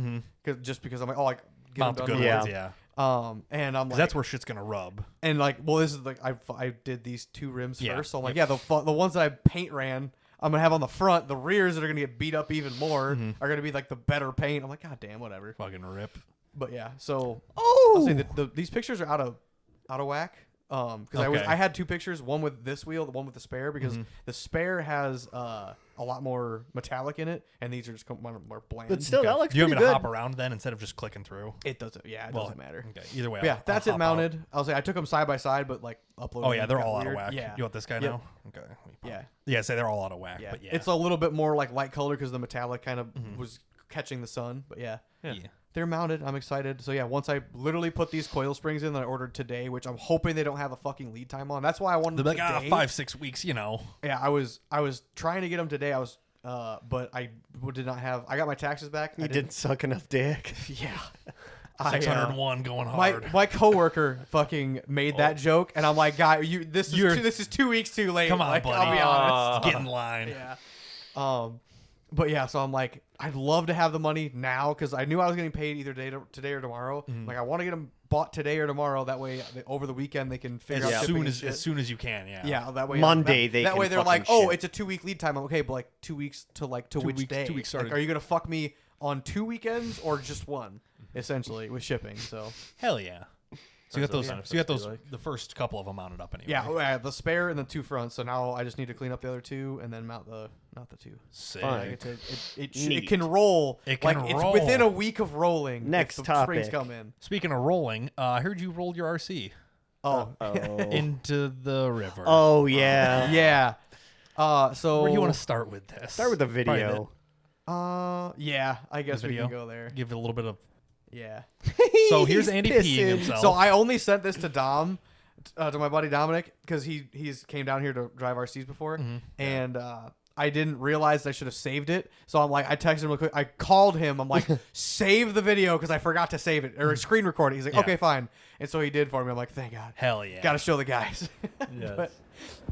just because I'm like, oh, I get Mount them the done. good Yeah. ones, yeah. And I'm 'Cause like, that's where shit's gonna rub. and like, well, this is like I did these 2 rims Yeah. first, so I'm like, yeah, the ones that I paint ran, I'm gonna have on the front. The rears that are gonna get beat up even more are gonna be like the better paint. I'm like, god damn, whatever. Fucking rip. But yeah, so Oh. I'll say that these pictures are out of whack. Because Okay. I had 2 pictures, one with this wheel, the one with the spare, because the spare has a lot more metallic in it, and these are just more bland. But still, that looks Do you want pretty me to good. hop around then instead of just clicking through? it doesn't. Yeah, it Well, doesn't matter. Okay. Either way. But yeah, I'll that's hop it mounted. I'll say I took them side by side, but like uploading. Oh yeah, they're got all weird. out of whack. Yeah, You want this guy Yep. now? Okay. yeah, Yeah, say they're all out of whack. yeah. But yeah, It's a little bit more like light color because the metallic kind of was catching the sun. But yeah. yeah. They're mounted. I'm excited. So yeah, once I literally put these coil springs in that I ordered today, which I'm hoping they don't have a fucking lead time on. That's why I wanted They'll them be like, today. 5-6 weeks, you know. Yeah, I was trying to get them today. But I did not have. I got my taxes back. You I didn't suck enough dick. Yeah. 601 going hard. My coworker fucking made that joke, and I'm like, guy, this is 2 weeks too late. Come on, like, buddy. I'll be honest. Get in line. Yeah. But yeah, so I'm like, I'd love to have the money now because I knew I was getting paid either today or tomorrow. Like, I want to get them bought today or tomorrow. That way, over the weekend they can figure out shipping and shit. As soon as you can. Yeah. Yeah, that way. Monday that, they that can way they're fucking like, oh, ship. it's a 2-week lead time. I'm okay, but like 2 weeks to which 2 weeks- day? 2 weeks started. Like, are you gonna fuck me on 2 weekends or just one? Essentially with shipping. So Hell yeah. So you got those. Benefits So you got be those. like. The first couple of them mounted up anyway. yeah, the spare and the 2 fronts. So now I just need to clean up the other 2 and then mount the 2. Sick. Fine. It Neat. can roll. It can like roll. It's within a week of rolling. Next if the springs topic. come in. Speaking of rolling, I heard you rolled your RC Oh, into the river. Oh yeah. yeah. So Where do you want to start with this? Start with the Probably video. yeah. I guess The we video? can go there. Give it a little bit of. Yeah. So here's He's Andy peeing pissing. himself. So I only sent this to Dom, to my buddy Dominic, because he's came down here to drive RCs before, and I didn't realize I should have saved it. So I'm like, I texted him real quick. I called him. I'm like, save the video because I forgot to save it or screen record it. He's like, Yeah. okay, fine. And so he did for me. I'm like, thank God. Hell yeah. Got to show the guys. Yes. But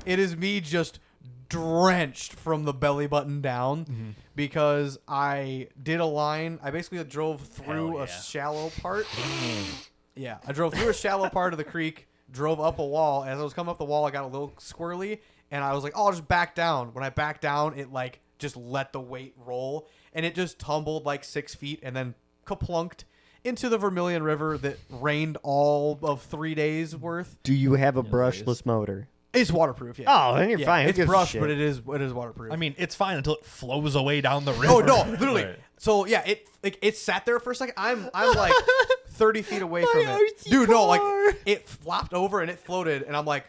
it is me just drenched from the belly button down because I did a line. I basically drove through Hell a yeah. shallow part. Yeah, I drove through a shallow part of the creek, drove up a wall. As I was coming up the wall, I got a little squirrely, and I was like, oh, I'll just back down. When I backed down, it like just let the weight roll, and it just tumbled like 6 feet and then kaplunked into the Vermilion River that rained all of 3 days worth. Do you have a brushless motor? It's waterproof, yeah. Oh, then you're fine. Who It's gives a brushed, shit? but it is waterproof. I mean, it's fine until it flows away down the river. oh no, literally. Right. So yeah, it sat there for a second. I'm like 30 feet away from it, dude. No, like it flopped over and it floated, and I'm like,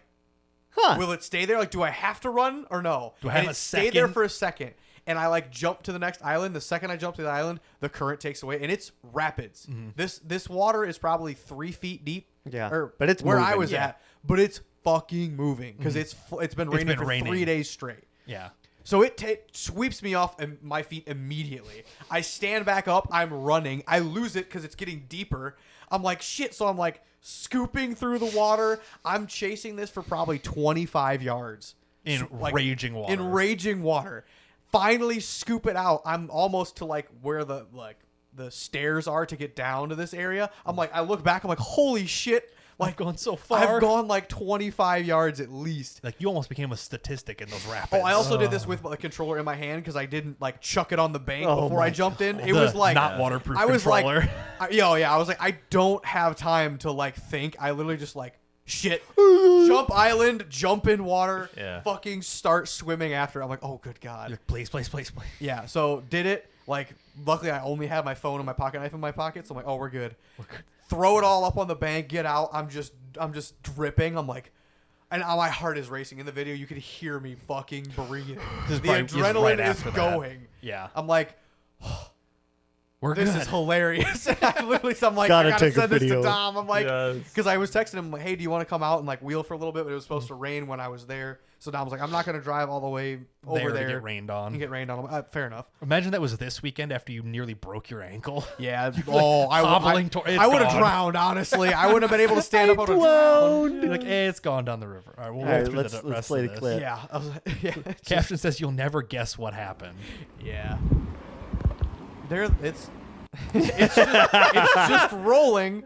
Huh. will it stay there? Like, do I have to run or no? Do I have and a it stayed there second? for a second, and I like jumped to the next island. The second I jump to the island, the current takes away, and it's rapids. This water is probably 3 feet deep. Yeah, or but it's where I moving. was Yeah. at, but it's fucking moving because it's been raining been for raining. 3 days straight. Yeah. So it sweeps me off my feet immediately. I stand back up. I'm running. I lose it because it's getting deeper. I'm like, shit. So I'm like scooping through the water. I'm chasing this for probably 25 yards. In Like, raging water. In raging water. Finally scoop it out. I'm almost to like where the stairs are to get down to this area. I'm like, I look back. I'm like, holy shit. Like, I've gone so far. I've gone like 25 yards at least. Like, you almost became a statistic in those rapids. Oh, I also did this with the controller in my hand because I didn't like chuck it on the bank Oh before my I jumped in. It The was like not waterproof I was controller. like, I was like, I don't have time to like think. I literally just like shit, jump island, jump in water, Yeah. fucking start swimming after. I'm like, oh good god, You're like, please. yeah. So did it. Like, luckily I only have my phone and my pocket knife in my pocket, so I'm like, oh we're good. Throw it all up on the bank, get out. I'm just dripping. I'm like, and my heart is racing. In the video, you could hear me fucking breathing. This The probably is adrenaline right is after that. going. Yeah. I'm like, We're this good. is hilarious. And I'm like, Gotta I gotta take a send this to video. Dom. I'm like, Yes. because I was texting him like, hey, do you want to come out and like wheel for a little bit? But it was supposed to rain when I was there. So Dom was like, I'm not gonna drive all the way over there to get rained on. and get rained on. I'm like, fair enough. Imagine that was this weekend after you nearly broke your ankle. Yeah. Oh, hobbling toward- it's I would have gone. drowned. Honestly, I wouldn't have been able to stand up. I would have drowned. You're like, it's gone down the river. All right, we'll All right, walk through let's the let's rest play of the this. clip. Yeah. I was like, yeah. Caption says you'll never guess what happened. Yeah. There, it's just rolling.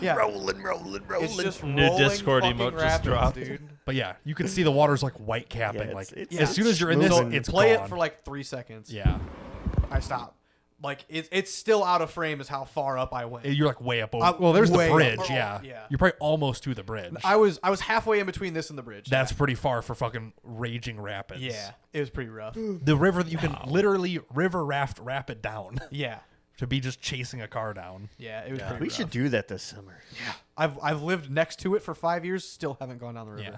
Yeah. Rolling. It's just New rolling Discord fucking emote just rapids, dropped. dude. But yeah, you can see the water's like white capping. Yeah, like it's- as soon as you're in this, moving. it's Play gone. it for like 3 seconds. Yeah. I stop. Like it's still out of frame is how far up I went. You're like way up over. Well, there's the way up. bridge. Oh, Yeah. yeah. You're probably almost to the bridge. I was halfway in between this and the bridge. That's pretty far for fucking raging rapids. yeah. It was pretty rough. The river that you can literally river raft rapid down Yeah. to be just chasing a car down. Yeah. It was pretty We rough. should do that this summer. I've lived next to it for 5 years. Still haven't gone down the river. Yeah.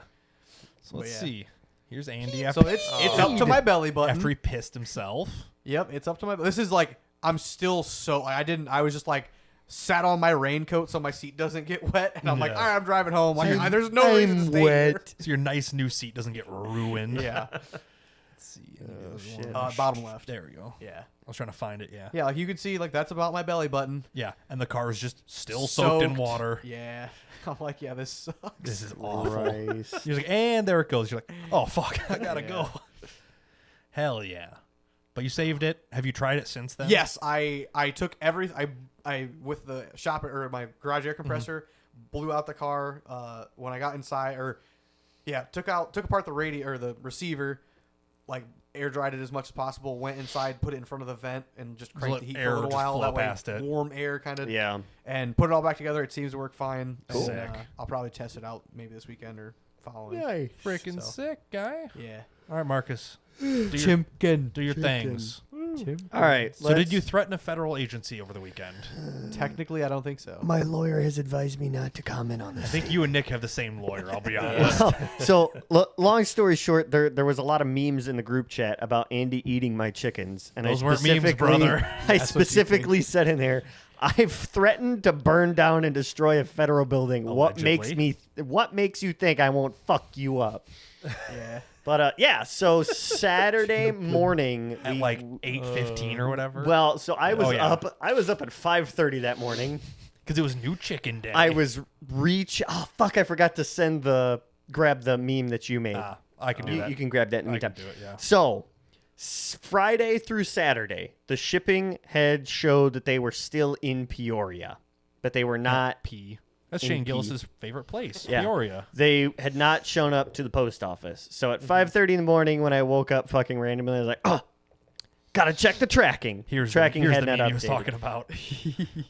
So But let's yeah. see. Here's Andy So after it's up to my belly button. after he pissed himself. Yep, it's up to my. This is like I'm still so. I was just like sat on my raincoat so my seat doesn't get wet, and I'm like, Yeah. all right, I'm driving home. Like, there's no reason to I'm stay wet. So your nice new seat doesn't get ruined. here. Yeah, Let's see. Oh, shit. bottom left. There we go. Yeah, I was trying to find it. Yeah. yeah. Like you can see, like that's about my belly button. Yeah. And the car is just still soaked in Soaked. water. Yeah, I'm like, yeah, this sucks. This is awful. Christ. You're like, and there it goes. You're like, oh fuck, I gotta Yeah. go. Hell yeah. But you saved it. Have you tried it since then? Yes, I took I with the shop or my garage air compressor, blew out the car when I got inside took apart the radio or the receiver, like air dried it as much as possible, went inside, put it in front of the vent and just cranked let the heat air for a little just while. flow That way past it. warm air kind of Yeah. and put it all back together. It seems to work fine. Cool. And, Sick. I'll probably test it out maybe this weekend or following. Yay. Freaking So. sick, guy. Yeah. All right, Marcus. Do your, Chimkin. do your things. All right. So did you threaten a federal agency over the weekend? Technically, I don't think so. My lawyer has advised me not to comment on I this. think you and Nick have the same lawyer, I'll be honest. So, long story short, there was a lot of memes in the group chat about Andy eating my chickens, and Those I weren't memes, specifically, brother. I That's what you specifically said in there, I've threatened to burn down and destroy a federal building. Allegedly. What makes you think I won't fuck you up? Yeah. But yeah, so Saturday morning At like 8:15 or whatever. Well, so I was yeah. up. I was up at 5:30 that morning. Because it was new chicken day. I was Oh fuck! I forgot to grab the meme that you made. I can do that. You can grab that I anytime. can do it, yeah. So Friday through Saturday, the shipping had showed that they were still in Peoria, but they were not. That's in Shane P. Gillis's favorite place, Yeah. Peoria. They had not shown up to the post office. So at 5:30 in the morning, when I woke up fucking randomly, I was like, oh, gotta check the tracking. Here's tracking the had meme not he was updated. talking about.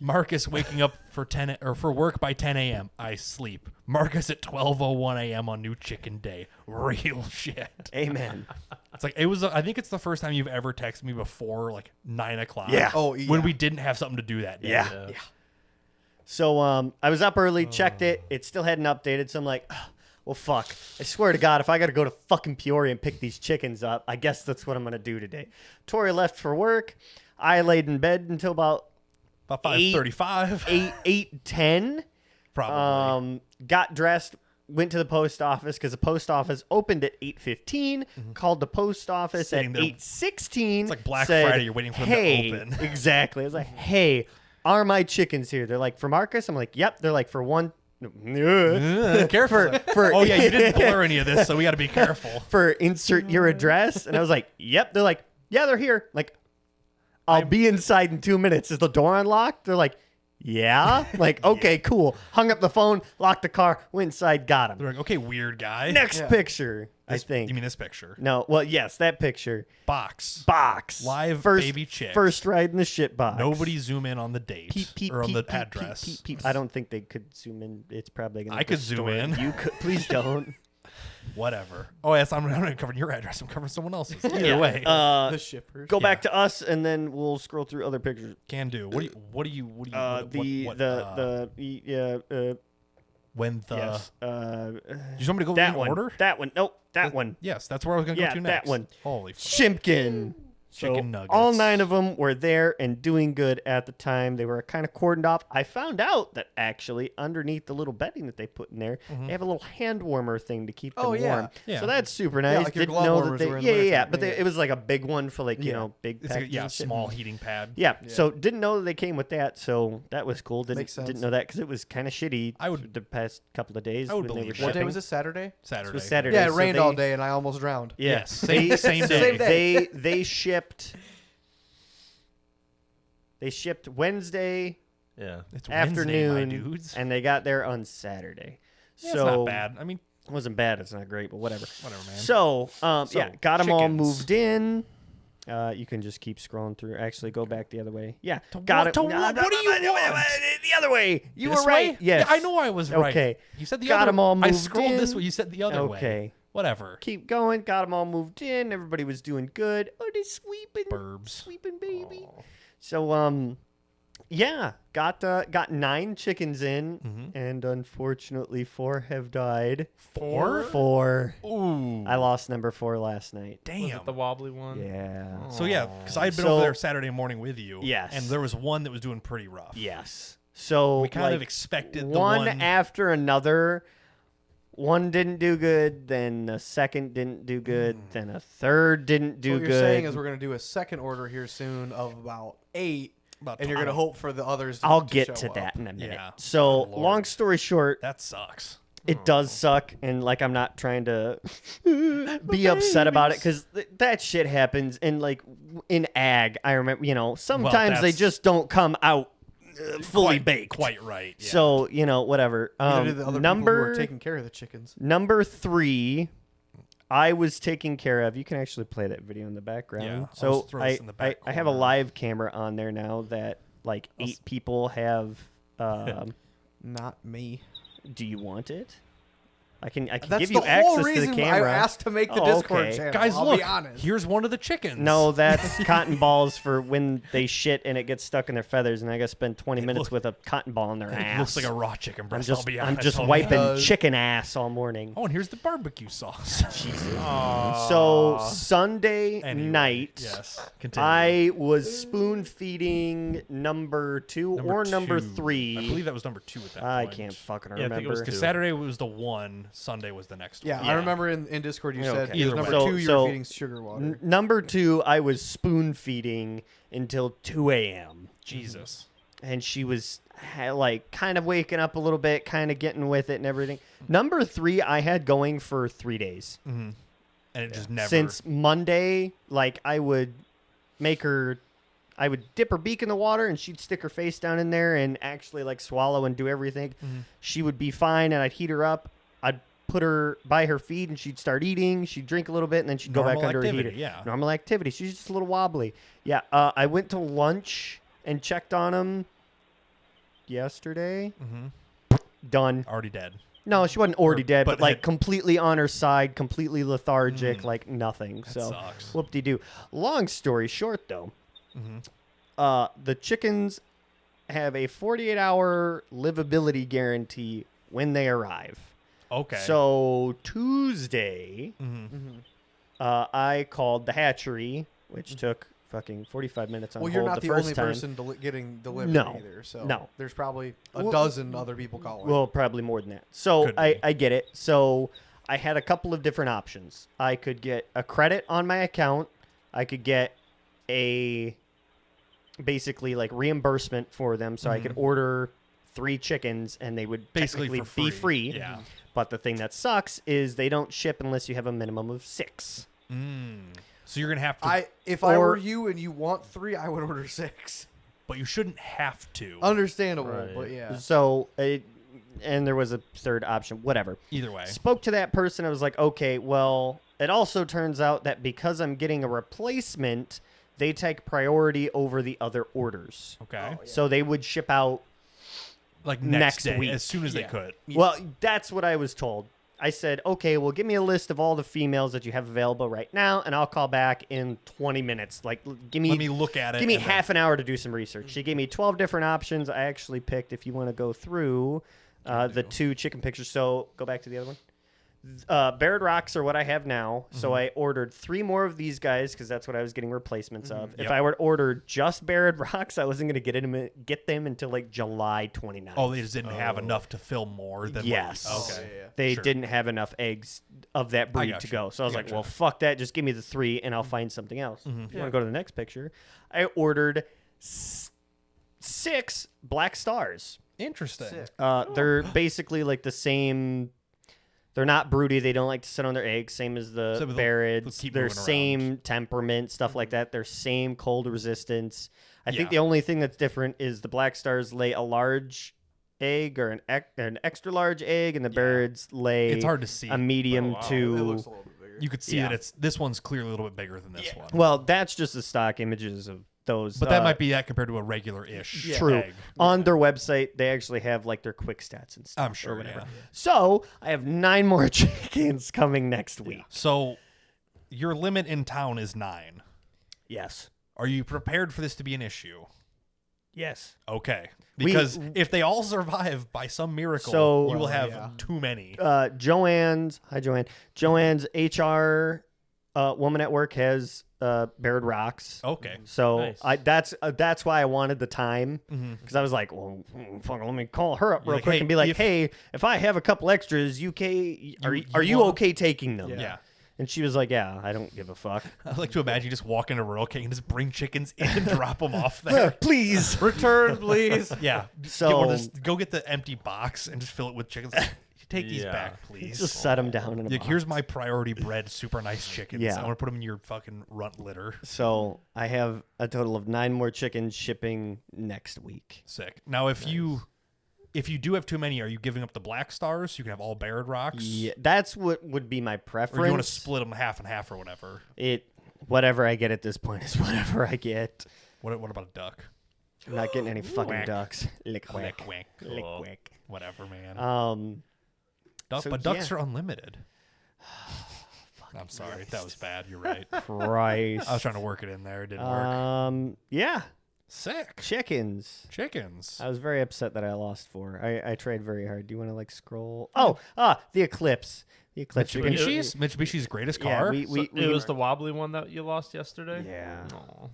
Marcus waking up for for work by 10 a.m. I sleep. Marcus at 12:01 a.m. on new chicken day. Real shit. Amen. It's like I think it's the first time you've ever texted me before like 9 o'clock. Yeah. Oh, yeah. When we didn't have something to do that day. Yeah. So I was up early, checked it. It still hadn't updated. So I'm like, well, fuck. I swear to God, if I got to go to fucking Peoria and pick these chickens up, I guess that's what I'm going to do today. Tori left for work. I laid in bed until about 5:35. 8:10. Probably. Got dressed, went to the post office because the post office opened at 8:15. Called the post office Sitting at there. 8:16. It's like Black said, Friday, you're waiting for them to hey, open. Exactly. I was like, hey, are my chickens here? They're like, for Marcus? I'm like, yep. They're like, for one. Careful. For oh, yeah, you didn't blur any of this, so we got to be careful. For insert your address. And I was like, yep. They're like, yeah, they're here. Like, I'll be inside in 2 minutes. Is the door unlocked? They're like, yeah. Like, okay, cool. Hung up the phone, locked the car, went inside, got him. They're like, okay, weird guy. Next picture, I think. You mean this picture? No, well, yes, that picture. Box. Live First, baby chick. First ride in the shit box. Nobody zoom in on the date or on the peep, address. peep, peep, peep. I don't think they could zoom in. It's probably going to I could zoom in. You could. Please don't. Whatever. Oh, yes, I'm not even covering your address. I'm covering someone else's. Either way. The shippers. Go back to us, and then we'll scroll through other pictures. Can do. What do you when the yes. you want me to go that in one. order? That one. Nope. That one. Yes, that's where I was going to go to next. that one. Holy fuck. Shimkin. Chicken nuggets. All 9 of them were there and doing good at the time. They were kind of cordoned off. I found out that actually underneath the little bedding that they put in there, they have a little hand warmer thing to keep them warm. Yeah. So that's super nice. like your Didn't glove know that warmers they. were in the Yeah. wintertime. But Yeah. it was like a big one for like you know big It's like, packages. and shit. small heating pad. Yeah. So didn't know that they came with that. So that was cool. Makes sense. Didn't know that because it was kind of shitty. The past couple of days. I would when they believe were What day shipping. was it? Saturday? Saturday. It was Saturday. Yeah, it So rained they- all day and I almost drowned. Yeah. Yes. Same Same day. day. They shipped. They shipped Wednesday Yeah. It's Wednesday, my afternoon, dudes. and they got there on Saturday. Yeah, So it's not bad. I mean, it wasn't bad. It's not great, but whatever. whatever, man. So, yeah, got them all chickens. moved in. You can just keep scrolling through. Actually, go back the other way. Yeah, To got what- it. to what? What do you want? The other way. You This were right. way? Yes. Yeah, I know I was right. Okay. You said the Got other. 'em all I moved scrolled this in. way. You said the other way. Okay. Whatever. Keep going. Got them all moved in. Everybody was doing good. Oh, they sweeping. Burbs. Sweeping, baby. So, yeah, got 9 chickens in, and unfortunately 4 have died. 4? 4. Ooh. I lost number 4 last night. Was Damn. it the wobbly one? Yeah. So yeah, because I had been So- over there Saturday morning with you. Yes. And there was one that was doing pretty rough. Yes. So We kind of like, expected the one one. after another. One didn't do good, then the second didn't do good, then a third didn't do So what good. you're saying is we're going to do a second order here soon of about 8, and you're going to hope for the others to I'll to get show to up. that in a minute. Yeah. So, Good Lord. long story short, That sucks. it does suck, and like I'm not trying to be upset about it because that shit happens. And like in ag, I remember, sometimes they that's- just don't come out fully baked. Quite right. Yeah. So whatever. Neither did the other people who were taking care of the chickens. Number 3, I was taking care of. You can actually play that video in the background. Yeah, I'll so just throw this in the back I have a corner. live camera on there now that like 8 people have. Not me. Do you want it? I can That's give you the access whole to the reason camera. I asked to make the Oh, Discord okay. channel. Guys, I'll look. be honest. Here's one of the chickens. No, that's cotton balls for when they shit and it gets stuck in their feathers, and I got to spend 20 minutes look- with a cotton ball in their It ass. looks like a raw chicken I'm breast. I'll just, be I'm honest. just homie. wiping chicken ass all morning. Oh, and here's the barbecue sauce. So Sunday Anyway, night, Yes. Continue. I was spoon feeding number 2 or number 2. 3. I believe that was number 2 at that I point. can't fucking Yeah, I think it remember. was Because 2. Saturday was the one, Sunday was the next Yeah, one. I remember in Discord you Yeah, said okay. Either number way. 2 you So- were feeding sugar water. Number 2, I was spoon feeding until 2 a.m. Jesus. And she was like kind of waking up a little bit, kind of getting with it and everything. Number 3, I had going for 3 days. Mm-hmm. And it just never. Since Monday, like I would dip her beak in the water and she'd stick her face down in there and actually like swallow and do everything. Mm-hmm. She would be fine and I'd heat her up. I'd put her by her feet and she'd start eating. She'd drink a little bit and then she'd go back Normal under activity, a heater. yeah. Normal activity. She's just a little wobbly. Yeah. I went to lunch and checked on him yesterday. Mm-hmm. Done. Already dead. No, she wasn't already dead, but like had- completely on her side, completely lethargic, like nothing. That So sucks. whoop-de-doo. Long story short, though, the chickens have a 48-hour livability guarantee when they arrive. Okay. So Tuesday, Mm-hmm. I called the hatchery, which took fucking 45 minutes on Well, hold you're not the the first only time. person getting delivered No. either. So No. there's probably a Well, dozen other people calling. Well, probably more than that. So Could be. I get it. So I had a couple of different options. I could get a credit on my account. I could get a basically like reimbursement for them, so I could order 3 chickens and they would Basically technically for be free. Yeah. But the thing that sucks is they don't ship unless you have a minimum of 6. So you're gonna have to. if I or- were you and you want 3, I would order 6. But you shouldn't have to. Understandable, Right. but yeah. So and there was a third option. Whatever. Either way. Spoke to that person. I was like, okay, well, it also turns out that because I'm getting a replacement, they take priority over the other orders. Okay. So they would ship out. Like Next next day, week. as soon as they Yeah. could. Well, that's what I was told. I said, okay, well, give me a list of all the females that you have available right now, and I'll call back in 20 minutes. Like, give me Let me look at it. Give me and then- half an hour to do some research. She gave me 12 different options. I actually picked, if you want to go through, the 2 chicken pictures. So go back to the other one. Barred rocks are what I have now. So I ordered 3 more of these guys because that's what I was getting replacements of. If Yep. I were to order just barred rocks, I wasn't going to get them until like July 29th. Oh, they just didn't have enough to fill more than. what- Yes. okay. yeah. They Sure. didn't have enough eggs of that breed got to you. go. So I was like, Gotcha. well, fuck that. Just give me the 3 and I'll find something else. If you want to go to the next picture, I ordered 6 black stars. Interesting. They're basically like the same. They're not broody. They don't like to sit on their eggs. Same as the So they'll Barreds. keep They're moving around. same temperament, stuff like that. They're same cold resistance. I think Yeah. the only thing that's different is the black stars lay a large egg or an extra large egg, and the Barreds lay It's hard to see. a medium wow. It to. looks a little bit bigger. You could see Yeah. that this one's clearly a little bit bigger than this one. Well, that's just the stock images of those. But that might be that compared to a regular-ish true. egg. On their website, they actually have like their quick stats and stuff. I'm sure, or whatever. yeah. So I have 9 more chickens coming next week. So your limit in town is 9. Yes. Are you prepared for this to be an issue? Yes. Okay. Because if they all survive by some miracle, So- you will Well, have yeah. too many. Joanne's Joanne's HR woman at work has Barred Rocks. Okay. So Nice. that's why I wanted the time because I was like, well, fuck, let me call her up real like, quick hey, and be like, if- hey, if I have a couple extras, are you you want- okay taking them? Yeah. And she was like, yeah, I don't give a fuck. I like to imagine you just walk into Rural King and just bring chickens in and drop them off there. Please. Return, please. Yeah. So- Go get the empty box and just fill it with chickens. Take these Yeah. back, please. Just set them down in a Like, box. here's my priority bred, super nice chickens. Yeah. I want to put them in your fucking runt litter. So I have a total of 9 more chickens shipping next week. Sick. Now, if you do have too many, are you giving up the black stars? So you can have all Barred rocks. Yeah, that's what would be my preference. Or you want to split them half and half or whatever. Whatever I get at this point is whatever I get. What about a duck? I'm not getting any fucking Whack. ducks. Lick Whack, whack. whack. Lick Cool. whack. Whatever, man. So, But ducks yeah. are unlimited. I'm sorry. That was bad. You're right. Christ. I was trying to work it in there. It didn't work. Yeah, Sick. chickens. Chickens. I was very upset that I lost 4. I tried very hard. Do you want to like scroll? The Eclipse. The Eclipse. We can- Mitsubi's greatest Yeah, car. It was the wobbly one that you lost yesterday? Yeah. Aw.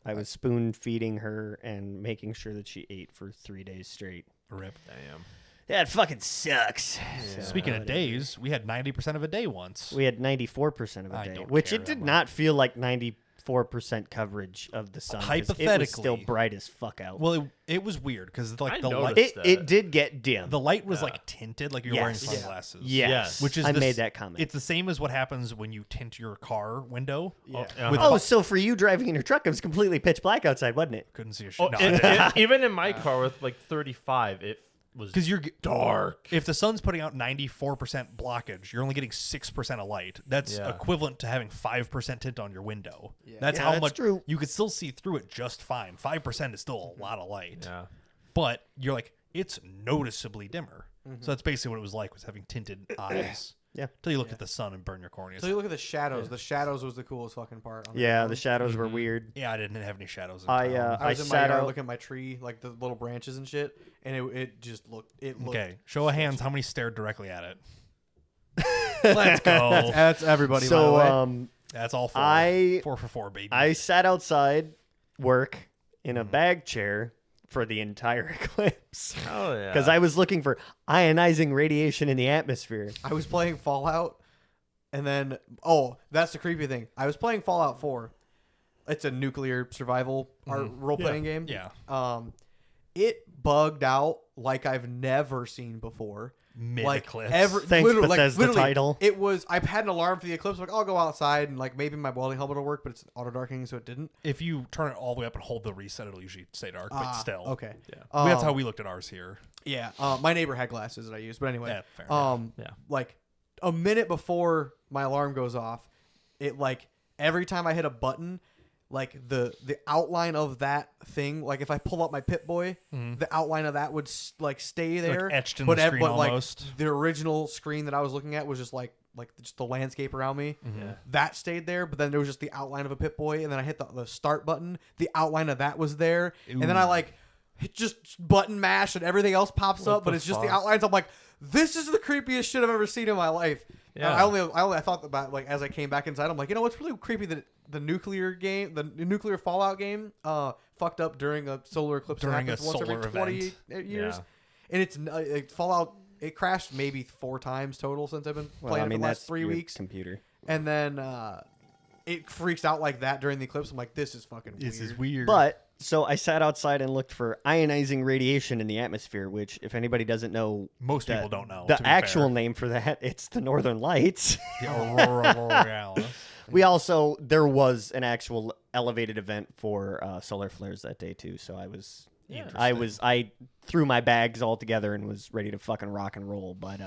I was spoon feeding her and making sure that she ate for 3 days straight. Rip. Damn. That fucking sucks. Speaking of days, we had 90% of a day once. We had 94% of a I day, don't which care it that did much. not feel like 94% coverage of the sun. 'Cause it was still Hypothetically- bright as fuck out. Well, it was weird because like I the light, noticed it did get dim. the light was like tinted, like you're wearing Yes. sunglasses. Yes. which is I the made s- that comment. It's the same as what happens when you tint your car window. Yeah. With Oh, so for you driving in your truck, it was completely pitch black outside, wasn't it? couldn't see a shit. Oh, even in my car with like 35, it was Because you're dark. If the sun's putting out 94% blockage, you're only getting 6% of light. That's Yeah. equivalent to having 5% tint on your window. Yeah. That's Yeah, how that's much true. you could still see through it just fine. 5% is still a lot of light. Yeah. But you're like, it's noticeably dimmer. So that's basically what it was like, was having tinted eyes. Yeah. Till you look at the sun and burn your corneas. So you look at the shadows. The shadows was the coolest fucking part. On Yeah, phone. the shadows were weird. Yeah, I didn't have any shadows. In I town. I was in my sat yard out. looking at my tree, like the little branches and shit, and it just looked. It looked. Okay, show of hands. How many stared directly at it? Let's go. That's everybody. by the So way. That's all four. I- 4 for 4, baby. I sat outside work in a bag chair for the entire eclipse Oh yeah. because I was looking for ionizing radiation in the atmosphere. I was playing Fallout, and then that's the creepy thing. I was playing Fallout 4. It's a nuclear survival role playing game. Yeah. It bugged out like I've never seen before. Mid-eclipse. Thanks, Bethesda literally, title. It was. I had an alarm for the eclipse. Like, I'll go outside and like maybe my welding helmet will work, but it's auto darkening, so it didn't. If you turn it all the way up and hold the reset, it'll usually stay dark, but still. Okay. Yeah. That's how we looked at ours here. Yeah. My neighbor had glasses that I used, but anyway. Yeah, fair enough. Yeah. Like a minute before my alarm goes off, it like every time I hit a button, like the outline of that thing, like if I pull up my Pip-Boy, the outline of that would like stay there, etched in but the screen like almost. the original screen that I was looking at was just like just the landscape around me. That stayed there, but then there was just the outline of a Pip-Boy, and then I hit the start button, the outline of that was there, and then I like hit just button mash and everything else pops up, but it's just the outlines. I'm like, this is the creepiest shit I've ever seen in my life. Yeah. I thought about like as I came back inside, I'm like, you know what's really creepy, that the nuclear nuclear Fallout game fucked up during a solar eclipse that During a happens once every solar 20 event. years, Yeah. and it's Fallout. It crashed maybe 4 times total since I've been playing it the last 3 weeks, Computer. and then it freaks out like that during the eclipse. I'm like, this is fucking This weird. is weird. But so I sat outside and looked for ionizing radiation in the atmosphere, which, if anybody doesn't know, Most people don't know. the to be actual fair. name for that, it's the Northern Lights. The aurora borealis. There was an actual elevated event for solar flares that day too. So I threw my bags all together and was ready to fucking rock and roll. But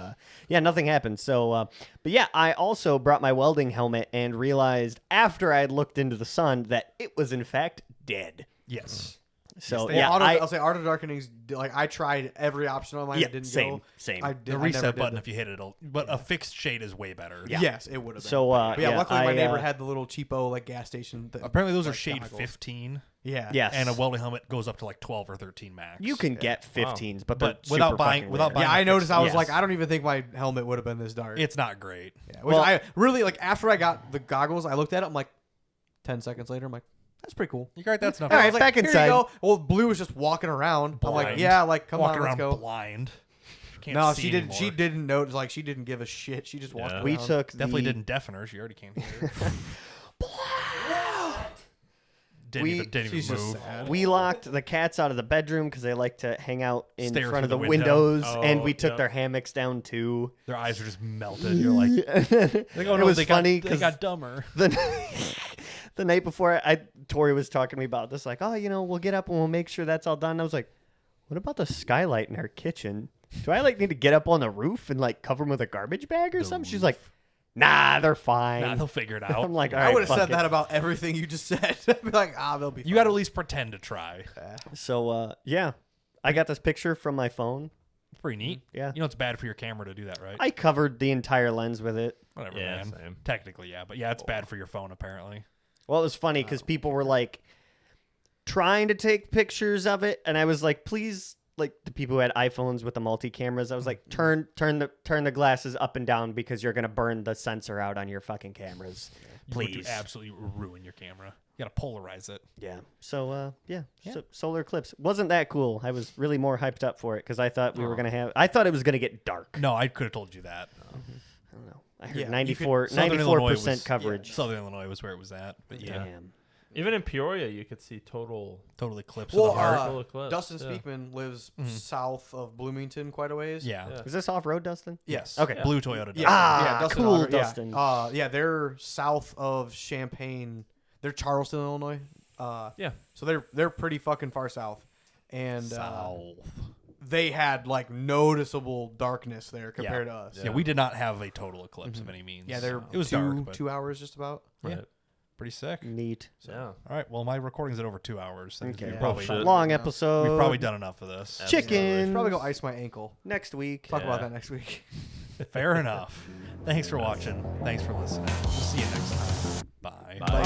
yeah, nothing happened. So, but yeah, I also brought my welding helmet and realized after I had looked into the sun that it was in fact dead. Yes. So Well, yeah, I'll say auto darkening's like I tried every option on mine. Yeah, It didn't same, go. same. I did, The I never reset did button, the- if you hit it, but a fixed shade is way better. Yeah. Yes, it would have been. So, But yeah, yeah, luckily my I, neighbor had the little cheapo like gas station. Apparently, those are like, shade goggles. 15. Yeah. yes, And a welding helmet goes up to like 12 or 13 max. you can get 15s, but But they're without super buying- fucking without rare. buying Yeah, I noticed. I was Yes. like, I don't even think my helmet would have been this dark. It's not great. Yeah, which Well- I really like. After I got the goggles, I looked at it. I'm like, 10 seconds later, I'm like, that's pretty cool. You're right. That's enough. All I right, was like, back here inside. you go. Well, Blue was just walking around. I'm like, Blind. yeah, like come Walking on, around let's go. blind. Can't No, see she didn't. She anymore. didn't notice. Like she didn't give a shit. She just walked Yeah. around. We took Definitely the, didn't deafen her. She already can't hear. didn't We- even, didn't she's even just move. sad. We locked the cats out of the bedroom because they like to hang out in Stare front of through the the window. windows, and Oh, we took yeah. their hammocks down too. Their eyes are just melted. You're like, it oh, no, was they funny They because got dumber. the night before, Tori was talking to me about this, like, oh, we'll get up and we'll make sure that's all done. And I was like, what about the skylight in our kitchen? Do I like need to get up on the roof and like cover them with a garbage bag or something? She's like, nah, they're fine. Nah, they'll figure it out. I'm like, all I right, would have fuck said it. that about everything you just said. I'd be like, they'll be. You got to at least pretend to try. So yeah, I got this picture from my phone. It's pretty neat. Yeah. You know, it's bad for your camera to do that, right? I covered the entire lens with it. Whatever, Yeah, man. same. Technically, yeah. But yeah, it's bad for your phone, apparently. Well, it was funny because people were like trying to take pictures of it, and I was like, please, like the people who had iPhones with the multi cameras, I was like, turn the glasses up and down because you're gonna burn the sensor out on your fucking cameras. You would Please. absolutely ruin your camera. You got to polarize it. Yeah. So, So, solar eclipse. Wasn't that cool. I was really more hyped up for it because I thought we were going to have... I thought it was going to get dark. No, I could have told you that. I don't know. I heard Yeah, 94% coverage. Southern Illinois was where it was at. But yeah, Damn. Even in Peoria, you could see total eclipse Well, of the heart. total eclipse. Dustin yeah. Speakman lives south of Bloomington quite a ways. Yeah. Yeah. Is this off-road, Dustin? Yes. Okay. Blue Toyota. Yeah. Ah, Dustin cool, Otter, yeah. Dustin. Yeah, they're south of Champaign. They're Charleston, Illinois. Yeah. So they're pretty fucking far south, and South. they had like noticeable darkness there compared to us. Yeah, we did not have a total eclipse of any means. Yeah, they're it was two, dark, but 2 hours just about. Right. pretty sick. Neat. Yeah. All right. Well, my recording's at over 2 hours. So Okay. we've probably, shit. Long episode. we've probably done enough of this. Chicken. Probably go ice my ankle. Next week. Talk about Yeah. that next week. Fair enough. Thanks for watching. Thanks for listening. We'll see you next time. Bye. Bye.